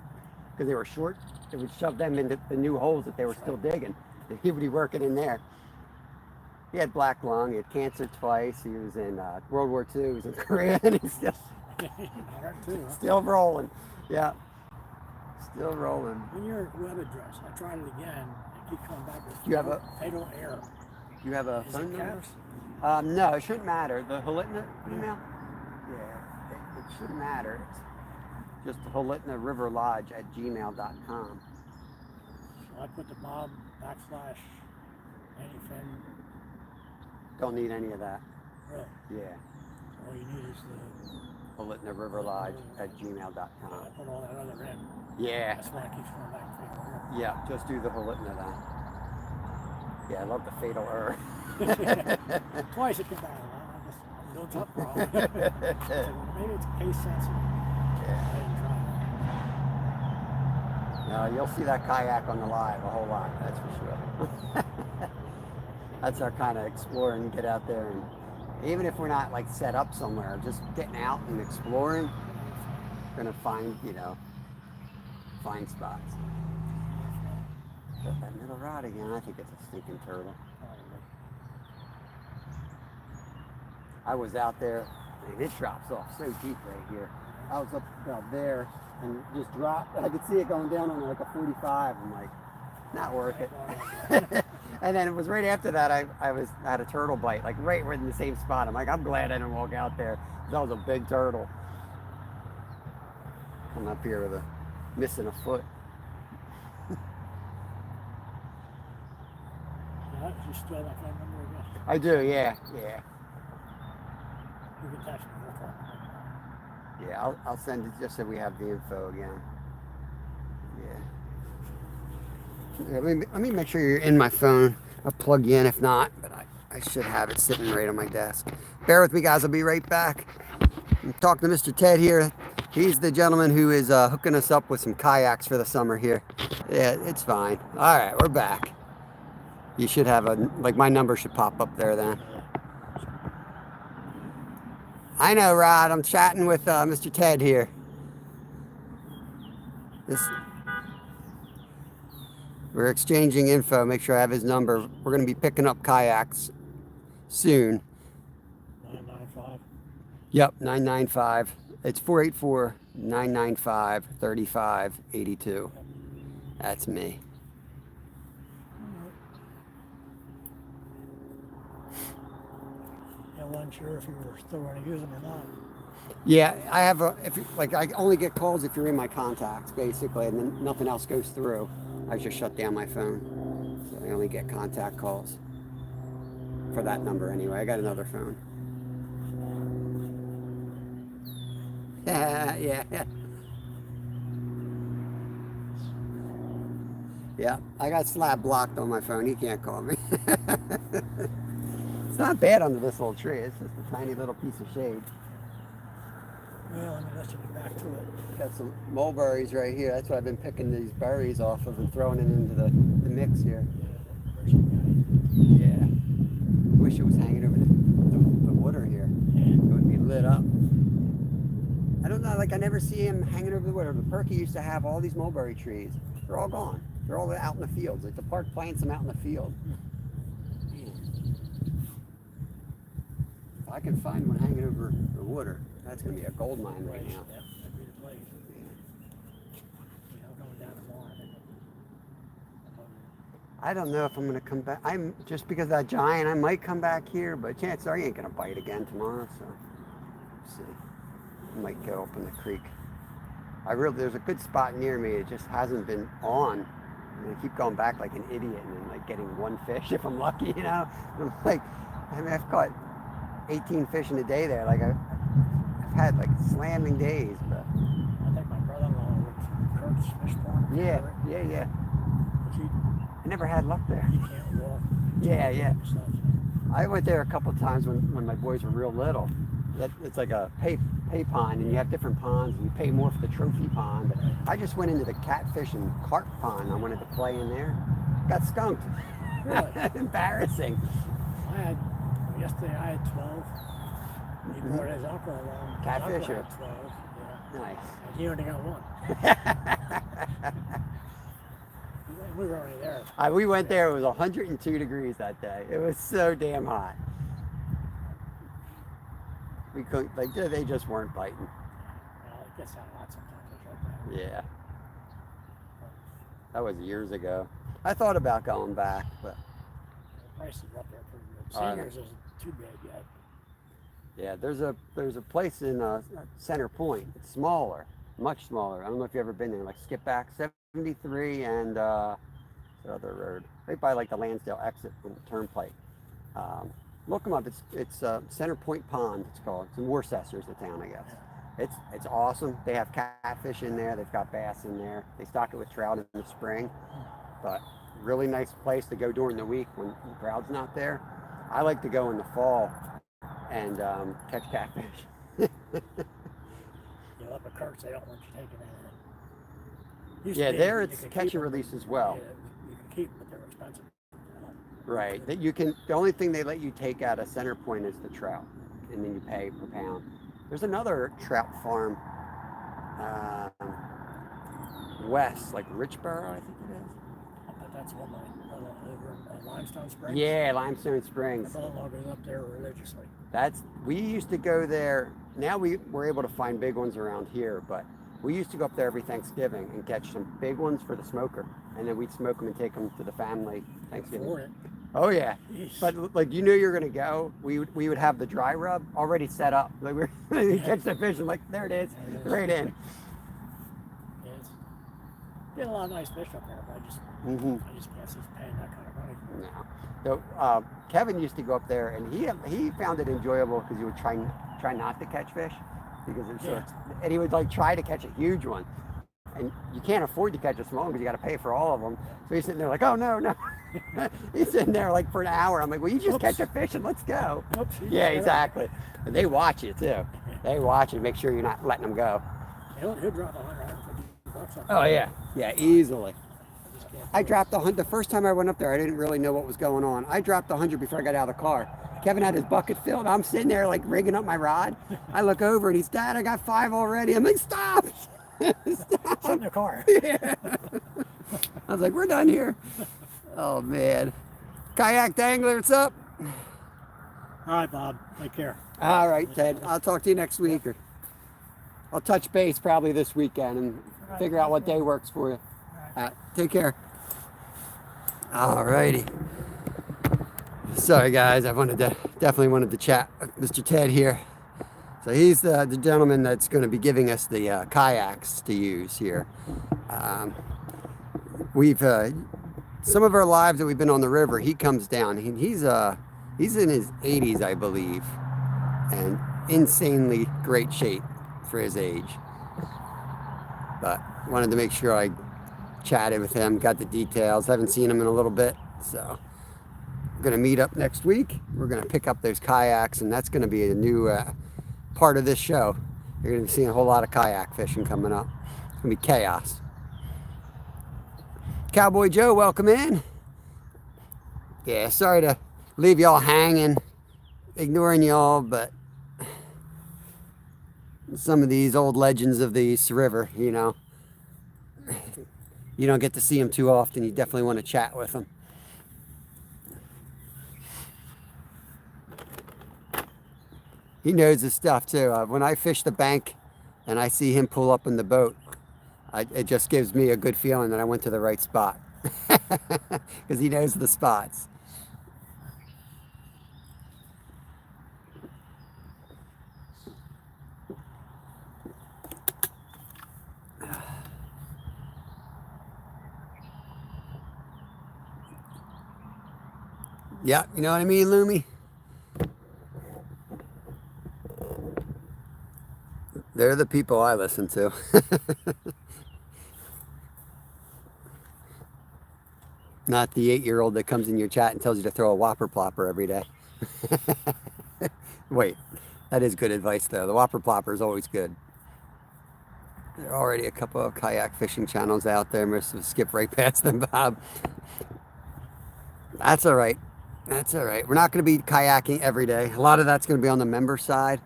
S1: because they were short. They would shove them into the new holes that they were still digging. He would be working in there. He had black lung. He had cancer twice. He was in World War II. He was in Korea, and he's still rolling. Yeah, still rolling.
S3: When your web address, I tried it again. I keep coming back with
S1: You have a
S3: fatal error.
S1: You have a
S3: Is
S1: phone
S3: it
S1: number?
S3: caps?
S1: No, it shouldn't matter. The Holitna email? Yeah, it shouldn't matter. It's just Holitna River Lodge at gmail.com.
S3: So I put the Bob /anyfin.
S1: Don't need any of that.
S3: Really?
S1: Yeah.
S3: So all you need is the.
S1: Holitna River Lodge at
S3: I
S1: gmail.com.
S3: put all that other in.
S1: Yeah.
S3: That's why it keeps coming back fatal error.
S1: Yeah, just do the Holitna then. Yeah, I love the fatal error.
S3: Twice it came back. I'm doing something wrong. Maybe it's case sensitive. I didn't try that.
S1: No, you'll see that kayak on the live a whole lot, that's for sure. That's our kind of exploring, get out there, and even if we're not like set up somewhere, just getting out and exploring, gonna find, find spots. Got that middle rod again. I think it's a stinking turtle. I was out there, and it drops off so deep right here. I was up about there and just dropped. I could see it going down on like a 45. I'm like, not worth it. And then it was right after that I had a turtle bite, like right in the same spot. I'm like, I'm glad I didn't walk out there. That was a big turtle. Coming up here with a missing a foot.
S3: You still have that phone number again?
S1: I do, yeah.
S3: You can text me. No problem.
S1: Yeah, I'll send it just so we have the info again. Yeah, let me make sure you're in my phone. I'll plug you in if not, but I should have it sitting right on my desk. Bear with me, guys. I'll be right back. I'm talking to Mr. Ted here. He's the gentleman who is hooking us up with some kayaks for the summer here. Yeah, it's fine. All right, we're back. You should have my number should pop up there then. I know, Rod. I'm chatting with Mr. Ted here. We're exchanging info. Make sure I have his number. We're going to be picking up kayaks soon.
S3: 995.
S1: Yep, 995. It's 484-995-3582. That's me.
S3: I wasn't sure if you were still going to use them or not.
S1: Yeah, I have I only get calls if you're in my contacts, basically, and then nothing else goes through. I just shut down my phone. So I only get contact calls for that number anyway. I got another phone. Yeah. Yeah, I got slab blocked on my phone. He can't call me. It's not bad under this little tree. It's just a tiny little piece of shade.
S3: Well, let me let you get back to it.
S1: Got some mulberries right here. That's what I've been picking these berries off of and throwing it into the mix here. Yeah. Wish it was hanging over the water here. It would be lit up. I don't know, I never see him hanging over the water. The Perky used to have all these mulberry trees. They're all gone. They're all out in the fields. Like the park plants them out in the field. Man. If I can find one hanging over the water, that's going to be a gold mine right now.
S3: Yep, that'd be the place. You know, going down tomorrow, I think.
S1: I don't know if I'm going to come back. I'm just because of that giant, I might come back here, but chances are he ain't going to bite again tomorrow. So, let's see. I might go up in the creek. There's a good spot near me. It just hasn't been on. And I keep going back like an idiot and then like getting one fish if I'm lucky, you know. I'm like, I mean, I've caught 18 fish in a day there. Like I've had like slamming days, but
S3: I think my brother-in-law works for Kurt's fish farm.
S1: yeah.
S3: He
S1: I never had luck there.
S3: can't walk.
S1: Yeah.
S3: And stuff.
S1: I went there a couple times when my boys were real little. It's like a pay pond, and you have different ponds, and you pay more for the trophy pond. But I just went into the catfish and carp pond. I wanted to play in there. Got skunked.
S3: Really?
S1: Embarrassing.
S3: Yesterday I had 12. He brought his uncle along.
S1: Catfish
S3: His uncle
S1: or-
S3: had 12. Yeah.
S1: Nice.
S3: And he only got one. We were already there.
S1: We went there. It was 102 degrees that day. It was so damn hot. We couldn't, like, they just weren't biting.
S3: Well, it gets that hot sometimes. It's like that.
S1: Yeah. That was years ago. I thought about going back, but
S3: The prices are up there pretty good.
S1: Are
S3: Seniors isn't too bad yet.
S1: yeah, there's a place in Center Point. It's smaller, much smaller. I don't know if you've ever been there. Like skip back 73 and the other road, right by like the Lansdale exit from the Turnpike. Look them up. It's Center Point Pond. It's called. It's in Worcester's the town, I guess. It's awesome. They have catfish in there. They've got bass in there. They stock it with trout in the spring. But really nice place to go during the week when the crowd's not there. I like to go in the fall and catch catfish.
S3: You know, up at Kurt's, they don't want you taking that in. Used to
S1: Yeah,
S3: be,
S1: there
S3: you
S1: it's
S3: could
S1: catch
S3: keep
S1: and
S3: them.
S1: release as well.
S3: Yeah, you can keep them, but they're expensive. You know.
S1: Right. That you can. The only thing they let you take out of Center Point is the trout, and then you pay per pound. There's another trout farm west, like Richboro, I think it is.
S3: But that's one over in Limestone Springs.
S1: Yeah, Limestone Springs.
S3: My brother-in-law goes up there religiously.
S1: We used to go there. Now we're able to find big ones around here, but we used to go up there every Thanksgiving and catch some big ones for the smoker, and then we'd smoke them and take them to the family Thanksgiving.
S3: For it.
S1: Oh yeah,
S3: Jeez.
S1: but like you knew you were gonna go. We would have the dry rub already set up. Like we catch the fish and like there it is,
S3: There it is.
S1: right in.
S3: Yeah, it's get a lot of nice fish up there, but I just can't see paying that kind of money.
S1: No. So Kevin used to go up there, and he found it enjoyable because he would try not to catch fish because it's
S3: Yeah.
S1: and he would like try to catch a huge one, and you can't afford to catch a small one because you got to pay for all of them. So he's sitting there like, oh no. He's sitting there like for an hour. I'm like, well, you just catch a fish and let's go.
S3: Oops,
S1: Yeah,
S3: shut up.
S1: exactly. And they watch you too. They watch you, make sure you're not letting them go.
S3: He'll drop $150 on
S1: Oh yeah, easily.
S3: I just can't
S1: I
S3: do it.
S1: dropped 100. The first time I went up there, I didn't really know what was going on. I dropped 100 before I got out of the car. Kevin had his bucket filled. I'm sitting there like rigging up my rod. I look over and he's, Dad, I got 5 already. I'm like, stop.
S3: It's in the car.
S1: Yeah. I was like, we're done here. Oh man. Kayak Dangler, what's up?
S3: All right, Bob. Take care.
S1: All right, Ted. I'll talk to you next week, or I'll touch base probably this weekend and figure out what day works for you. Take care. All righty. Sorry, guys. Definitely wanted to chat with Mr. Ted here. So he's the gentleman that's going to be giving us the kayaks to use here. We've some of our lives that we've been on the river. He comes down. He's in his 80s, I believe, and insanely great shape for his age. But wanted to make sure I chatted with him, got the details. Haven't seen him in a little bit, so we're gonna meet up next week. We're gonna pick up those kayaks, and that's gonna be a new part of this show. You're gonna be seeing a whole lot of kayak fishing coming up. It's gonna be chaos. Cowboy Joe, welcome in. Yeah, sorry to leave y'all hanging, ignoring y'all, but some of these old legends of the East River, you know, you don't get to see them too often. You definitely want to chat with them. He knows his stuff too. When I fish the bank and I see him pull up in the boat, it just gives me a good feeling that I went to the right spot. Because he knows the spots. Yeah, you know what I mean, Lumi? They're the people I listen to. Not the 8-year-old that comes in your chat and tells you to throw a whopper plopper every day. Wait, that is good advice though. The whopper plopper is always good. There are already a couple of kayak fishing channels out there. Must have skipped right past them, Bob. That's all right. That's all right. We're not going to be kayaking every day. A lot of that's going to be on the member side.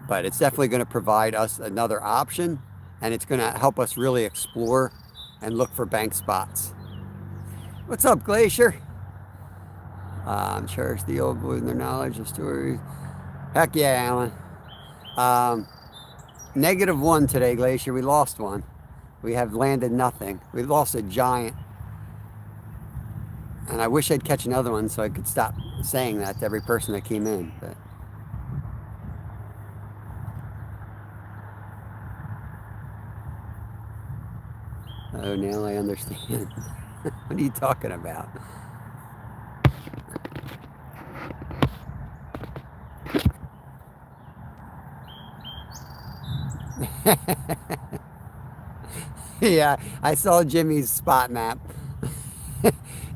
S1: But it's definitely going to provide us another option, and it's going to help us really explore and look for bank spots. What's up, Glacier? Cherish the old boys and their knowledge of stories. Heck yeah, Alan. -1 today, Glacier. We lost one. We have landed nothing. We lost a giant. And I wish I'd catch another one so I could stop saying that to every person that came in. But oh, now I understand. What are you talking about? Yeah, I saw Jimmy's spot map.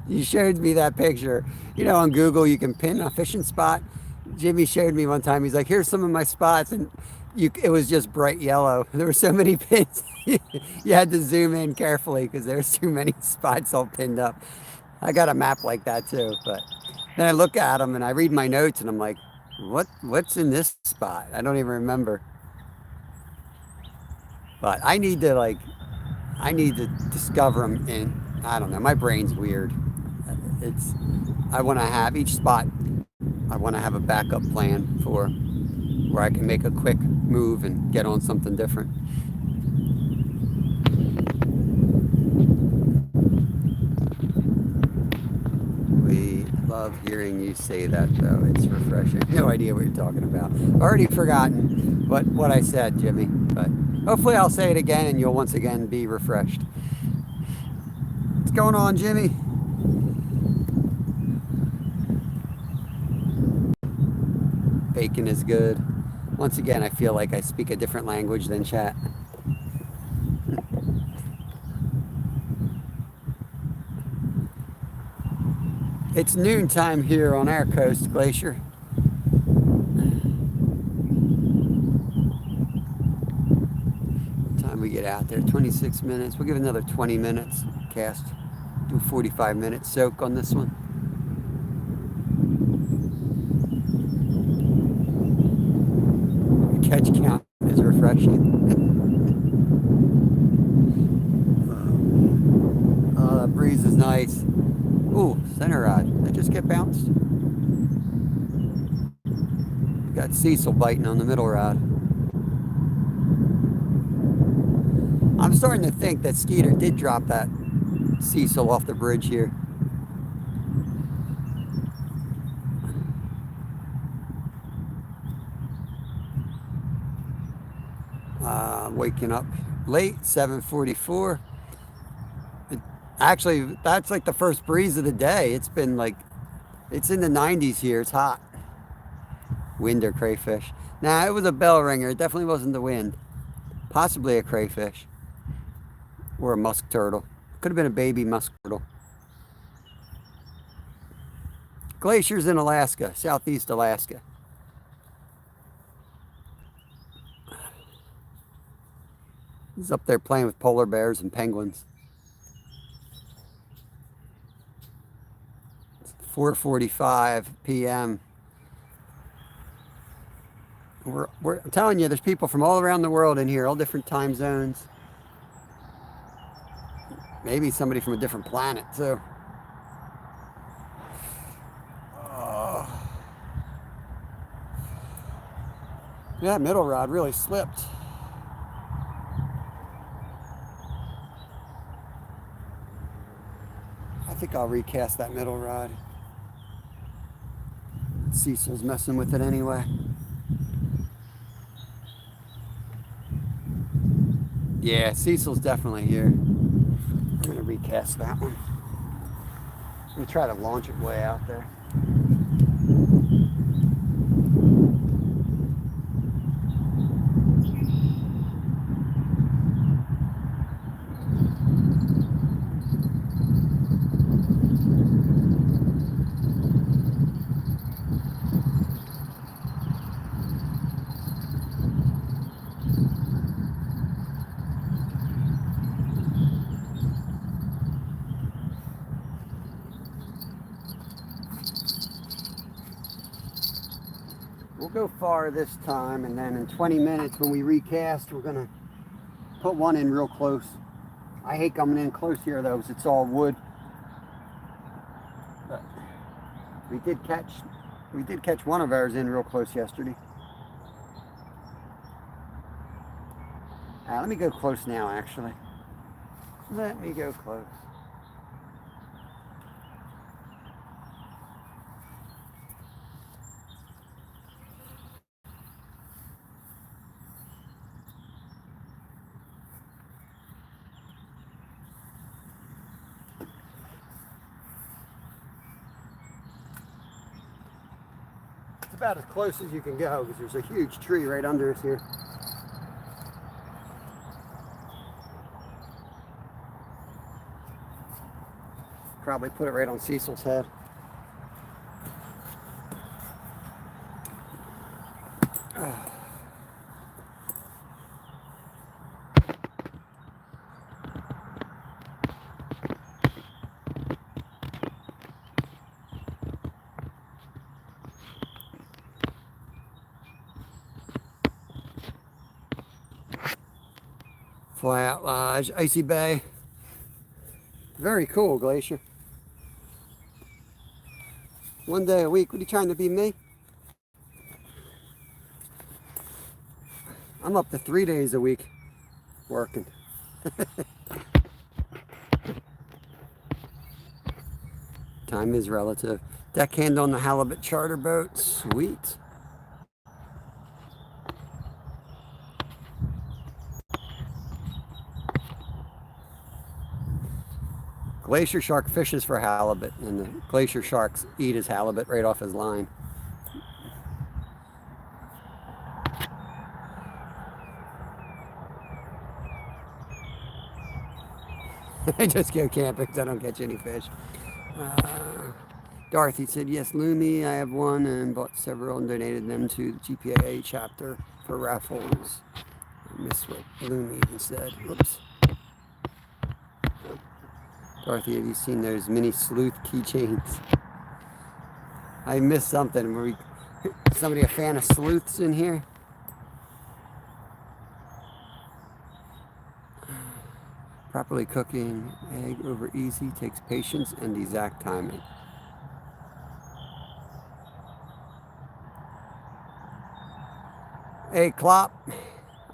S1: You showed me that picture. You know, on Google, you can pin a fishing spot. Jimmy showed me one time. He's like, here's some of my spots. And it was just bright yellow. There were so many pins. You had to zoom in carefully because there's too many spots all pinned up. I got a map like that too. But then I look at them and I read my notes and I'm like, what's in this spot? I don't even remember. But I need to discover them in, I don't know, my brain's weird. I want to have each spot, I want to have a backup plan for where I can make a quick move and get on something different. We love hearing you say that though, it's refreshing. No idea what you're talking about. Already forgotten what I said, Jimmy, but hopefully I'll say it again and you'll once again be refreshed. What's going on, Jimmy? Bacon is good. Once again, I feel like I speak a different language than chat. It's noontime here on our coast, Glacier. What time we get out there? 26 minutes. We'll give another 20 minutes cast. Do 45 minutes soak on this one. Catch count is refreshing. Oh, that breeze is nice. Ooh, center rod. Did that just get bounced? Got Cecil biting on the middle rod. I'm starting to think that Skeeter did drop that Cecil off the bridge here. Waking up late, 7:44. Actually, that's like the first breeze of the day. It's been like, it's in the 90s here. It's hot. Wind or crayfish? Nah, it was a bell ringer. It definitely wasn't the wind. Possibly a crayfish. Or a musk turtle. Could have been a baby musk turtle. Glaciers in Alaska, southeast Alaska. He's up there playing with polar bears and penguins. It's 4:45 p.m. I'm telling you, there's people from all around the world in here, all different time zones. Maybe somebody from a different planet too. Oh. That middle rod really slipped. I think I'll recast that middle rod. Cecil's messing with it anyway. Yeah, Cecil's definitely here. I'm gonna recast that one. I'm gonna try to launch it way out there. We'll go far this time, and then in 20 minutes when we recast, we're gonna put one in real close. I hate coming in close here though, because it's all wood. But we did catch one of ours in real close yesterday. Let me go close now, actually. Let me go close. It's about as close as you can go because there's a huge tree right under us here. Probably put it right on Cecil's head. Fly Out Lodge, Icy Bay. Very cool, Glacier. One day a week. What are you trying to be, me? I'm up to 3 days a week working. Time is relative. Deckhand on the halibut charter boat. Sweet. Glacier shark fishes for halibut, and the glacier sharks eat his halibut right off his line. I just go camping because I don't catch any fish. Dorothy said, yes, Lumi, I have one and bought several and donated them to the GPA chapter for raffles. I missed what Lumi even said. Whoops. Dorothy, have you seen those mini sleuth keychains? I missed something. Were somebody a fan of sleuths in here? Properly cooking egg over easy takes patience and exact timing. Hey, Klopp.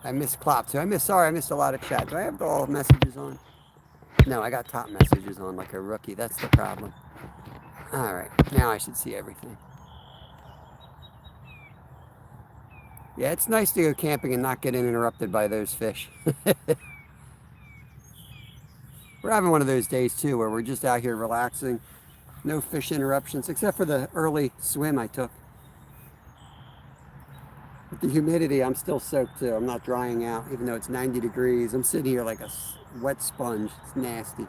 S1: I missed Klopp too. Sorry, I missed a lot of chat. Do I have all messages on? No, I got top messages on like a rookie. That's the problem. All right, now I should see everything. Yeah, it's nice to go camping and not get interrupted by those fish. We're having one of those days too where we're just out here relaxing. No fish interruptions, except for the early swim I took. With the humidity, I'm still soaked too. I'm not drying out, even though it's 90 degrees. I'm sitting here like a wet sponge. It's nasty.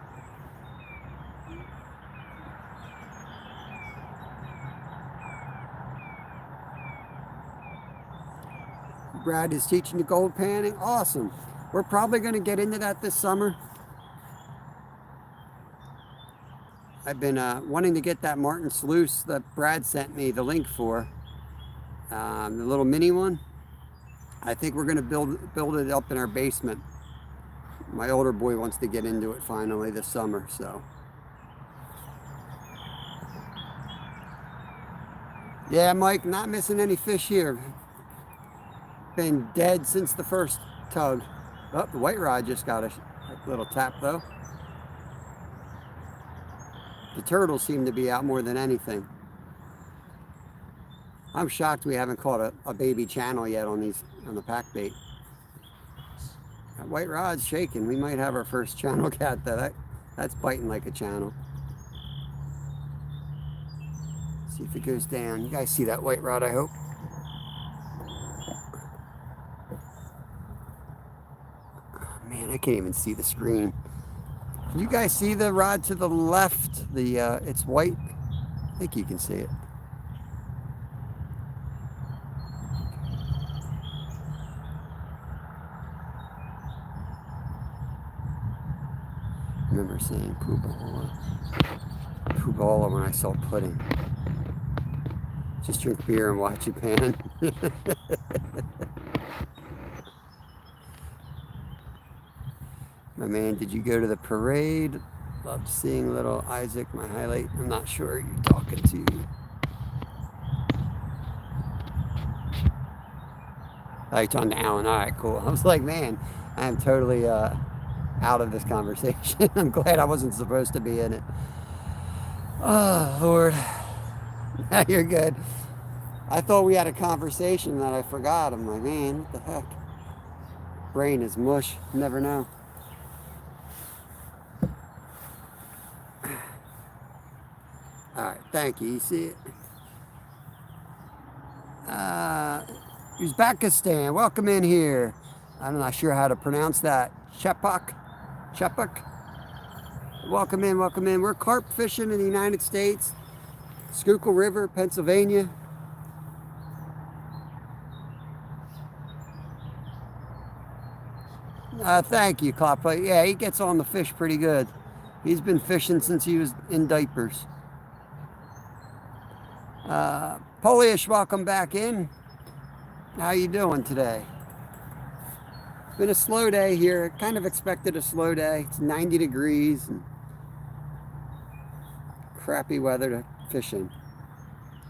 S1: Brad is teaching the gold panning. Awesome. We're probably going to get into that this summer. I've been wanting to get that Martin sluice that Brad sent me the link for. The little mini one. I think we're going to build it up in our basement. My older boy wants to get into it finally this summer, so. Yeah, Mike, not missing any fish here. been dead since the first tug. Oh, the white rod just got a little tap though. The turtles seem to be out more than anything. I'm shocked we haven't caught a baby channel yet on the pack bait. That white rod's shaking. We might have our first channel cat though. That's biting like a channel. See if it goes down. You guys see that white rod, I hope. Oh, man, I can't even see the screen. Can you guys see the rod to the left? It's white. I think you can see it. I remember saying Poobahola when I saw pudding. Just drink beer and watch it pan. My man, did you go to the parade? Loved seeing little Isaac, my highlight. I'm not sure you're talking to. Oh, you're talking to Alan. All right, cool. I was like, man, I am totally out of this conversation. I'm glad I wasn't supposed to be in it. Oh, Lord. Now you're good. I thought we had a conversation that I forgot. I'm like, man, what the heck? Brain is mush. Never know. All right, thank you. You see it? Uzbekistan, welcome in here. I'm not sure how to pronounce that. Chepak. Welcome in, welcome in. We're carp fishing in the United States. Schuylkill River, Pennsylvania. Thank you, Kloppa. Yeah, he gets on the fish pretty good. He's been fishing since he was in diapers. Polish, welcome back in. How you doing today? It's been a slow day here. Kind of expected a slow day. It's 90 degrees and crappy weather to fish in.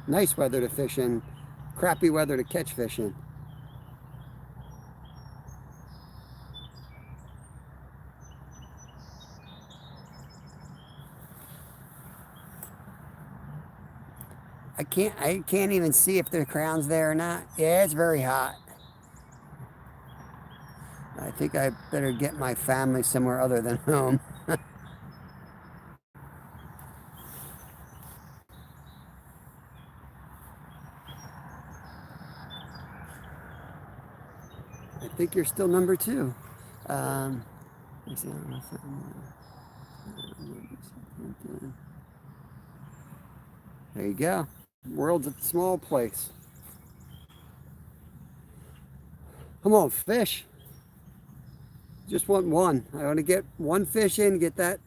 S1: Nice weather to fish in. Crappy weather to catch fish in. I can't even see if the crown's there or not. Yeah, it's very hot. I think I better get my family somewhere other than home. I think you're still number 2. There you go. World's a small place. Come on, fish. Just want one. I want to get one fish in, get that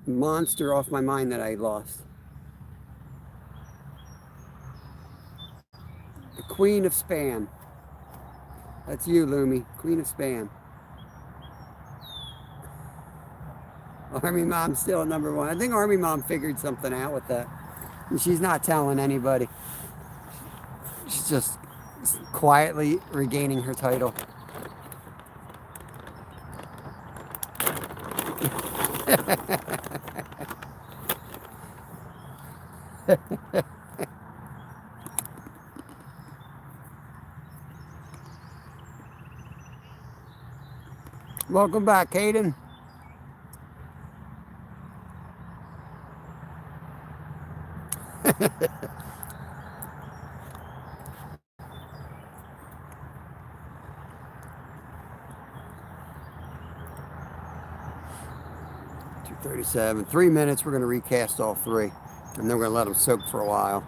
S1: monster off my mind that I lost. The Queen of Spam. That's you, Lumi. Queen of Spam. Army Mom's still at number 1. I think Army Mom figured something out with that. And she's not telling anybody. She's just quietly regaining her title. Welcome back, Hayden. $2:37. 3 minutes. We're going to recast all 3, and then we're going to let them soak for a while.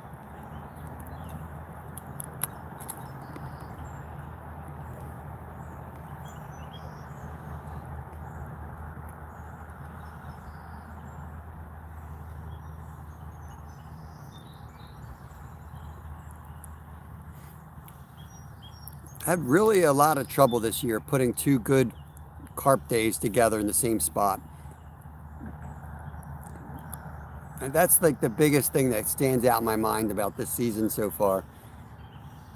S1: I had really a lot of trouble this year putting 2 good carp days together in the same spot. And that's like the biggest thing that stands out in my mind about this season so far.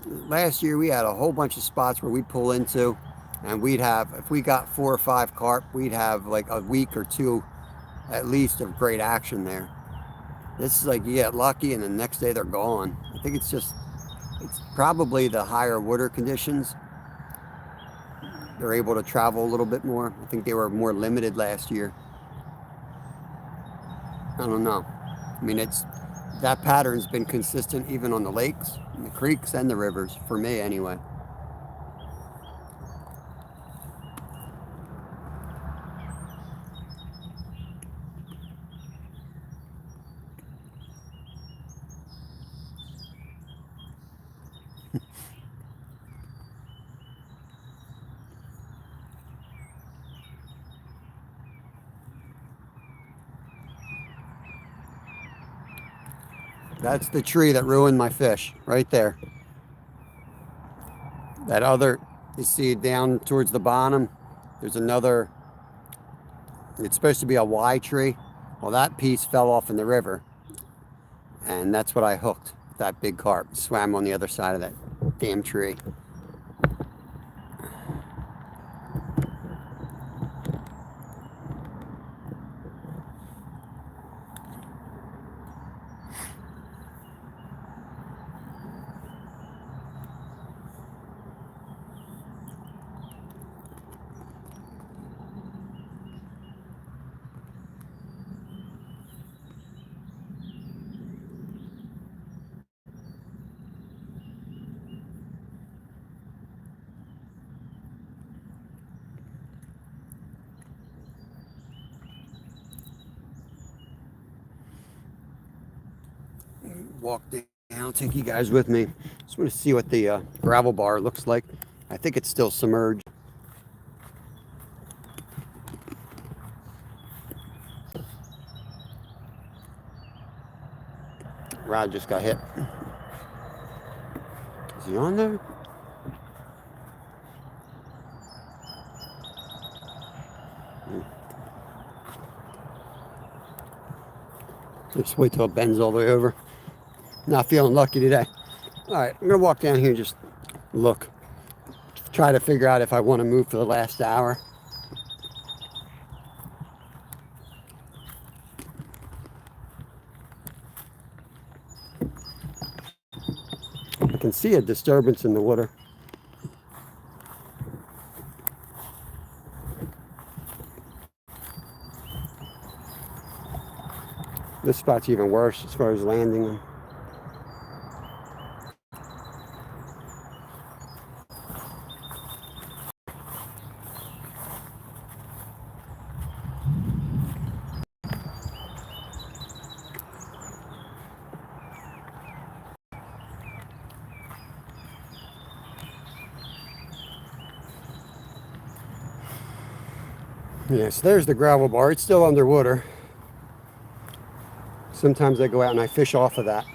S1: Last year we had a whole bunch of spots where we pull into, and we'd have, if we got 4 or 5 carp, we'd have like a week or two at least of great action there. This is like you get lucky and the next day they're gone. I think it's probably the higher water conditions. They're able to travel a little bit more. I think they were more limited last year. I don't know. I mean, that pattern's been consistent even on the lakes, and the creeks, and the rivers, for me anyway. That's the tree that ruined my fish, right there. That other, you see down towards the bottom, there's another, it's supposed to be a Y tree. Well, that piece fell off in the river, and that's what I hooked. That big carp swam on the other side of that damn tree. Walk down, take you guys with me. Just want to see what the gravel bar looks like. I think it's still submerged. Rod just got hit. Is he on there? Just wait till it bends all the way over. Not feeling lucky today. All right, I'm gonna walk down here and just look. Try to figure out if I want to move for the last hour. I can see a disturbance in the water. This spot's even worse as far as landing them. Yeah, so there's the gravel bar. It's still underwater. Sometimes I go out and I fish off of that.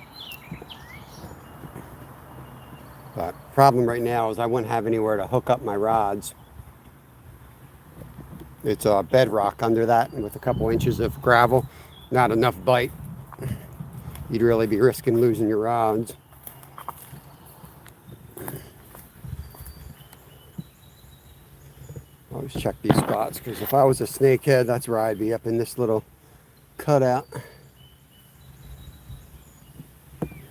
S1: But problem right now is I wouldn't have anywhere to hook up my rods. It's a bedrock under that, and with a couple inches of gravel, not enough bite. You'd really be risking losing your rods. Always check these spots, because if I was a snakehead, that's where I'd be, up in this little cutout.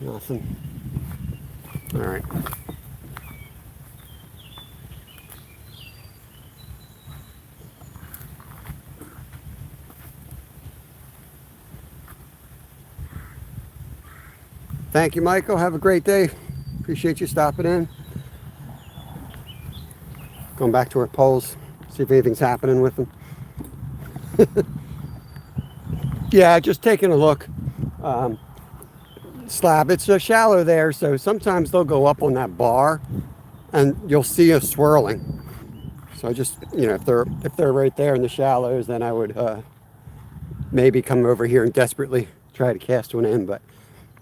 S1: Nothing. All right. Thank you, Michael. Have a great day. Appreciate you stopping in. Going back to our poles, see if anything's happening with them. Yeah, just taking a look. Slab, it's shallow there, so sometimes they'll go up on that bar and you'll see us swirling. So I just, if they're right there in the shallows, then I would maybe come over here and desperately try to cast one in, but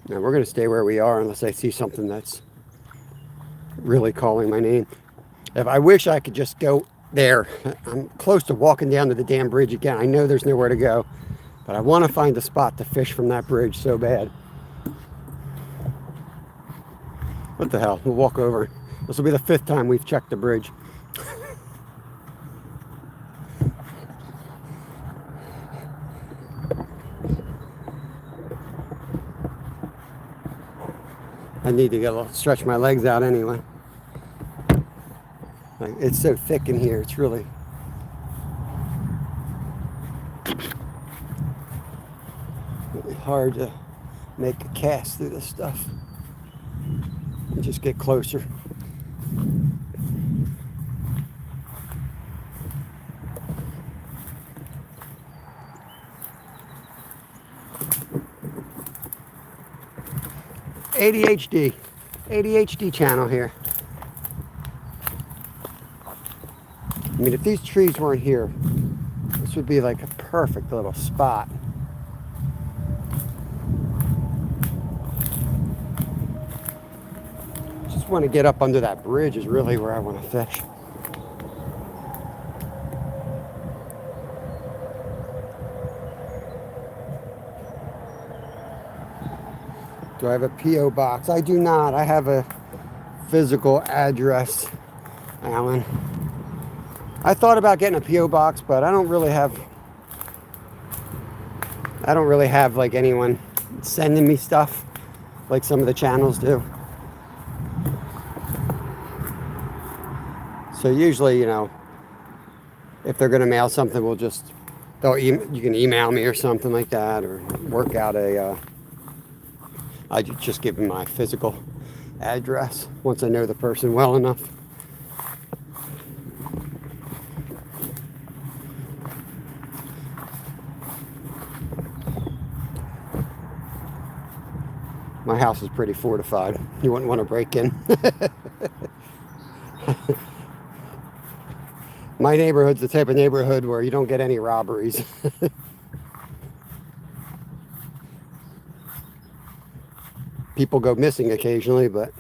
S1: no, we're going to stay where we are unless I see something that's really calling my name. If I wish I could just go there. I'm close to walking down to the damn bridge again. I know there's nowhere to go, but I want to find a spot to fish from that bridge so bad. What the hell? We'll walk over. This will be the 5th time we've checked the bridge. I need to get a little, stretch my legs out anyway. Like, it's so thick in here. It's really hard to make a cast through this stuff. And just get closer. ADHD channel here. I mean, if these trees weren't here, this would be like a perfect little spot. Just want to get up under that bridge is really where I want to fish. Do I have a P.O. box? I do not. I have a physical address, Alan. I thought about getting a P.O. box, but I don't really have like anyone sending me stuff like some of the channels do. So usually, you know, if they're going to mail something, you can email me or something like that, or work out I just give them my physical address once I know the person well enough. My house is pretty fortified. You wouldn't want to break in. My neighborhood's the type of neighborhood where you don't get any robberies. People go missing occasionally, but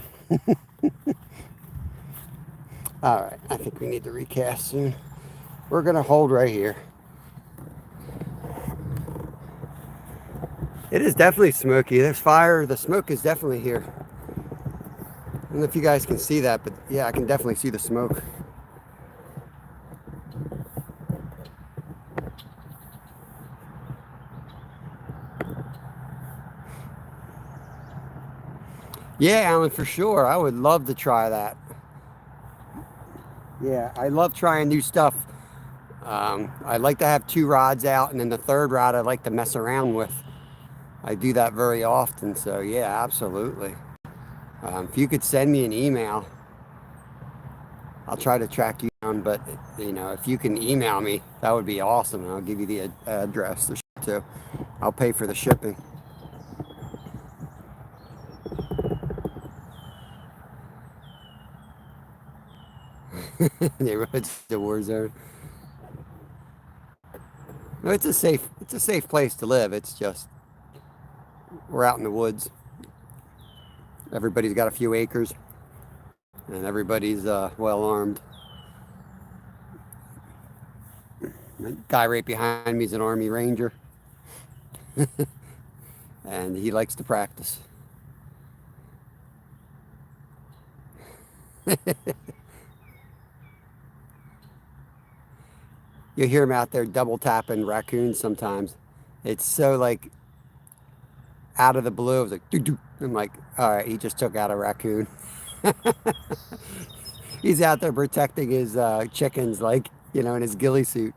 S1: all right, I think we need to recast soon. We're gonna hold right here. It is definitely smoky. There's fire. The smoke is definitely here. I don't know if you guys can see that, but yeah, I can definitely see the smoke. Yeah, Alan, for sure. I would love to try that. Yeah, I love trying new stuff. I like to have 2 rods out, and then the 3rd rod I like to mess around with. I do that very often, so yeah, absolutely. If you could send me an email, I'll try to track you down, but you know, if you can email me, that would be awesome. I'll give you the address too. I'll pay for the shipping. Neighborhood's the war zone. No, it's a safe place to live. It's just we're out in the woods. Everybody's got a few acres, and everybody's well armed. The guy right behind me is an Army Ranger, and he likes to practice. You hear him out there double tapping raccoons sometimes. It's so like out of the blue. It's like, doo doo. I'm like, all right, he just took out a raccoon. He's out there protecting his chickens, like, you know, in his ghillie suit.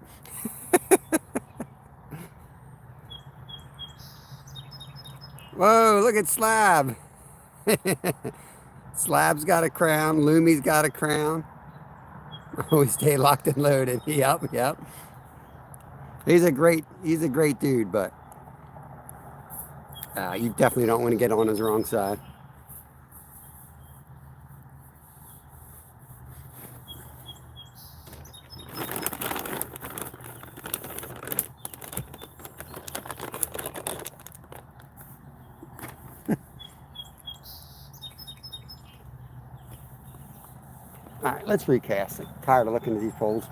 S1: Whoa, look at Slab. Slab's got a crown. Loomy's got a crown. Always stay locked and loaded. Yep, yep. He's a great dude, but you definitely don't want to get on his wrong side. All right, let's recast it. Tired of looking at these poles.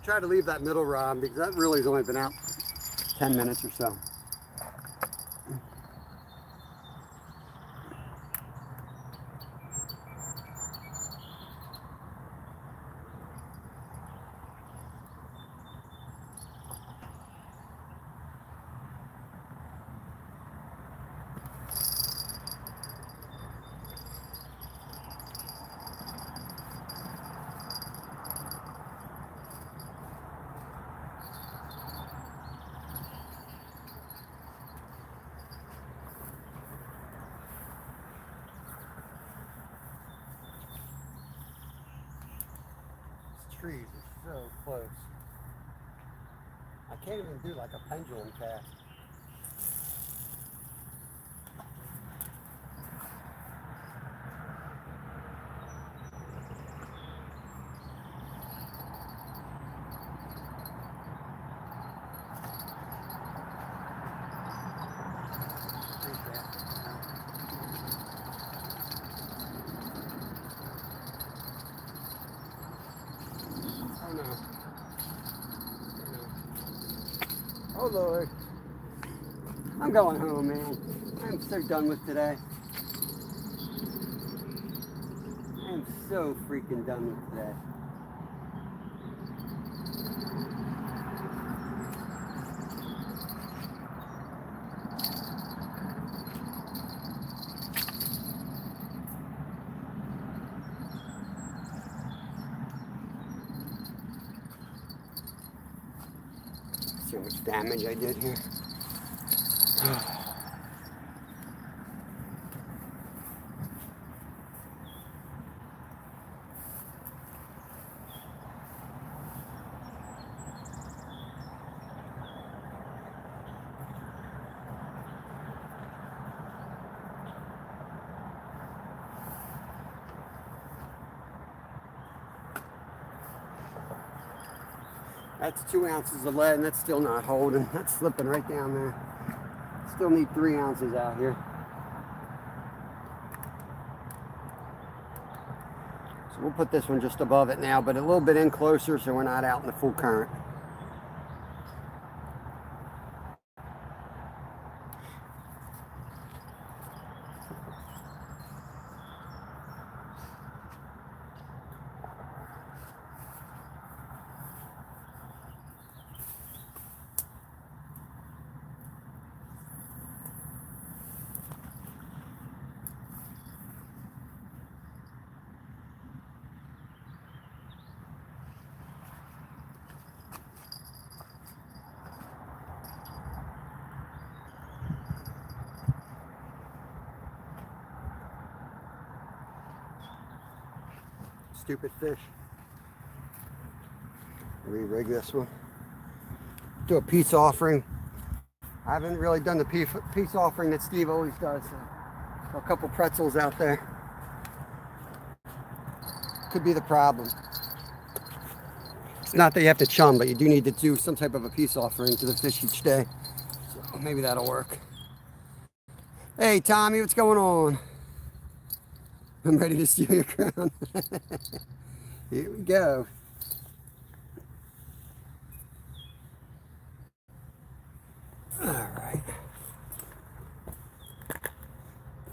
S1: try to leave that middle rod because that really has only been out 10 minutes or so. Trees are so close. I can't even do like a pendulum cast. Oh no. Oh Lord. I'm going home, man. I'm so done with today. I am so freaking done with today. See how much damage I did here. That's 2 ounces of lead, and that's still not holding. That's slipping right down there. Still need 3 ounces out here. So we'll put this one just above it now, but a little bit in closer so we're not out in the full current. Stupid fish. Re-rig this one. Do a peace offering. I haven't really done the peace offering that Steve always does. So a couple pretzels out there. Could be the problem. It's not that you have to chum, but you do need to do some type of a peace offering to the fish each day. So maybe that'll work. Hey Tommy, what's going on? I'm ready to steal your crown. Here we go. All right.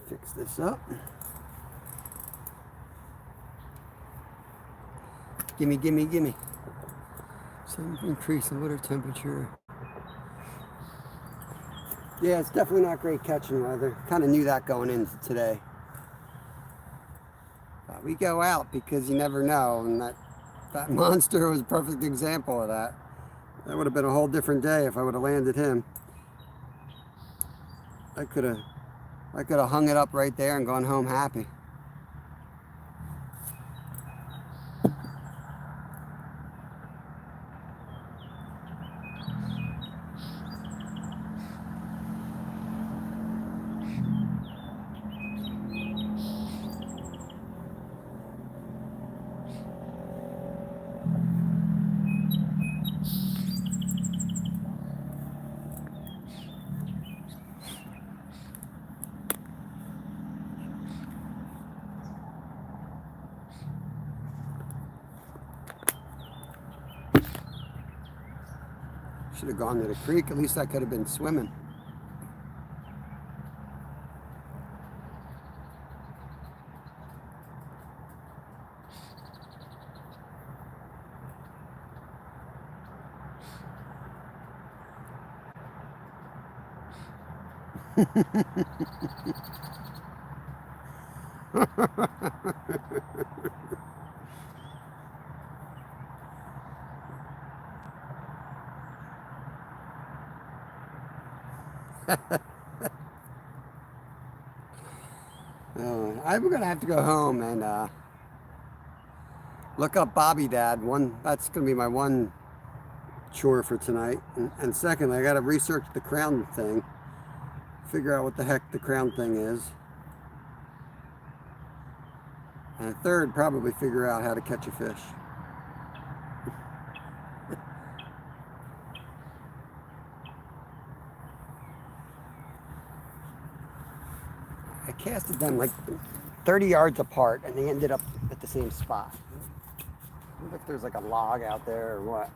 S1: Fix this up. Gimme, gimme, gimme. Some increase in water temperature. Yeah, it's definitely not great catching weather. Kind of knew that going into today. But we go out because you never know, and that monster was a perfect example of that. That would have been a whole different day if I would have landed him. I could have hung it up right there and gone home happy. Should have gone to the creek. At least I could have been swimming. I'm gonna have to go home and look up Bobby Dad. That's gonna be my one chore for tonight. And secondly, I gotta research the crown thing, figure out what the heck the crown thing is. And third, probably figure out how to catch a fish. I casted them like 30 yards apart and they ended up at the same spot. I wonder if there's like a log out there or what.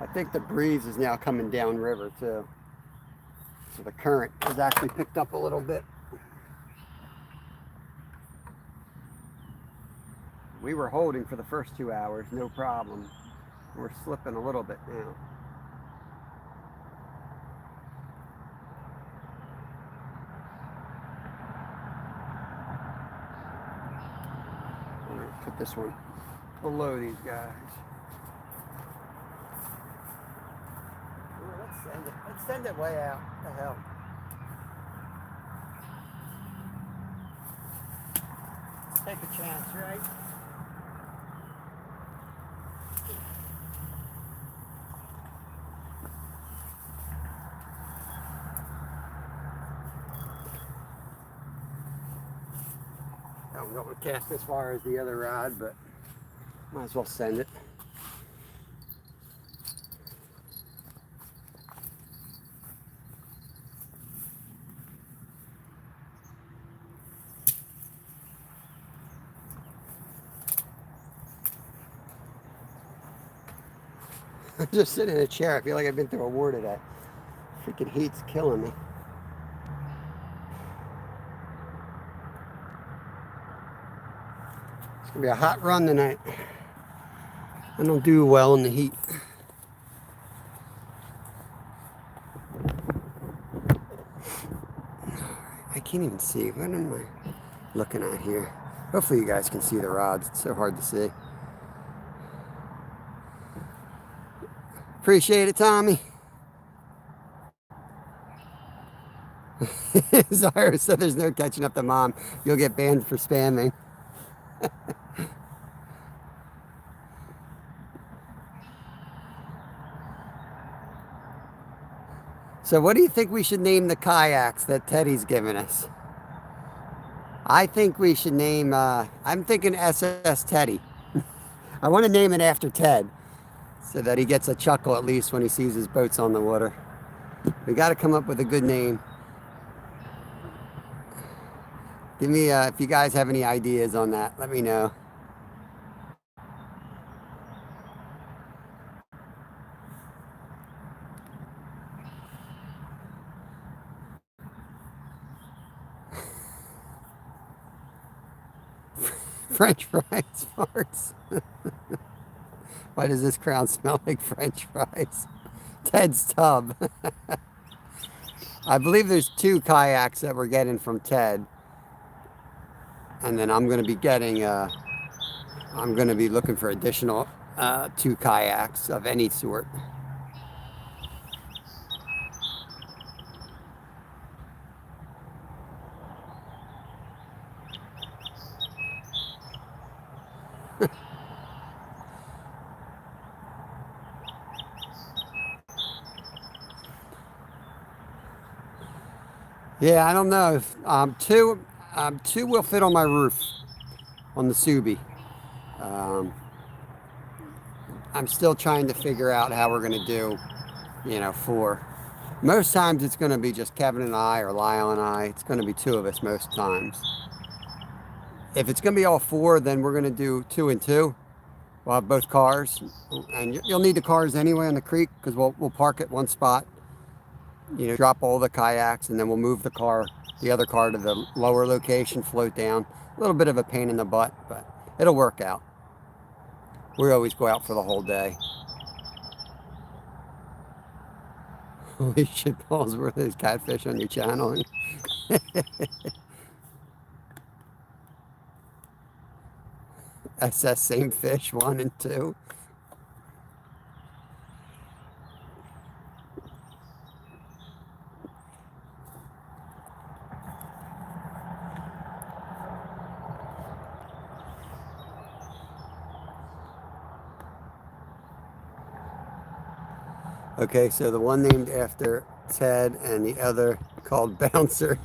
S1: I think the breeze is now coming downriver too. So the current has actually picked up a little bit. We were holding for the first 2 hours, no problem. We're slipping a little bit now. I'm gonna put this one below these guys. Let's send it way out. What the hell? Let's take a chance, right? I'm going to cast as far as the other rod, but might as well send it. I'm just sitting in a chair. I feel like I've been through a war today. Freaking heat's killing me. It's gonna be a hot run tonight. I don't do well in the heat. I can't even see. What am I looking at here? Hopefully you guys can see the rods. It's so hard to see. Appreciate it, Tommy. Zara said there's no catching up to Mom. You'll get banned for spamming. So what do you think we should name the kayaks that Teddy's given us? I think we should name, I'm thinking SS Teddy. I want to name it after Ted so that he gets a chuckle at least when he sees his boats on the water. We got to come up with a good name. Give me, if you guys have any ideas on that, let me know. French fries farts. Why does this crown smell like French fries? Ted's tub. I believe there's 2 kayaks that we're getting from Ted. And then I'm going to be getting, I'm going to be looking for additional 2 kayaks of any sort. Yeah, I don't know if two will fit on my roof on the Subi. I'm still trying to figure out how we're going to do, 4. Most times it's going to be just Kevin and I or Lyle and I. It's going to be 2 of us most times. If it's going to be all 4, then we're going to do 2 and 2. We'll have both cars, and you'll need the cars anyway on the creek because we'll park at one spot. You know, drop all the kayaks, and then we'll move the other car to the lower location, float down. A little bit of a pain in the butt, but it'll work out. We always go out for the whole day. Holy shit balls, were those catfish on your channel? SS same fish, 1 and 2. Okay, so the one named after Ted and the other called Bouncer.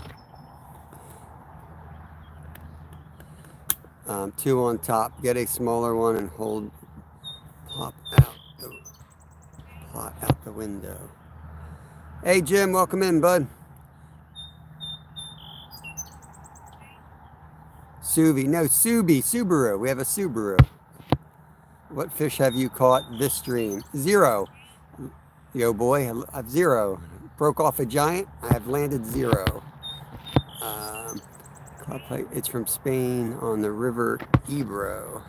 S1: 2 on top. Get a smaller one and plop out the window. Hey Jim, welcome in, bud. Subaru. We have a Subaru. What fish have you caught this stream? 0. Yo boy, I've 0. Broke off a giant. I have landed 0. It's from Spain on the river Ebro.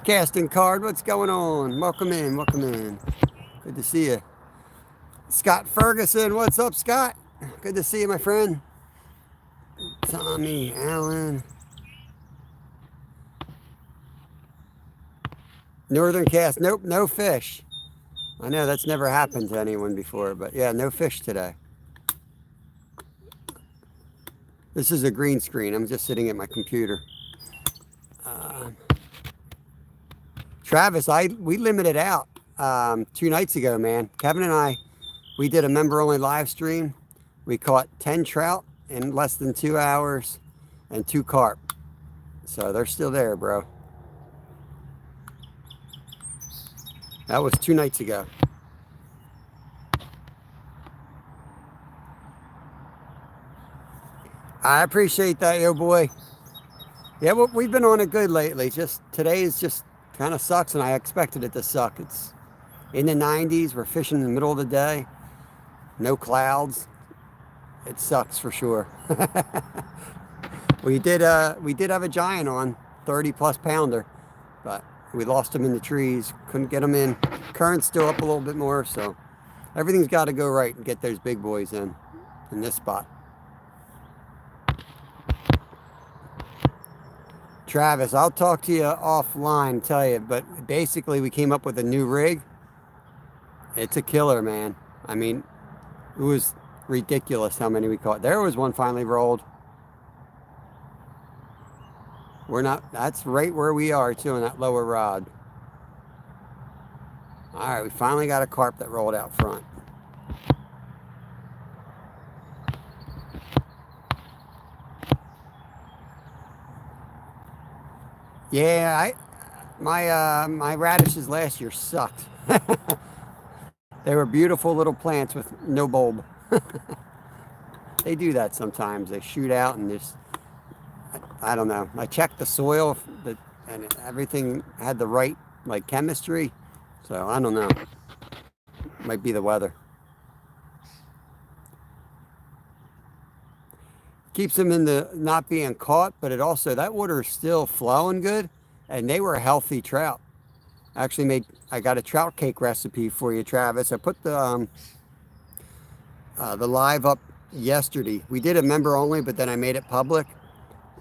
S1: Casting card, what's going on? Welcome in, welcome in. Good to see you. Scott Ferguson, what's up, Scott? Good to see you, my friend. Tommy Allen. Northern cast, nope, no fish. I know that's never happened to anyone before, but yeah, no fish today. This is a green screen. I'm just sitting at my computer. Travis, we limited out 2 nights ago, man. Kevin and I, we did a member-only live stream. We caught 10 trout in less than 2 hours and 2 carp. So they're still there, bro. That was 2 nights ago. I appreciate that, yo boy. Yeah, well, we've been on it good lately. Just today is just kind of sucks, and I expected it to suck. It's in the 90s. We're fishing in the middle of the day. No clouds. It sucks for sure. we did have a giant on, 30+ pounder, but we lost him in the trees. Couldn't get him in. Current's still up a little bit more, so everything's got to go right and get those big boys in this spot. Travis, I'll talk to you offline, tell you, but basically we came up with a new rig. It's a killer, man. I mean, it was ridiculous how many we caught. There was one finally rolled. That's right where we are too, on that lower rod. All right, we finally got a carp that rolled out front. Yeah, my radishes last year sucked. They were beautiful little plants with no bulb. They do that sometimes. They shoot out and just, I don't know. I checked the soil and everything had the right chemistry. So I don't know. Might be the weather. Keeps them in the not being caught, but it also, that water is still flowing good, and they were healthy trout. Actually I got a trout cake recipe for you, Travis. I put the live up yesterday. We did a member only, but then I made it public.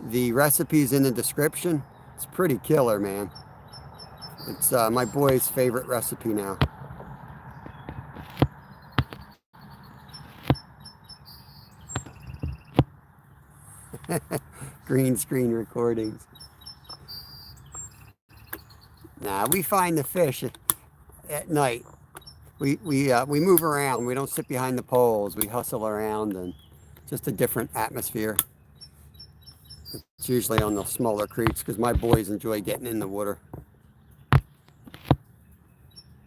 S1: The recipe's in the description. It's pretty killer, man. It's my boy's favorite recipe now. Green screen recordings. Nah, we find the fish at night. We move around. We don't sit behind the poles. We hustle around, and just a different atmosphere. It's usually on the smaller creeks because my boys enjoy getting in the water.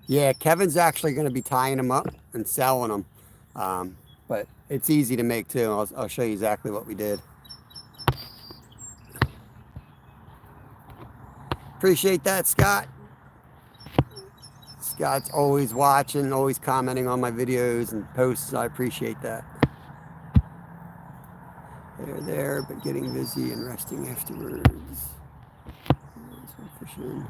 S1: Yeah, Kevin's actually going to be tying them up and selling them. But it's easy to make too. I'll show you exactly what we did. Appreciate that, Scott. Scott's always watching, always commenting on my videos and posts. I appreciate that. They're there, but getting busy and resting afterwards. Fishing.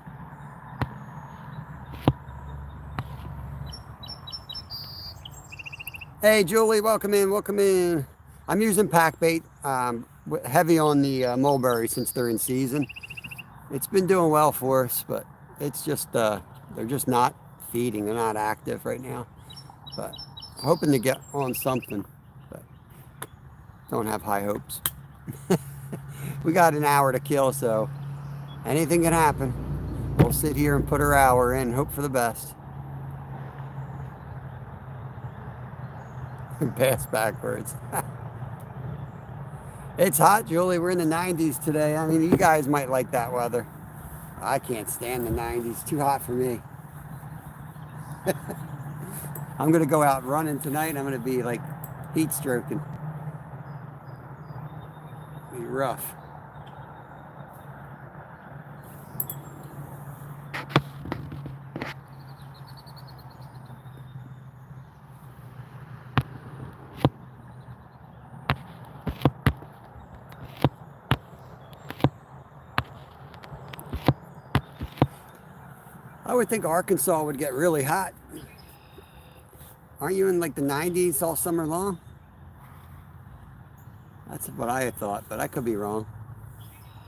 S1: Hey, Julie, welcome in, welcome in. I'm using pack bait, heavy on the mulberry since they're in season. It's been doing well for us, but it's just, they're just not feeding. They're not active right now. But hoping to get on something, but don't have high hopes. We got an hour to kill, so anything can happen. We'll sit here and put our hour in and hope for the best. Pass backwards. It's hot, Julie. We're in the 90s today. I mean, you guys might like that weather. I can't stand the 90s. Too hot for me. I'm going to go out running tonight. I'm going to be like heat stroking. Be rough. I would think Arkansas would get really hot. Aren't you in like the 90s all summer long? That's what I had thought, but I could be wrong.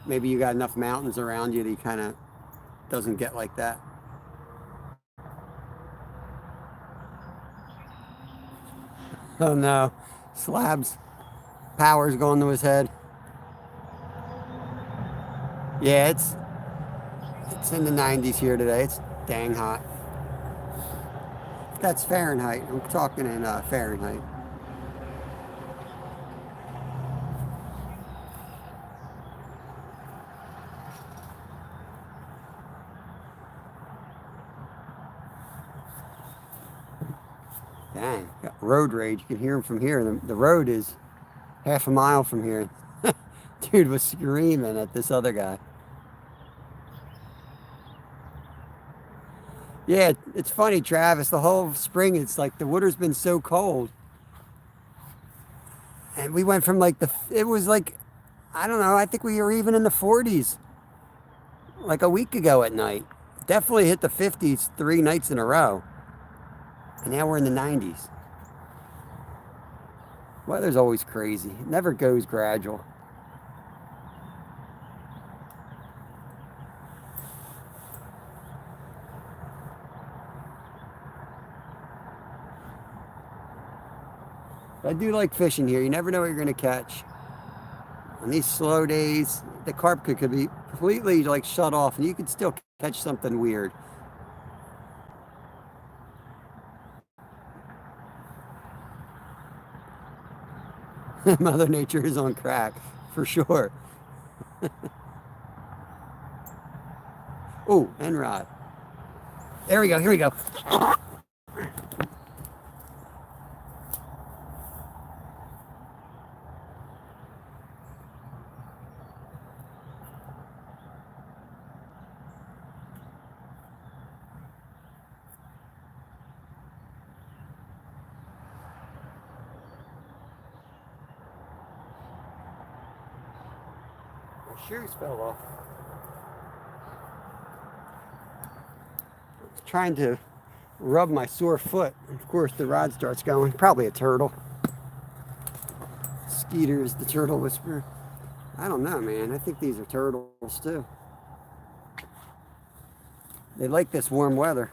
S1: Maybe you got enough mountains around you that you kind of doesn't get like that. Oh no, Slab's power's going to his head. Yeah, it's in the 90s here today. It's dang hot. That's Fahrenheit. I'm talking in Fahrenheit. Dang, got road rage. You can hear him from here. The road is half a mile from here. Dude was screaming at this other guy. Yeah, it's funny, Travis. The whole spring, it's like the water's been so cold. And we went from like it was like, I don't know, I think we were even in the 40s like a week ago at night. Definitely hit the 50s 3 nights in a row. And now we're in the 90s. Weather's always crazy. It never goes gradual. I do like fishing here. You never know what you're going to catch. On these slow days, the carp could be completely like shut off and you could still catch something weird. Mother Nature is on crack, for sure. Oh, end rod. There we go, here we go. Shoes fell off. I was trying to rub my sore foot. Of course, the rod starts going. Probably a turtle. Skeeter is the turtle whisperer. I don't know, man. I think these are turtles too. They like this warm weather.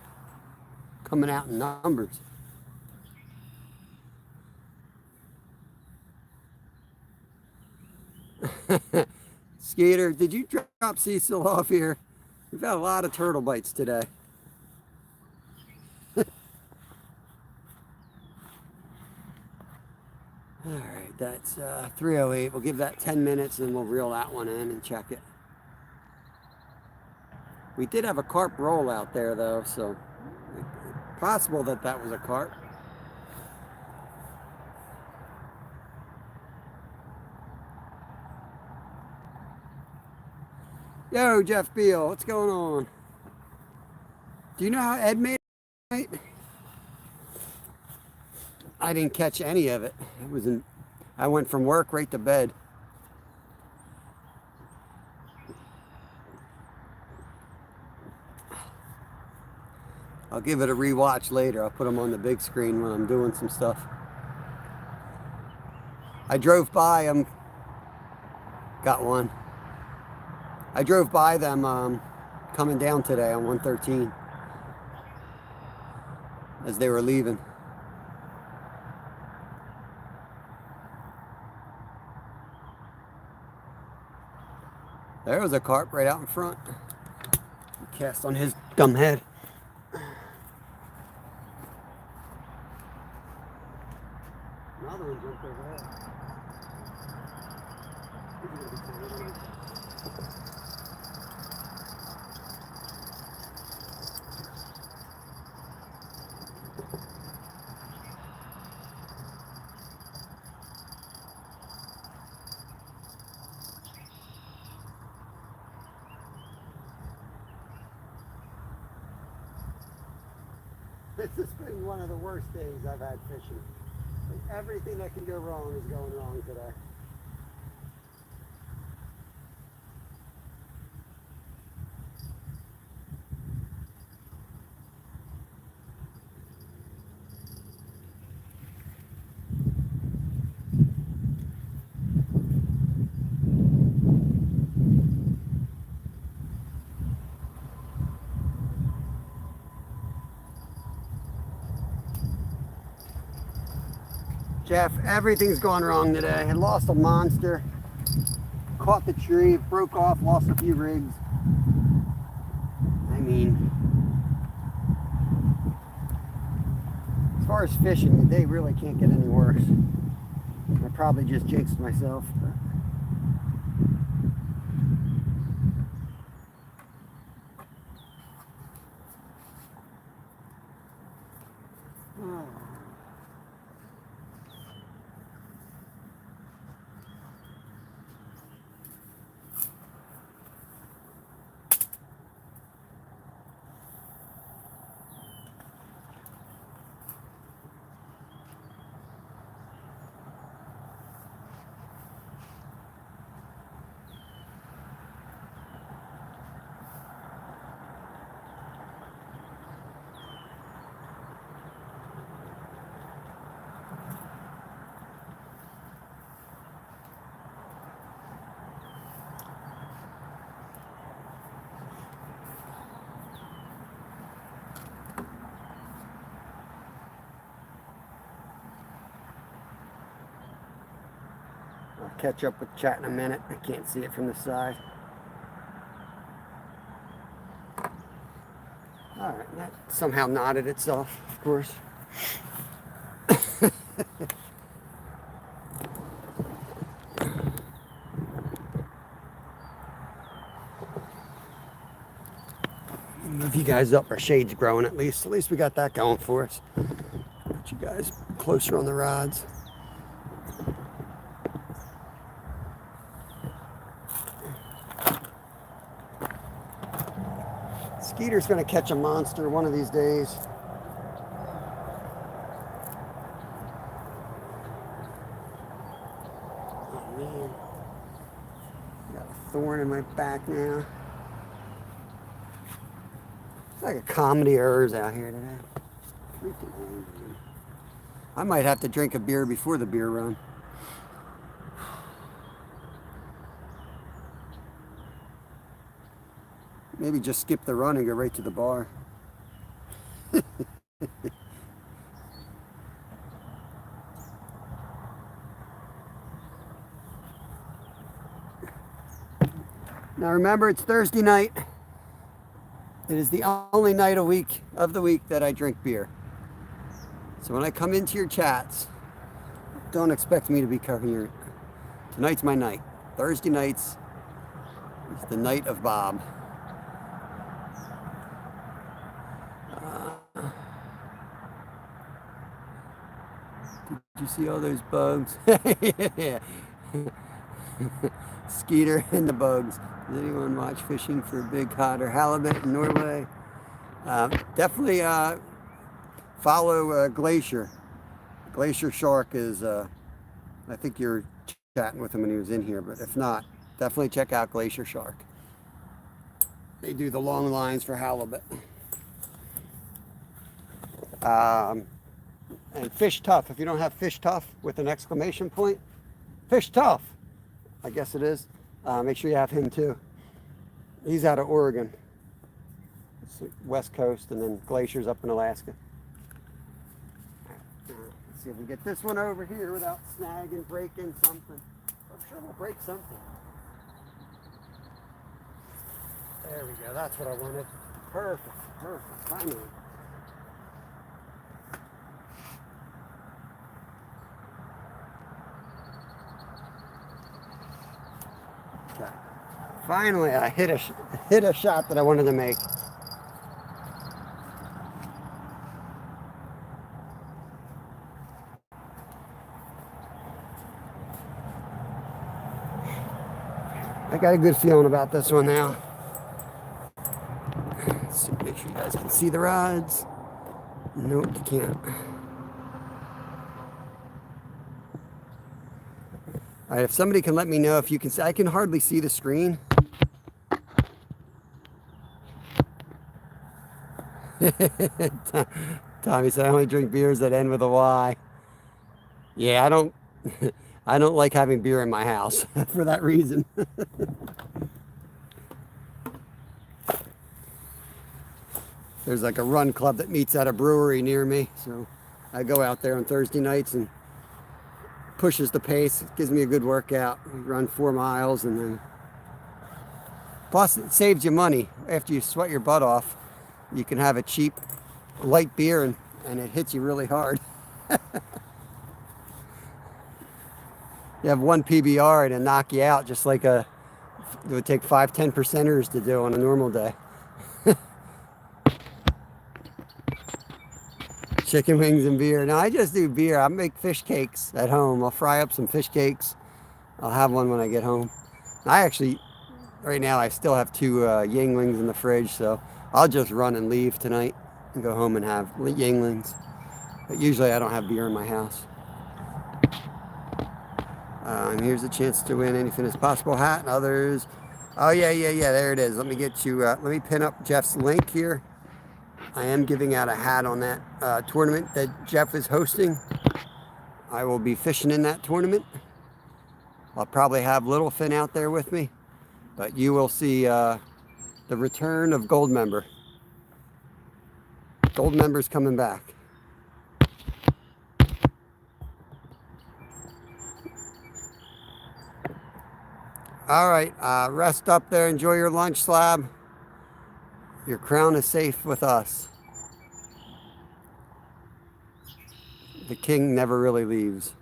S1: Coming out in numbers. Skeeter, did you drop Cecil off here? We've had a lot of turtle bites today. All right, that's 308. We'll give that 10 minutes and we'll reel that one in and check it. We did have a carp roll out there though, so possible that that was a carp. Yo, Jeff Beal, what's going on? Do you know how Ed made I didn't catch any of it. I went from work right to bed. I'll give it a rewatch later. I'll put them on the big screen when I'm doing some stuff. I drove by them. Got one. I drove by them coming down today on 113 as they were leaving. There was a carp right out in front. He cast on his dumb head. Another one jumped over there. This has been one of the worst days I've had fishing. Everything that can go wrong is going wrong today. Jeff, everything's going wrong today. I lost a monster, caught the tree, broke off, lost a few rigs. I mean, as far as fishing, the day really can't get any worse. I probably just jinxed myself. But. Oh. I'll catch up with chat in a minute. I can't see it from the side. Alright, that somehow knotted itself, of course. Move you guys up. Our shade's growing at least. At least we got that going for us. Put you guys closer on the rods. Skeeter's going to catch a monster one of these days. Oh man, got a thorn in my back now. It's like a comedy of errors out here today. Freaking angry. I might have to drink a beer before the beer run. Maybe just skip the run and go right to the bar. Now remember, it's Thursday night. It is the only night of the week that I drink beer. So when I come into your chats, don't expect me to be covering tonight's my night. Thursday nights is the night of Bob. Did you see all those bugs? Yeah. Skeeter and the bugs. Does anyone watch fishing for big cod or halibut in Norway? Definitely follow Glacier. Glacier Shark is, I think you're chatting with him when he was in here, but if not, definitely check out Glacier Shark. They do the long lines for halibut. And Fish Tough. If you don't have Fish Tough with an exclamation point, Fish Tough, I guess it is. Make sure you have him too. He's out of Oregon. It's the West Coast, and then Glacier's up in Alaska. Let's see if we get this one over here without snagging, breaking something. I'm sure we'll break something. There we go. That's what I wanted. Perfect. Perfect. Finally. Okay. Finally, I hit a shot that I wanted to make. I got a good feeling about this one now. Let's see, make sure you guys can see the rods. Nope, you can't. All right, if somebody can let me know if you can see, I can hardly see the screen. Tommy said I only drink beers that end with a Y. Yeah, I don't like having beer in my house for that reason. There's like a run club that meets at a brewery near me, so I go out there on Thursday nights and pushes the pace. It gives me a good workout. We run 4 miles, and then plus it saves you money after you sweat your butt off. You can have a cheap light beer and it hits you really hard. You have one PBR and it'll knock you out, just like it would take 5-10 percenters to do on a normal day. Chicken wings and beer. No, I just do beer. I make fish cakes at home. I'll fry up some fish cakes. I'll have one when I get home. I actually, right now, I still have 2 Yinglings in the fridge, so I'll just run and leave tonight and go home and have Yinglings. But usually I don't have beer in my house. And here's a chance to win anything as possible hat and others. Oh, yeah, there it is. Let me get you, let me pin up Jeff's link here. I am giving out a hat on that tournament that Jeff is hosting. I will be fishing in that tournament. I'll probably have Littlefin out there with me, but you will see the return of Gold Member. Gold Member's coming back. All right, rest up there. Enjoy your lunch, Slab. Your crown is safe with us. The king never really leaves.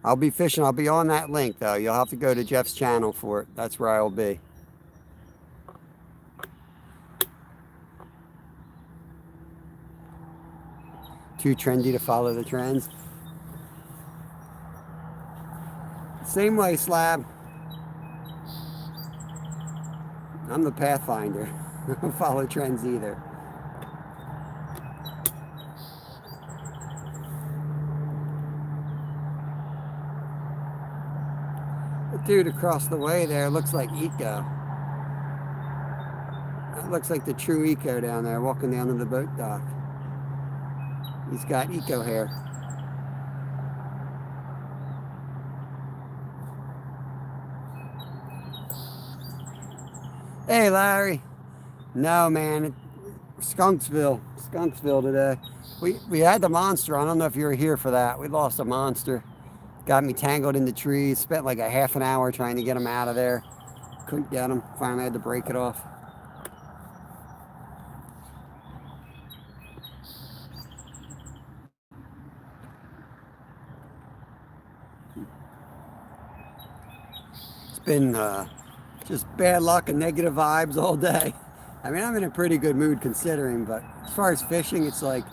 S1: I'll be fishing. I'll be on that link, though. You'll have to go to Jeff's channel for it. That's where I will be. Too trendy to follow the trends. Same way, Slab. I'm the Pathfinder. I don't follow trends either. The dude across the way there looks like Eco. That looks like the true Eco down there walking down to the boat dock. He's got Eco hair. Hey, Larry. No, man. Skunksville today. We had the monster. I don't know if you were here for that. We lost a monster. Got me tangled in the trees. Spent like a half an hour trying to get him out of there. Couldn't get him. Finally had to break it off. It's been just bad luck and negative vibes all day. I mean, I'm in a pretty good mood considering, but as far as fishing, it's like,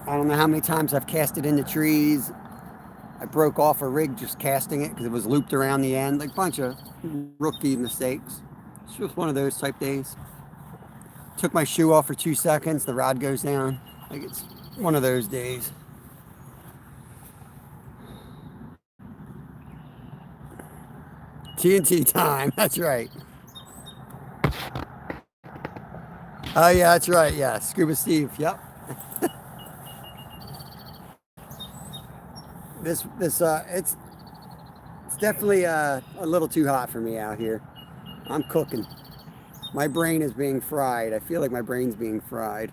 S1: I don't know how many times I've cast it into trees. I broke off a rig just casting it because it was looped around the end. Like a bunch of rookie mistakes. It's just one of those type days. took my shoe off for 2 seconds, the rod goes down. Like it's one of those days. TNT time, that's right. Oh yeah, that's right, yeah, Scuba Steve, yep. It's definitely a little too hot for me out here. I'm cooking. My brain is being fried. I feel like my brain's being fried.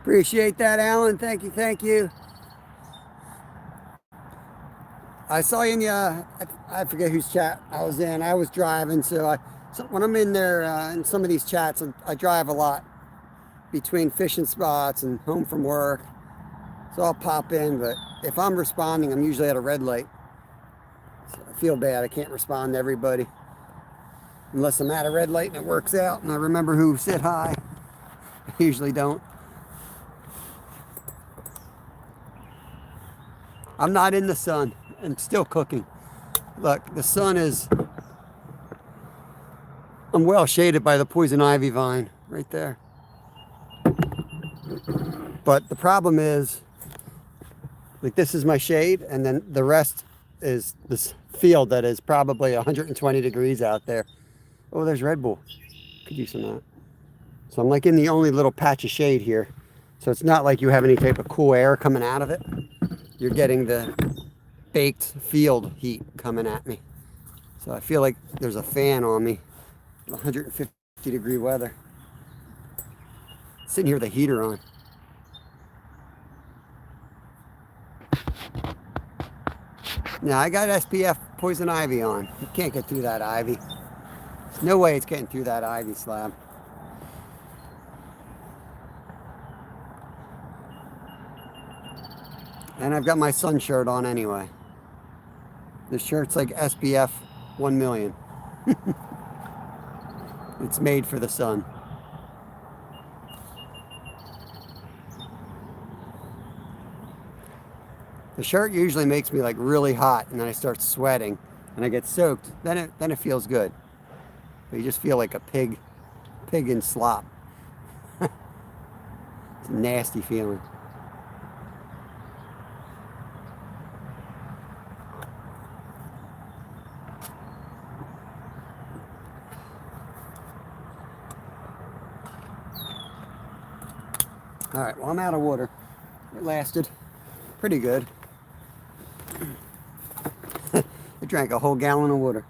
S1: Appreciate that, Alan. Thank you, thank you. I saw you in the, I forget whose chat I was in. I was driving, so when I'm in there in some of these chats, I drive a lot between fishing spots and home from work. So I'll pop in, but if I'm responding, I'm usually at a red light. So I feel bad, I can't respond to everybody. Unless I'm at a red light and it works out and I remember who said hi. I usually don't. I'm not in the sun. I'm still cooking. Look, the sun is, I'm well shaded by the poison ivy vine right there. But the problem is, like this is my shade, and then the rest is this field that is probably 120 degrees out there. Oh, there's Red Bull. Could use some of that. So I'm like in the only little patch of shade here. So it's not like you have any type of cool air coming out of it. You're getting the baked field heat coming at me. So I feel like there's a fan on me. 150 degree weather. Sitting here with a heater on. Now I got SPF poison ivy on. You can't get through that ivy. There's no way it's getting through that ivy slab. And I've got my sun shirt on anyway. This shirt's like SPF 1 million. It's made for the sun. The shirt usually makes me like really hot, and then I start sweating and I get soaked. Then it feels good. But you just feel like a pig in slop. It's a nasty feeling. All right, well, I'm out of water. It lasted pretty good. I drank a whole gallon of water.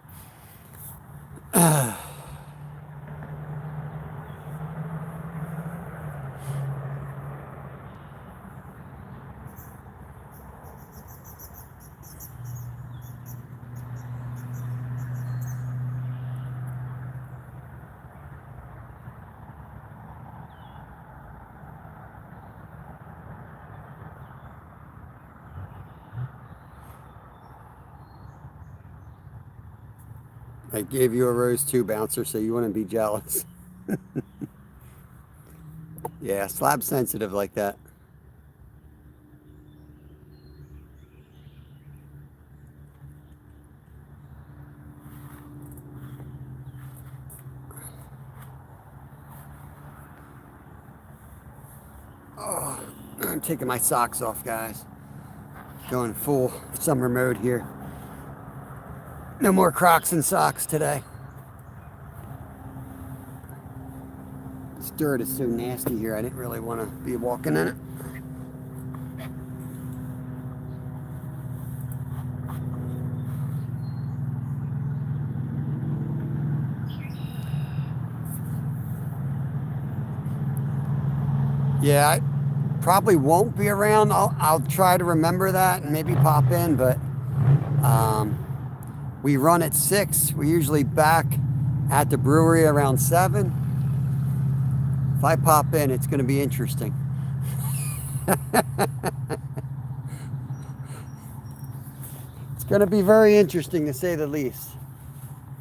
S1: I gave you a rose too, Bouncer, so you wouldn't be jealous. Yeah, slab sensitive like that. Oh, I'm taking my socks off, guys. Going full summer mode here. No more Crocs and socks today. This dirt is so nasty here, I didn't really want to be walking in it. Yeah, I probably won't be around. I'll try to remember that and maybe pop in, but we run at 6. We're usually back at the brewery around 7. If I pop in, it's going to be interesting. It's going to be very interesting, to say the least,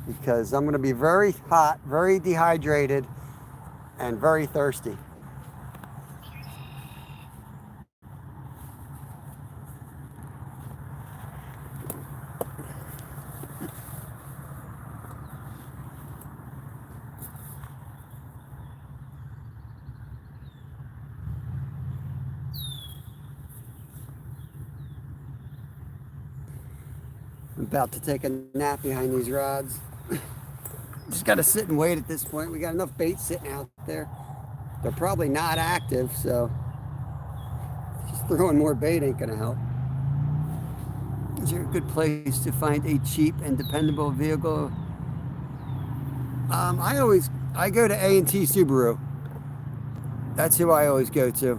S1: because I'm going to be very hot, very dehydrated, and very thirsty. I'm about to take a nap behind these rods. Just got to sit and wait at this point. We got enough bait sitting out there. They're probably not active, so just throwing more bait ain't gonna help. Is there a good place to find a cheap and dependable vehicle? I go to A&T Subaru. That's who I always go to.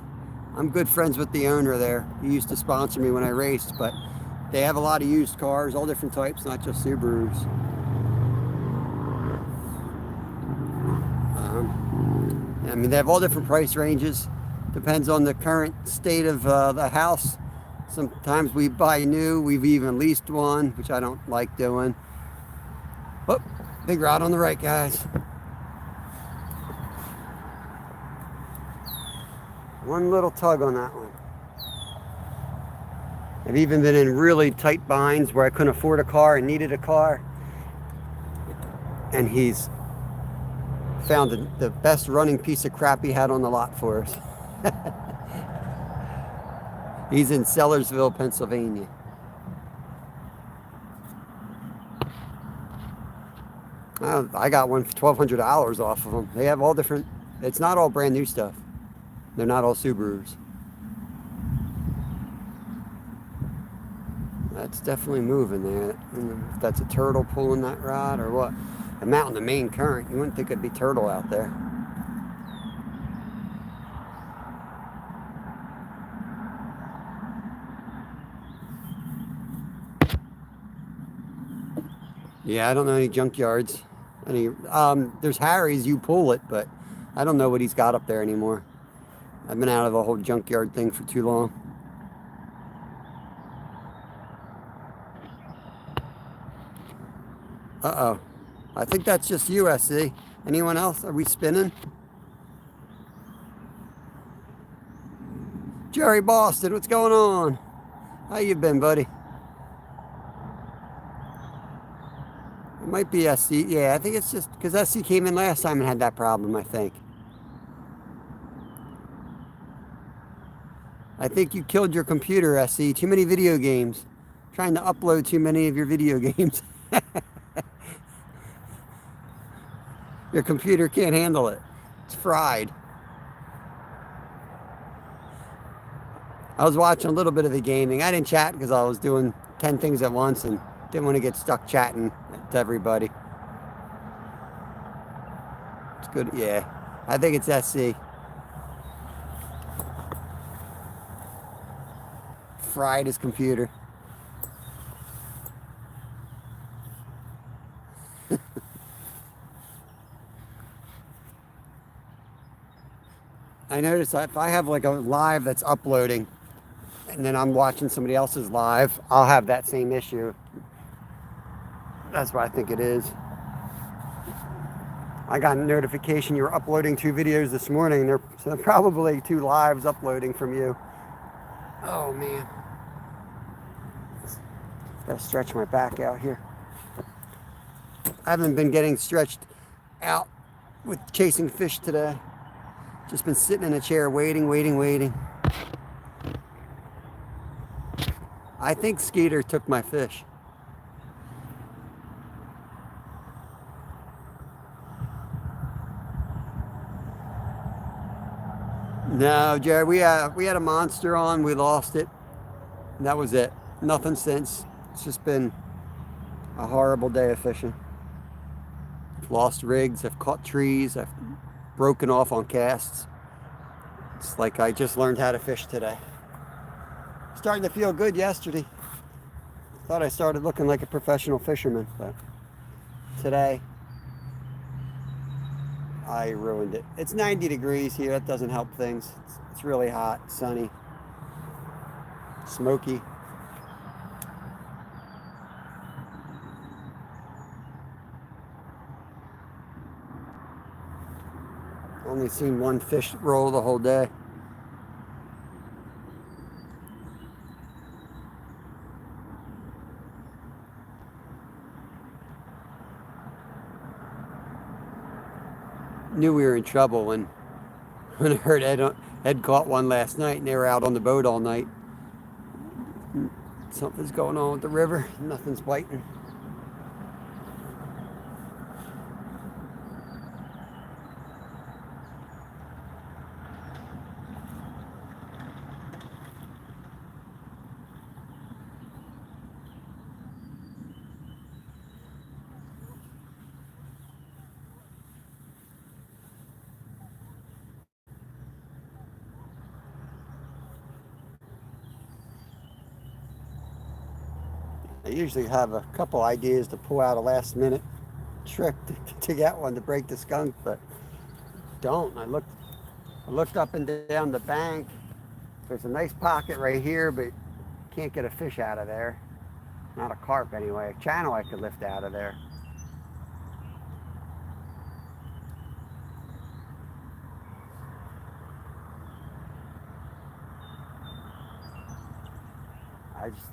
S1: I'm good friends with the owner there. He used to sponsor me when I raced, but they have a lot of used cars, all different types, not just Subarus. I mean, they have all different price ranges. Depends on the current state of the house. Sometimes we buy new. We've even leased one, which I don't like doing. Oh, big rod on the right, guys. One little tug on that one. I've even been in really tight binds where I couldn't afford a car and needed a car. And he's found the best running piece of crap he had on the lot for us. He's in Sellersville, Pennsylvania. I got one for $1,200 off of them. They have all different, it's not all brand new stuff. They're not all Subarus. That's definitely moving there. I don't know if that's a turtle pulling that rod or what. I'm out in the main current. You wouldn't think it'd be turtle out there. Yeah, I don't know any junkyards. There's Harry's, you pull it, but I don't know what he's got up there anymore. I've been out of the whole junkyard thing for too long. Uh-oh. I think that's just USC. Anyone else? Are we spinning? Jerry Boston, what's going on? How you been, buddy? It might be SC. Yeah, I think it's just because SC came in last time and had that problem, I think. I think you killed your computer, SC. Too many video games. Trying to upload too many of your video games. Your computer can't handle it. It's fried. I was watching a little bit of the gaming. I didn't chat because I was doing 10 things at once and didn't want to get stuck chatting to everybody. It's good. Yeah, I think it's SC. Fried his computer. I notice if I have like a live that's uploading and then I'm watching somebody else's live, I'll have that same issue. That's what I think it is. I got a notification you were uploading 2 videos this morning. So they're probably 2 lives uploading from you. Oh man. Gotta stretch my back out here. I haven't been getting stretched out with chasing fish today. Just been sitting in a chair waiting. I think Skeeter took my fish. No, Jerry, we had a monster on, we lost it. And that was it. Nothing since. It's just been a horrible day of fishing. I've lost rigs, I've caught trees, I've broken off on casts. It's like I just learned how to fish today. Starting to feel good yesterday. Thought I started looking like a professional fisherman, but today I ruined it. It's 90 degrees here. That doesn't help things. It's really hot, sunny, smoky. Only seen one fish roll the whole day. Knew we were in trouble when I heard Ed caught one last night and they were out on the boat all night. Something's going on with the river. Nothing's biting. I usually have a couple ideas to pull out a last minute trick to get one to break the skunk, but don't. I looked up and down the bank. There's a nice pocket right here, but can't get a fish out of there. Not a carp anyway. A channel I could lift out of there.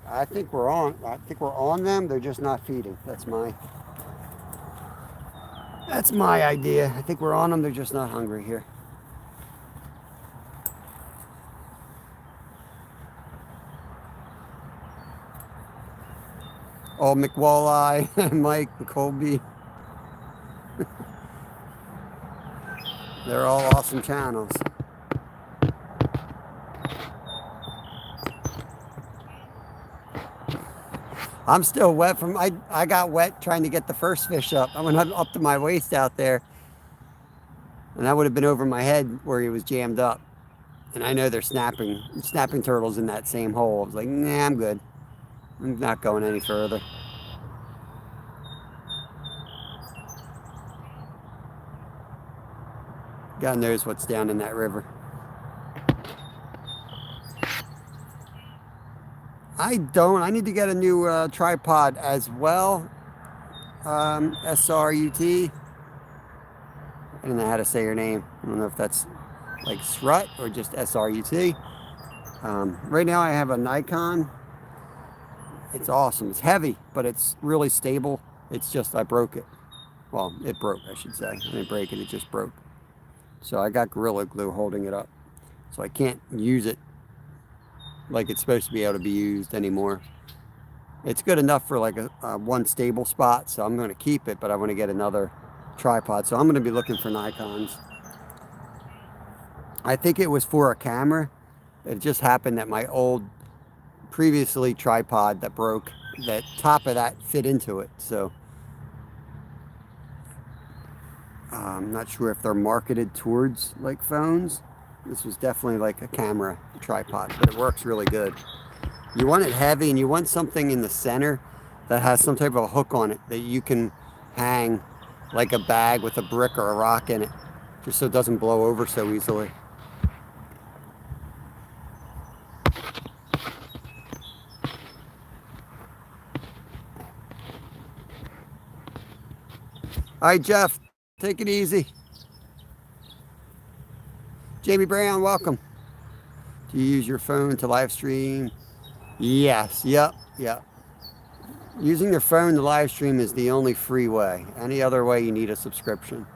S1: I think we're on them. They're just not feeding. That's my idea. I think we're on them. They're just not hungry here. Oh, McWalleye, Mike, and Colby. They're all awesome channels. I'm still wet from, I got wet trying to get the first fish up. I went up to my waist out there, and that would have been over my head where he was jammed up. And I know they're snapping turtles in that same hole. I was like, nah, I'm good. I'm not going any further. God knows what's down in that river. I don't. I need to get a new tripod as well. SRUT. I don't know how to say your name. I don't know if that's like SRUT or just SRUT. Right now I have a Nikon. It's awesome. It's heavy, but it's really stable. It's just I broke it. Well, it broke, I should say. I didn't break it, it just broke. So I got Gorilla Glue holding it up. So I can't use it like it's supposed to be able to be used anymore. It's good enough for like a one stable spot, so I'm going to keep it, but I want to get another tripod. So I'm going to be looking for Nikons. I think it was for a camera. It just happened that my old previously tripod that broke, that top of that fit into it. So I'm not sure if they're marketed towards like phones. This was definitely like a camera tripod, but it works really good. You want it heavy, and you want something in the center that has some type of a hook on it that you can hang like a bag with a brick or a rock in it, just so it doesn't blow over so easily. All right, Jeff, take it easy. Jamie Brown, welcome. Do you use your phone to live stream? Yes, yep. Using your phone to live stream is the only free way. Any other way, you need a subscription.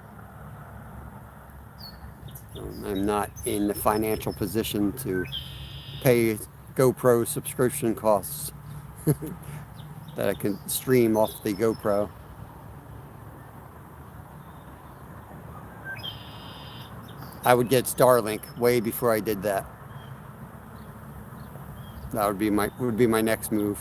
S1: I'm not in the financial position to pay GoPro subscription costs that I can stream off the GoPro. I would get Starlink way before I did that. That would be my next move.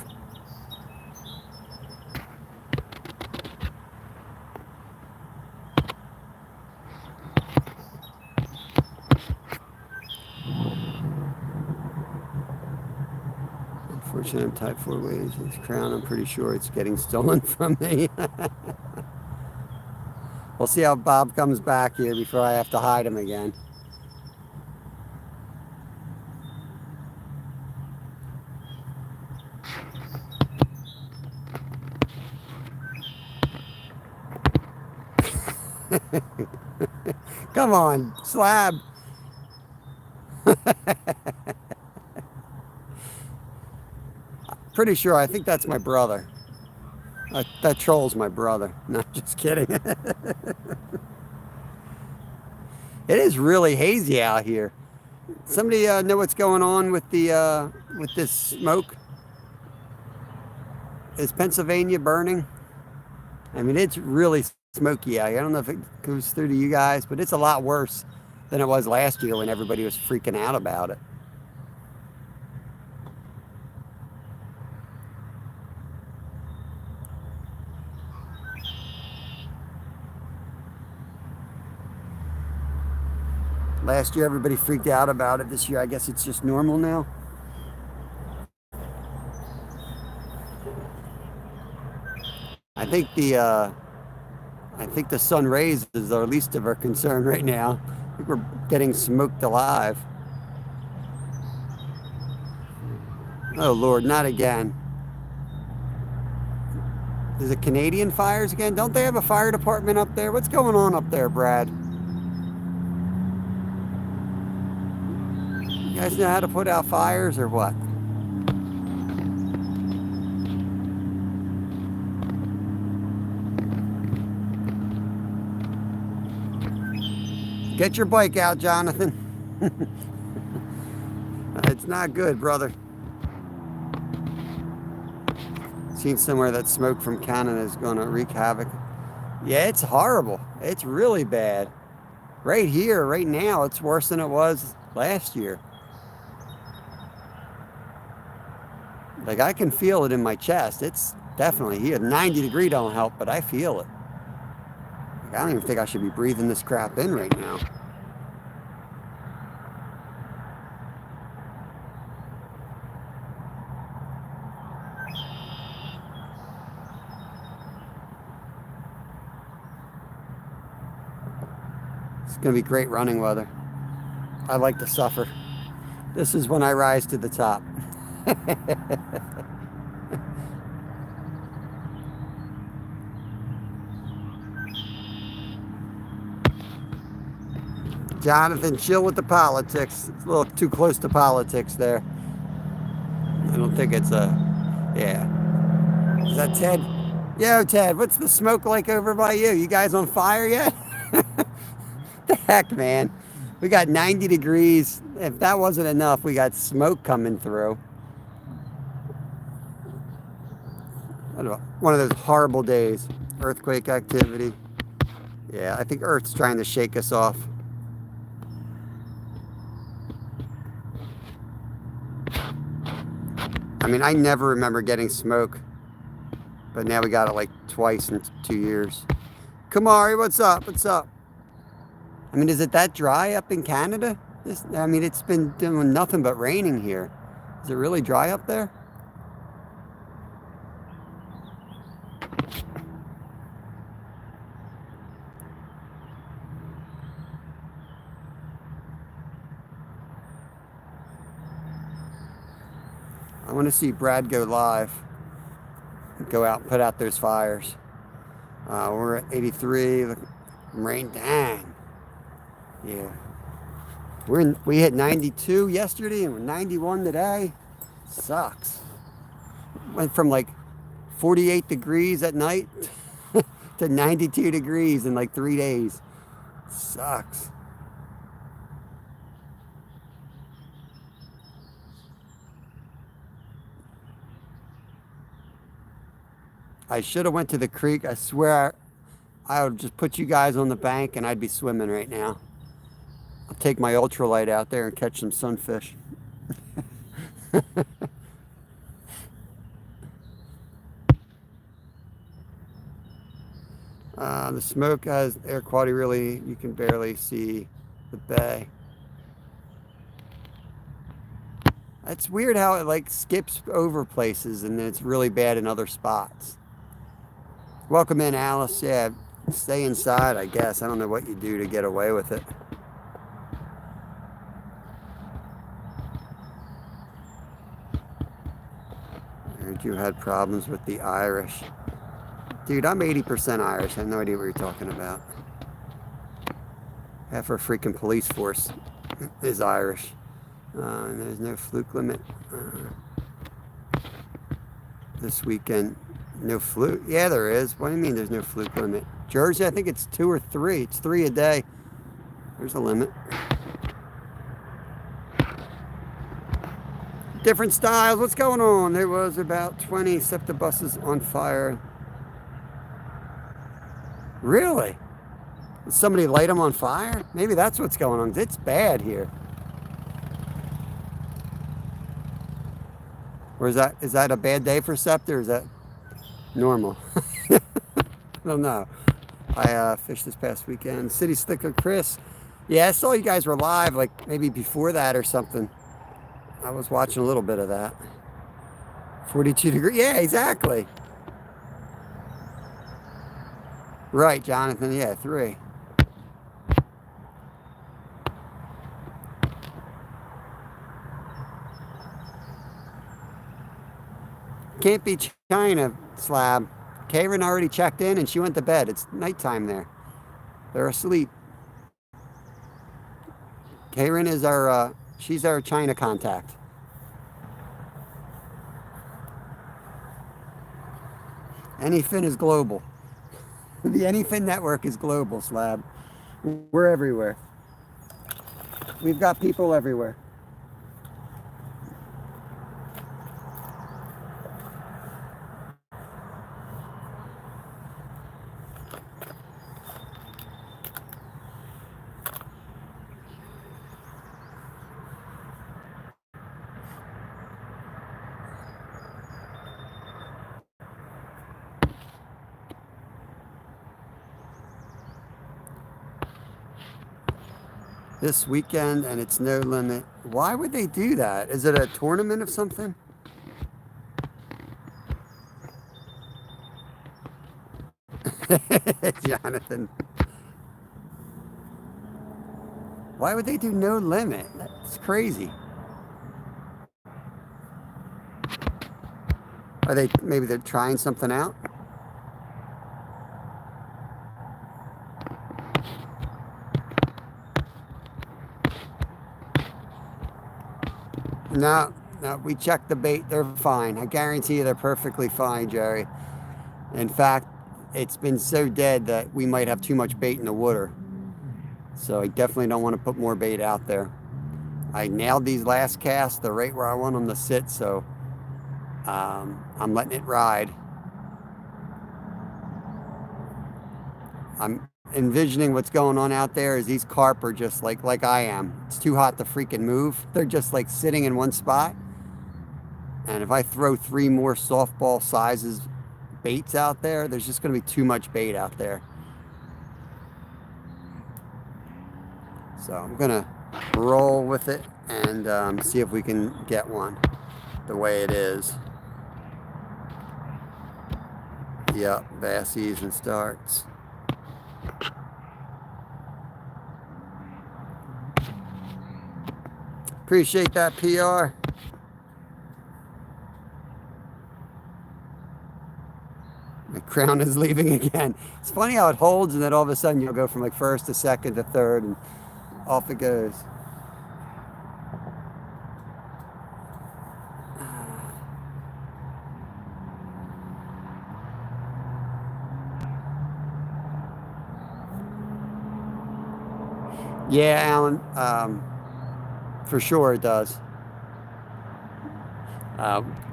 S1: Unfortunately, I'm type 4 waves. This crown, I'm pretty sure it's getting stolen from me. We'll see how Bob comes back here before I have to hide him again. Come on, slab. Pretty sure, I think that's my brother. That troll's my brother. No, just kidding. It is really hazy out here. Somebody know what's going on with the with this smoke? Is Pennsylvania burning? I mean, it's really smoky out here. I don't know if it goes through to you guys, but it's a lot worse than it was last year when everybody was freaking out about it. Last year, everybody freaked out about it. This year, I guess it's just normal now. I think the sun rays is our least of our concern right now. I think we're getting smoked alive. Oh Lord, not again. Is it Canadian fires again? Don't they have a fire department up there? What's going on up there, Brad? You guys know how to put out fires or what? Get your bike out, Jonathan. It's not good, brother. Seen somewhere that smoke from Canada is going to wreak havoc. Yeah, it's horrible. It's really bad. Right here, right now, it's worse than it was last year. Like, I can feel it in my chest. It's definitely here. 90 degree don't help, but I feel it. Like, I don't even think I should be breathing this crap in right now. It's going to be great running weather. I like to suffer. This is when I rise to the top. Jonathan, chill with the politics. It's a little too close to politics there. I don't think it's yeah. Is that Ted? Yo, Ted, what's the smoke like over by you? You guys on fire yet? The heck, man. We got 90 degrees. If that wasn't enough, we got smoke coming through. I don't know, one of those horrible days. Earthquake activity. Yeah, I think Earth's trying to shake us off. I mean, I never remember getting smoke, but now we got it like twice in 2 years. Kamari, what's up? What's up? I mean, is it that dry up in Canada? I mean, it's been doing nothing but raining here. Is it really dry up there? I want to see Brad go live. Go out and put out those fires. We're at 83. Look, rain down. Yeah. We hit 92 yesterday and we're 91 today. Sucks. Went from like 48 degrees at night to 92 degrees in like 3 days. Sucks. I should have went to the creek. I swear I would just put you guys on the bank and I'd be swimming right now. I'll take my ultralight out there and catch some sunfish. The smoke has air quality really, you can barely see the bay. It's weird how it like skips over places and then it's really bad in other spots. Welcome in, Alice. Yeah, stay inside, I guess. I don't know what you do to get away with it. I heard you had problems with the Irish. Dude, I'm 80% Irish. I have no idea what you're talking about. Half our freaking police force is Irish. And there's no fluke limit this weekend. No fluke? Yeah, there is. What do you mean there's no fluke limit? Jersey, I think it's 2 or 3. It's 3 a day. There's a limit. Different styles. What's going on? There was about 20 SEPTA buses on fire. Really? Did somebody light them on fire? Maybe that's what's going on. It's bad here. Or is that a bad day for SEPTA, or is that normal? I don't know. I fished this past weekend. City Slicker Chris. Yeah, I saw you guys were live, like maybe before that or something. I was watching a little bit of that. 42 degrees. Yeah, exactly. Right, Jonathan. Yeah, 3. Can't be China, Slab. Karen already checked in and she went to bed. It's nighttime there. They're asleep. Karen is she's our China contact. Anyfin is global. The Anyfin network is global, Slab. We're everywhere. We've got people everywhere. This weekend, and it's no limit. Why would they do that? Is it a tournament of something? Jonathan. Why would they do no limit? That's crazy. Maybe they're trying something out? No, we checked the bait. They're fine. I guarantee you they're perfectly fine, Jerry. In fact, it's been so dead that we might have too much bait in the water. So I definitely don't want to put more bait out there. I nailed these last casts, the right where I want them to sit, so I'm letting it ride. I'm envisioning what's going on out there is these carp are just like I am. It's too hot to freaking move. They're just like sitting in one spot. And if I throw 3 more softball sizes baits out there, there's just going to be too much bait out there. So I'm going to roll with it and see if we can get one the way it is. Yep, bass season starts. Appreciate that, PR. My crown is leaving again. It's funny how it holds and then all of a sudden you'll go from like first to second to third and off it goes. Yeah, Alan, for sure it does.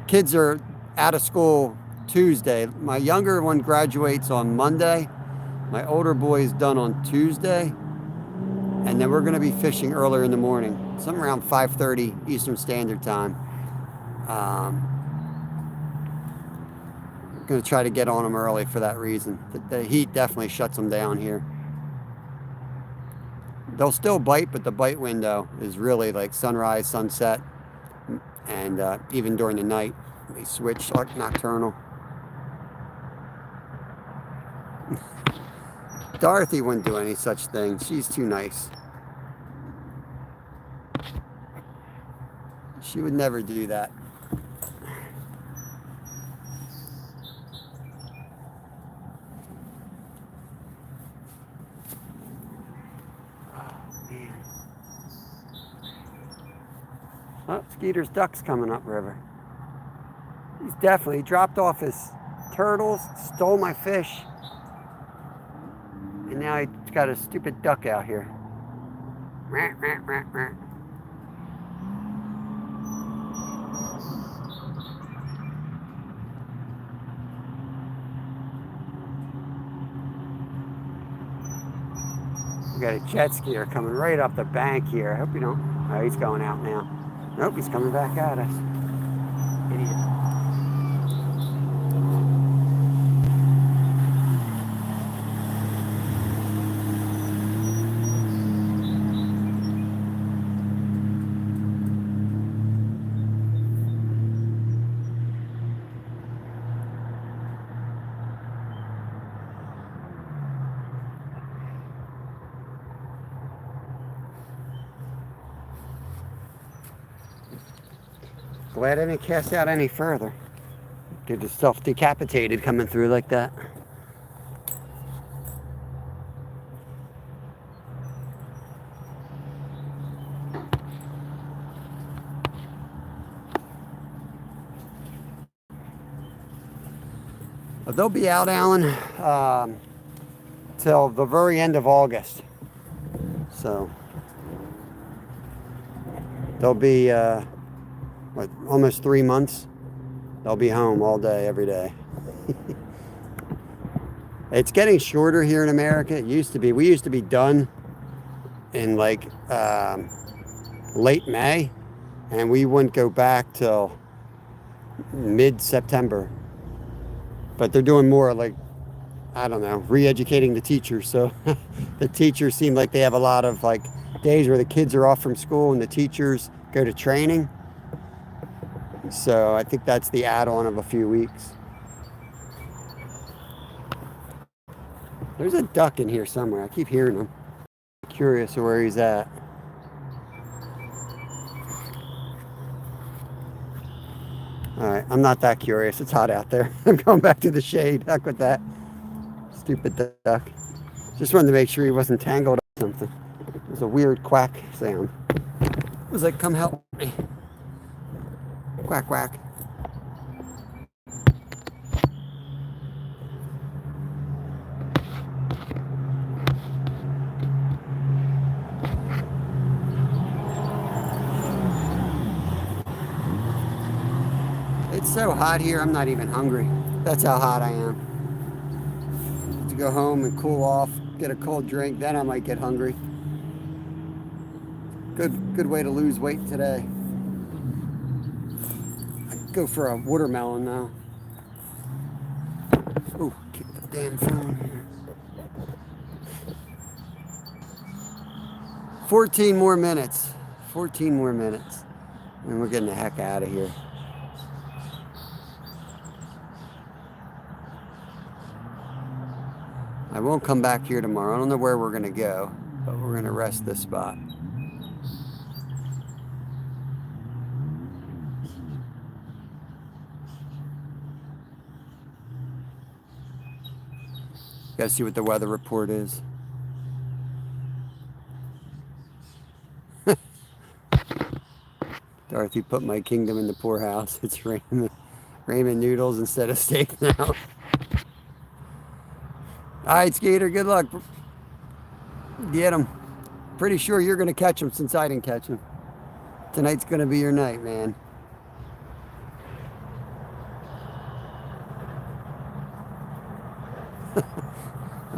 S1: Kids are out of school Tuesday. My younger one graduates on Monday. My older boy is done on Tuesday. And then we're going to be fishing earlier in the morning, something around 5:30 Eastern Standard Time. I'm going to try to get on them early for that reason. The heat definitely shuts them down here. They'll still bite, but the bite window is really like sunrise, sunset, and even during the night, they switch nocturnal. Dorothy wouldn't do any such thing. She's too nice. She would never do that. Oh, Skeeter's duck's coming upriver. He dropped off his turtles, stole my fish, and now he's got a stupid duck out here. got a jet skier coming right up the bank here. I hope you don't. Oh, he's going out now. Nope, he's coming back at us. Idiot. Glad I didn't cast out any further. Get yourself decapitated coming through like that. They'll be out, Alan, till the very end of August. So they'll be what, almost 3 months. They'll be home all day, every day. It's getting shorter here in America. It used to be. We used to be done in like late May, and we wouldn't go back till mid-September. But they're doing more like, I don't know, re-educating the teachers. So the teachers seem like they have a lot of like days where the kids are off from school and the teachers go to training. So I think that's the add-on of a few weeks. There's a duck in here somewhere. I keep hearing him. Curious where he's at. Alright, I'm not that curious. It's hot out there. I'm going back to the shade. Heck with that. Stupid duck. Just wanted to make sure he wasn't tangled up or something. It was a weird quack sound. It was like, come help me. Quack, quack. It's so hot here, I'm not even hungry. That's how hot I am. To go home and cool off, get a cold drink, then I might get hungry. Good way to lose weight today. I'd go for a watermelon now. Oh, kick the damn phone here. 14 more minutes. 14 more minutes. And we're getting the heck out of here. I won't come back here tomorrow. I don't know where we're going to go, but we're going to rest this spot. Got to see what the weather report is. Dorothy put my kingdom in the poorhouse. It's ramen noodles instead of steak now. All right, Skater, good luck. Get him. Pretty sure you're going to catch him since I didn't catch him. Tonight's going to be your night, man.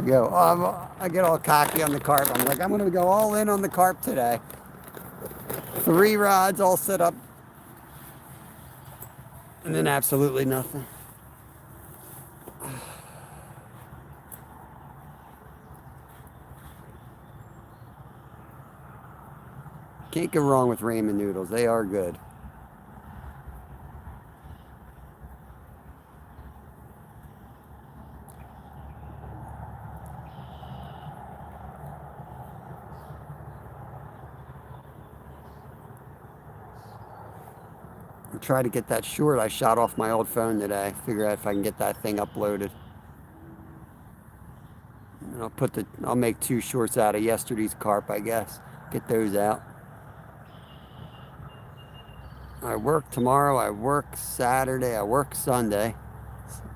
S1: I get all cocky on the carp. I'm like, I'm going to go all in on the carp today. 3 rods all set up. And then absolutely nothing. Can't go wrong with ramen noodles. They are good. I'll try to get that short I shot off my old phone today. Figure out if I can get that thing uploaded. And I'll make 2 shorts out of yesterday's carp, I guess. Get those out. I work tomorrow, I work Saturday, I work Sunday.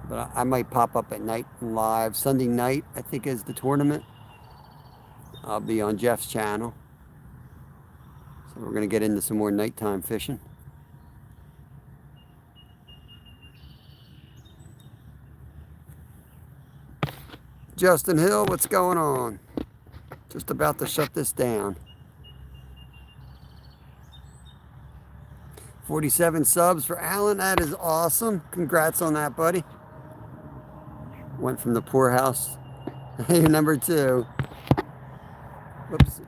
S1: But I might pop up at night live. Sunday night, I think, is the tournament. I'll be on Jeff's channel. So we're going to get into some more nighttime fishing. Justin Hill, what's going on? Just about to shut this down. 47 subs for Alan. That is awesome. Congrats on that, buddy. Went from the poorhouse. Number 2. Whoops.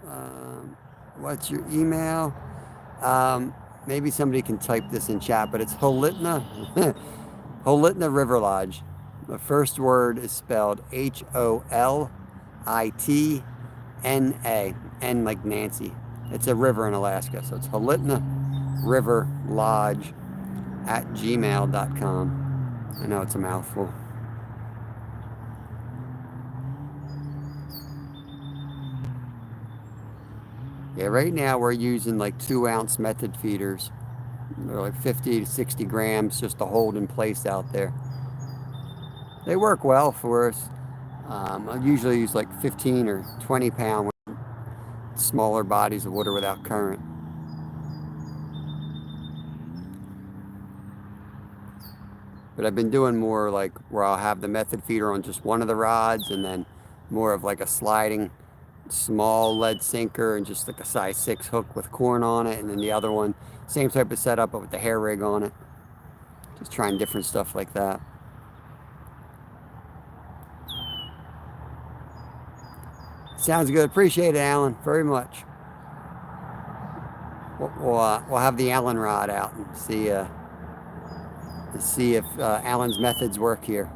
S1: What's your email? Maybe somebody can type this in chat, but it's Holitna. Holitna River Lodge. The first word is spelled Holitna. N like Nancy. It's a river in Alaska. So it's Holitna River Lodge at gmail.com. I know it's a mouthful. Yeah, right now we're using like 2-ounce method feeders. They're like 50 to 60 grams just to hold in place out there. They work well for us. I usually use like 15 or 20 pound smaller bodies of water without current. But I've been doing more like where I'll have the method feeder on just one of the rods, and then more of like a sliding small lead sinker and just like a size 6 hook with corn on it, and then the other one, same type of setup but with the hair rig on it. Just trying different stuff like that. Sounds good. Appreciate it, Alan, very much. We'll have the Allen rod out and see if Alan's methods work here.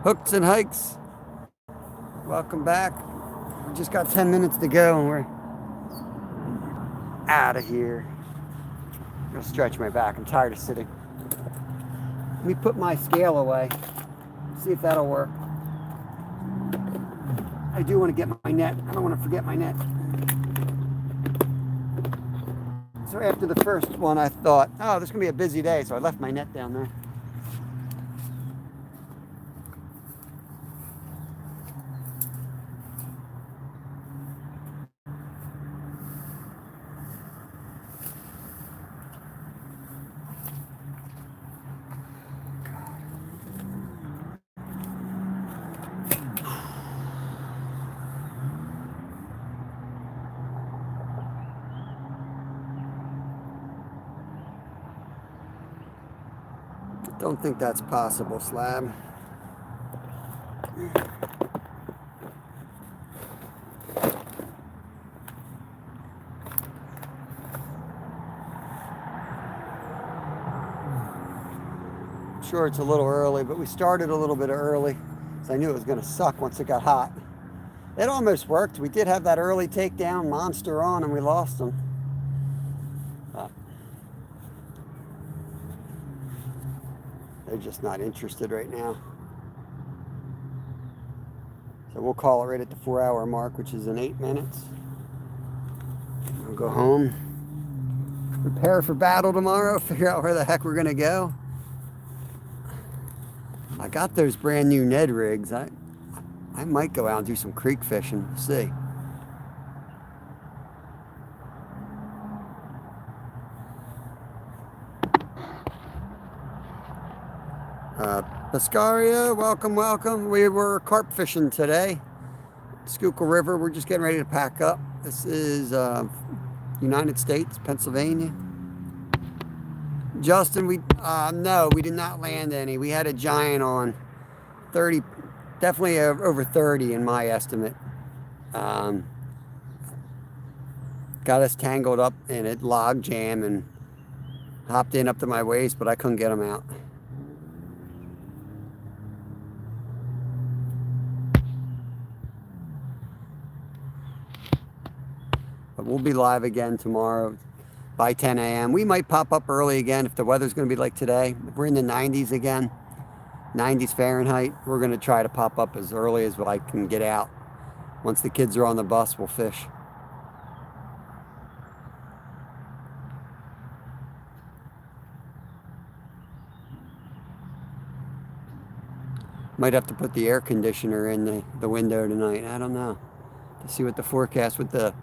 S1: Hooks and Hikes, welcome back. We just got 10 minutes to go and we're out of here. I'm gonna stretch my back. I'm tired of sitting. Let me put my scale away, see if that'll work. I do want to get my net. I don't want to forget my net. So after the first one, I thought, oh, this is going to be a busy day, so I left my net down there. Don't think that's possible, Slab. Sure, it's a little early, but we started a little bit early, so I knew it was going to suck once it got hot. It almost worked. We did have that early takedown monster on, and we lost them. They're just not interested right now. So we'll call it right at the 4-hour mark, which is in 8 minutes. We'll go home, prepare for battle tomorrow, figure out where the heck we're gonna go. I got those brand new Ned rigs. I might go out and do some creek fishing. We'll see. Pescaria, welcome, welcome. We were carp fishing today. Schuylkill River, we're just getting ready to pack up. This is United States, Pennsylvania. Justin, no, we did not land any. We had a giant on 30, definitely over 30 in my estimate. Got us tangled up in it, log jam, and hopped in up to my waist, but I couldn't get them out. But we'll be live again tomorrow by 10 a.m. We might pop up early again if the weather's going to be like today. If we're in the 90s again, 90s Fahrenheit, we're going to try to pop up as early as I can get out. Once the kids are on the bus, we'll fish. Might have to put the air conditioner in the window tonight. I don't know. To see what the forecast with the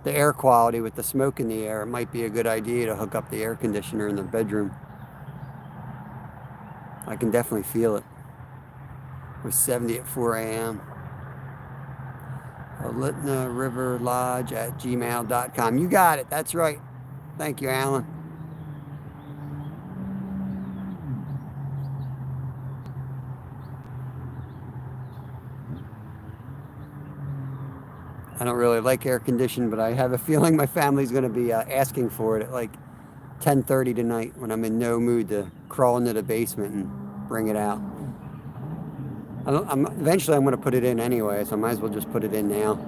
S1: air quality with the smoke in the air, it might be a good idea to hook up the air conditioner in the bedroom. I can definitely feel it. It was 70 at 4 a.m. Litna River Lodge at gmail.com. You got it. That's right. Thank you, Alan. I don't really like air conditioning, but I have a feeling my family's going to be asking for it at like 10:30 tonight when I'm in no mood to crawl into the basement and bring it out. Eventually I'm going to put it in anyway, so I might as well just put it in now.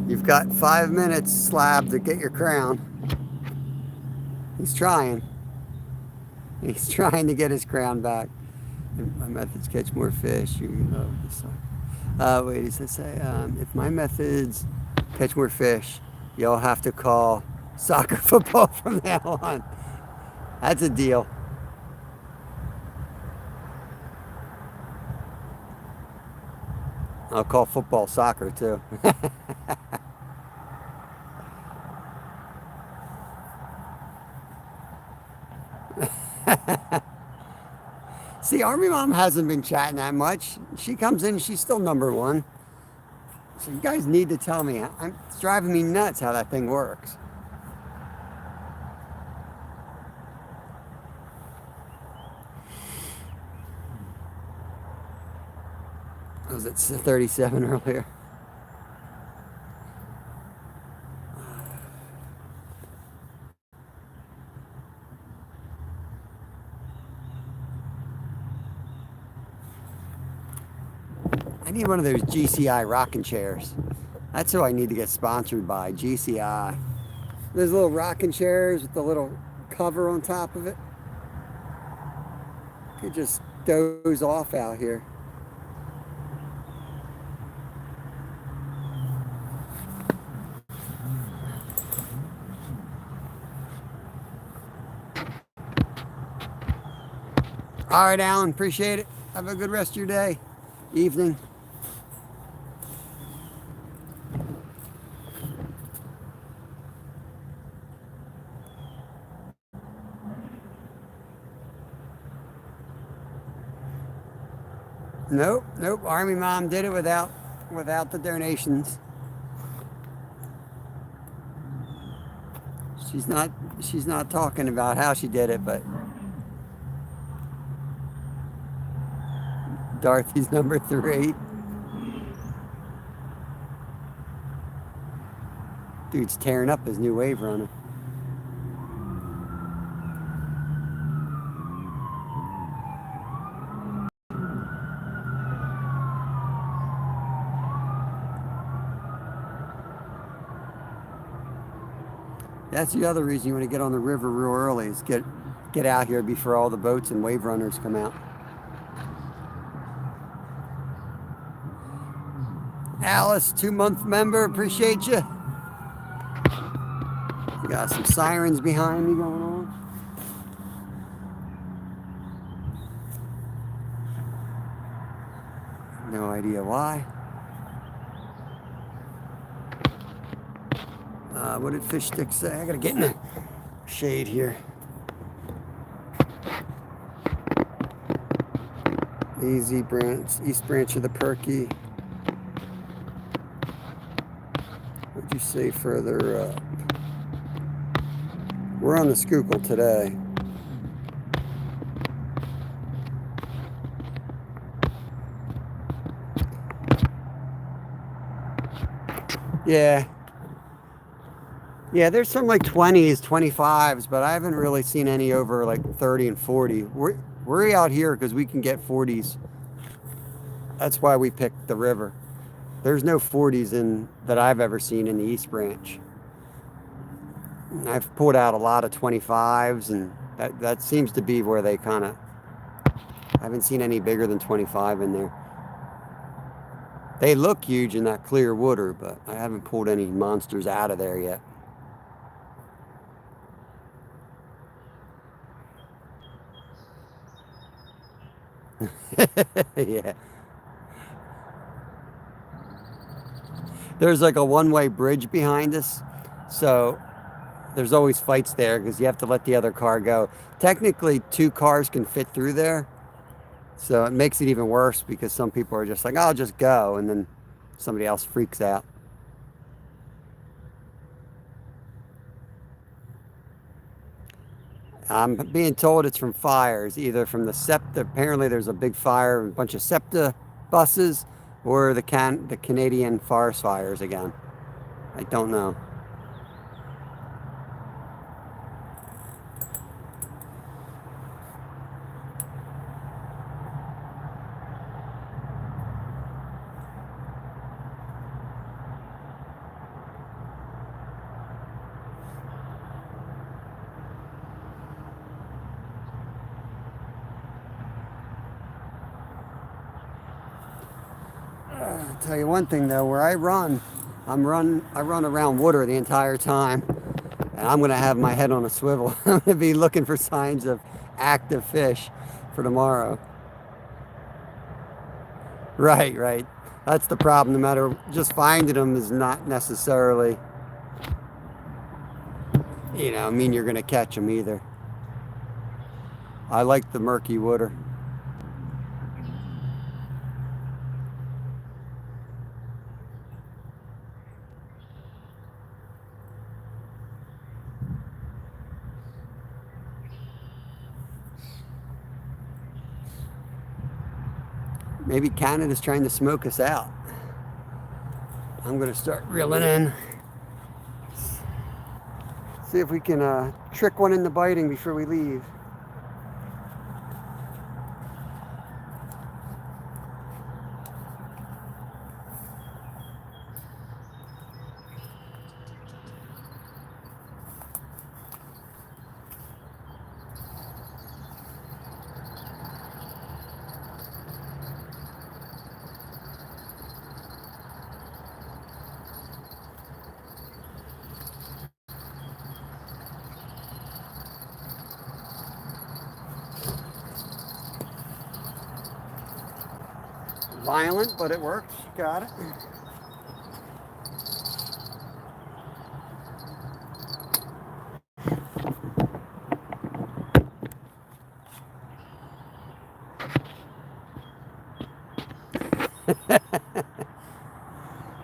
S1: You've got 5 minutes, Slab, to get your crown. He's trying. He's trying to get his crown back. If my methods catch more fish, you know this one. Wait, does it say, if my methods catch more fish, you'll have to call soccer football from now on. That's a deal. I'll call football soccer too. See, Army Mom hasn't been chatting that much. She comes in, she's still #1. So you guys need to tell me. It's driving me nuts how that thing works. Was it 37 earlier? I need one of those GCI rocking chairs. That's who I need to get sponsored by, GCI. Those little rocking chairs with the little cover on top of it. Could just doze off out here. All right, Alan, appreciate it. Have a good rest of your day, evening. Nope. Army Mom did it without the donations. She's not talking about how she did it, but Dorothy's #3. Dude's tearing up his new wave runner. That's the other reason you want to get on the river real early, is get out here before all the boats and wave runners come out. Alice, 2-month member, appreciate you. Got some sirens behind me going on. No idea why. What did Fish Stick say? I gotta get in the shade here. Easy branch, East Branch of the Perky. What'd you say further up? We're on the Schuylkill today. Yeah, there's some like 20s, 25s, but I haven't really seen any over like 30 and 40. We're out here because we can get 40s. That's why we picked the river. There's no 40s that I've ever seen in the East Branch. I've pulled out a lot of 25s, and that seems to be where they kind of... I haven't seen any bigger than 25 in there. They look huge in that clear water, but I haven't pulled any monsters out of there yet. Yeah. There's like a one-way bridge behind us, so there's always fights there because you have to let the other car go. Technically, 2 cars can fit through there, so it makes it even worse because some people are just like, I'll just go, and then somebody else freaks out. I'm being told it's from fires, either from the SEPTA. Apparently, there's a big fire, a bunch of SEPTA buses, or the Canadian forest fires again. I don't know. I'll tell you one thing though, where I run, I run around water the entire time, and I'm gonna have my head on a swivel. I'm gonna be looking for signs of active fish for tomorrow. Right, right. That's the problem. No matter, just finding them is not necessarily, mean you're gonna catch them either. I like the murky water. Maybe Canada's trying to smoke us out. I'm gonna start reeling in. See if we can trick one into biting before we leave. Violent, but it worked. Got it.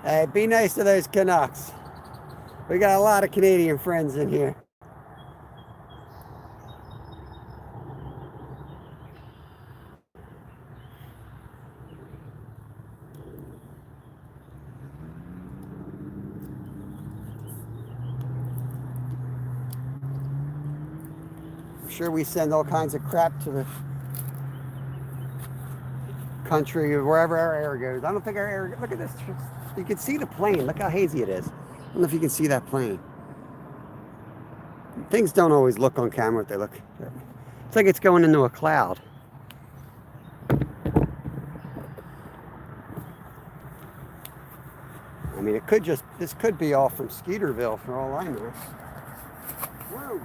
S1: Hey, be nice to those Canucks. We got a lot of Canadian friends in here. I'm sure we send all kinds of crap to the country or wherever our air goes. I don't think our air, look at this. You can see the plane. Look how hazy it is. I don't know if you can see that plane. Things don't always look on camera what they look. It's like it's going into a cloud. I mean, this could be all from Skeeterville for all I know. Whoa.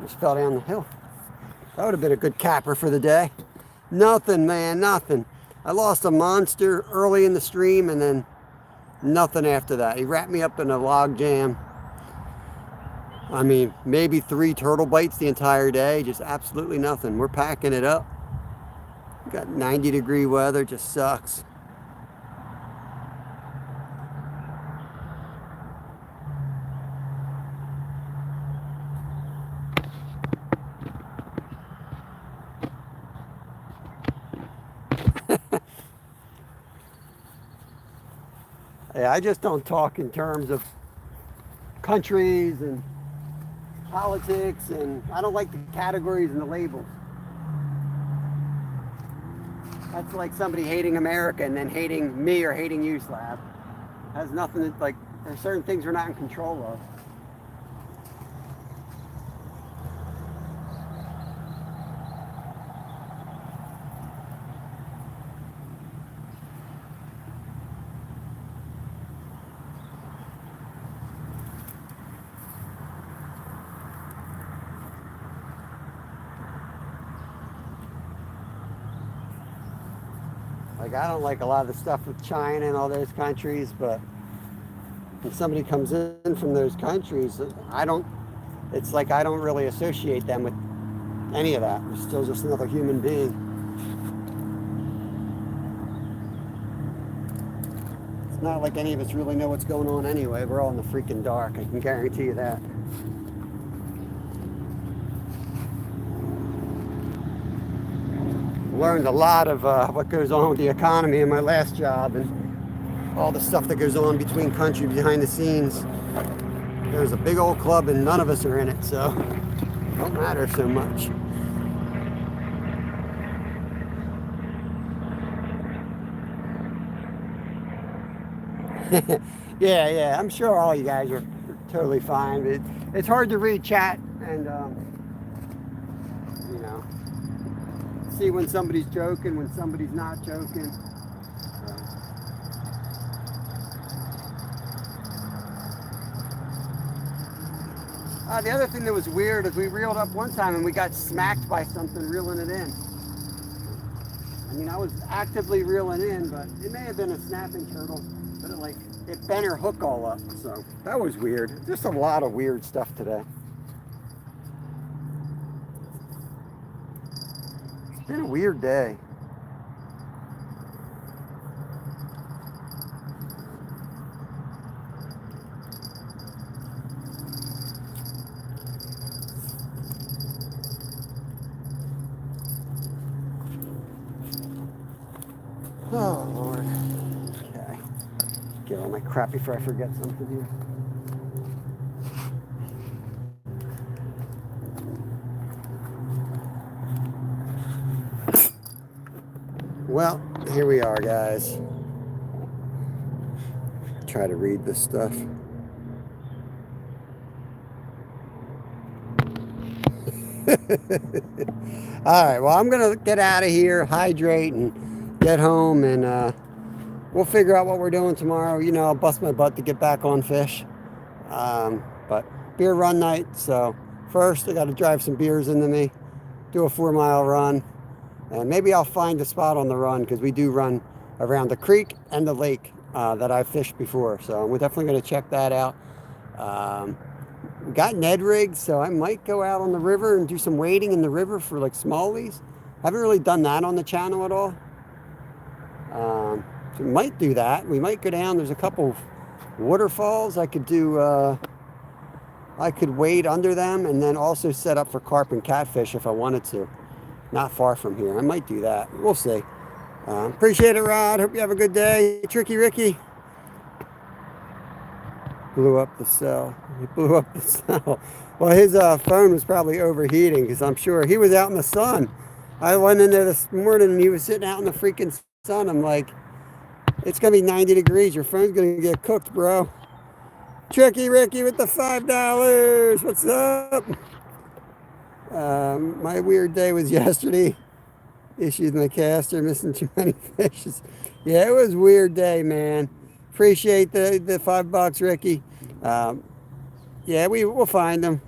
S1: Just fell down the hill. That would have been a good capper for the day. Nothing, man, nothing. I lost a monster early in the stream and then nothing after that. He wrapped me up in a log jam. I mean, maybe 3 turtle bites the entire day, just absolutely nothing. We're packing it up. We got 90-degree weather, just sucks. Yeah, I just don't talk in terms of countries and politics, and I don't like the categories and the labels. That's like somebody hating America and then hating me or hating you, Slab. Has nothing to, like, there's certain things we're not in control of. Like, I don't like a lot of the stuff with China and all those countries, but when somebody comes in from those countries, it's like I don't really associate them with any of that. They're still just another human being. It's not like any of us really know what's going on anyway. We're all in the freaking dark. I can guarantee you that. Learned a lot of what goes on with the economy in my last job and all the stuff that goes on between countries behind the scenes. There's a big old club and none of us are in it, so it don't matter so much. Yeah, I'm sure all you guys are totally fine. But it's hard to read chat and, you know, see when somebody's joking, when somebody's not joking. The other thing that was weird is we reeled up one time and we got smacked by something reeling it in. I mean, I was actively reeling in, but it may have been a snapping turtle, but it bent her hook all up. So that was weird. Just a lot of weird stuff today. It's been a weird day. Oh, Lord. Okay. Get all my crap before I forget something here. Well, here we are, guys. Try to read this stuff. All right, well, I'm going to get out of here, hydrate, and get home, and we'll figure out what we're doing tomorrow. You know, I'll bust my butt to get back on fish. But beer run night, so first I got to drive some beers into me, do a 4-mile run, and maybe I'll find a spot on the run because we do run around the creek and the lake that I've fished before. So we're definitely going to check that out. We got Ned rigs, so I might go out on the river and do some wading in the river for like smallies. Haven't really done that on the channel at all. So we might do that. We might go down. There's a couple waterfalls I could do. I could wade under them and then also set up for carp and catfish if I wanted to. Not far from here. I might do that. We'll see. Appreciate it, Rod. Hope you have a good day. Tricky Ricky blew up the cell. He blew up the cell. Well, his phone was probably overheating because I'm sure he was out in the sun. I went in there this morning and he was sitting out in the freaking sun. I'm like, it's going to be 90 degrees. Your phone's going to get cooked, bro. Tricky Ricky with the $5. What's up? My weird day was yesterday. Issues my caster, missing too many fishes. Yeah, it was a weird day, man. Appreciate the $5, Ricky. Yeah, we'll find them.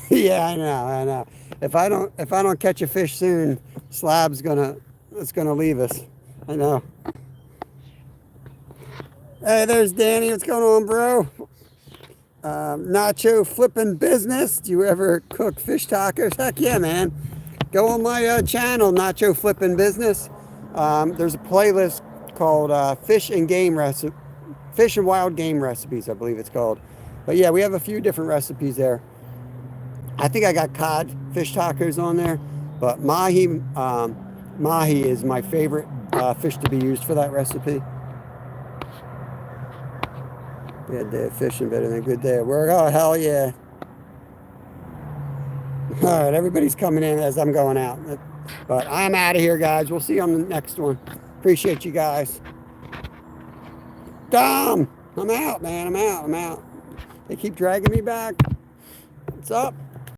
S1: Yeah, I know. If I don't catch a fish soon, Slab's gonna leave us. I know. Hey, there's Danny. What's going on, bro? Nacho flipping business. Do you ever cook fish tacos? Heck yeah, man. Go on my channel, Nacho Flipping Business. There's a playlist called Fish and Wild Game Recipes, I believe it's called. But yeah, we have a few different recipes there. I think I got cod fish tacos on there, but mahi is my favorite fish to be used for that recipe. Bad day of fishing, better than a good day of work. Oh, hell yeah. All right, everybody's coming in as I'm going out. But I'm out of here, guys. We'll see you on the next one. Appreciate you guys. Dom! I'm out, man. I'm out. They keep dragging me back. What's up?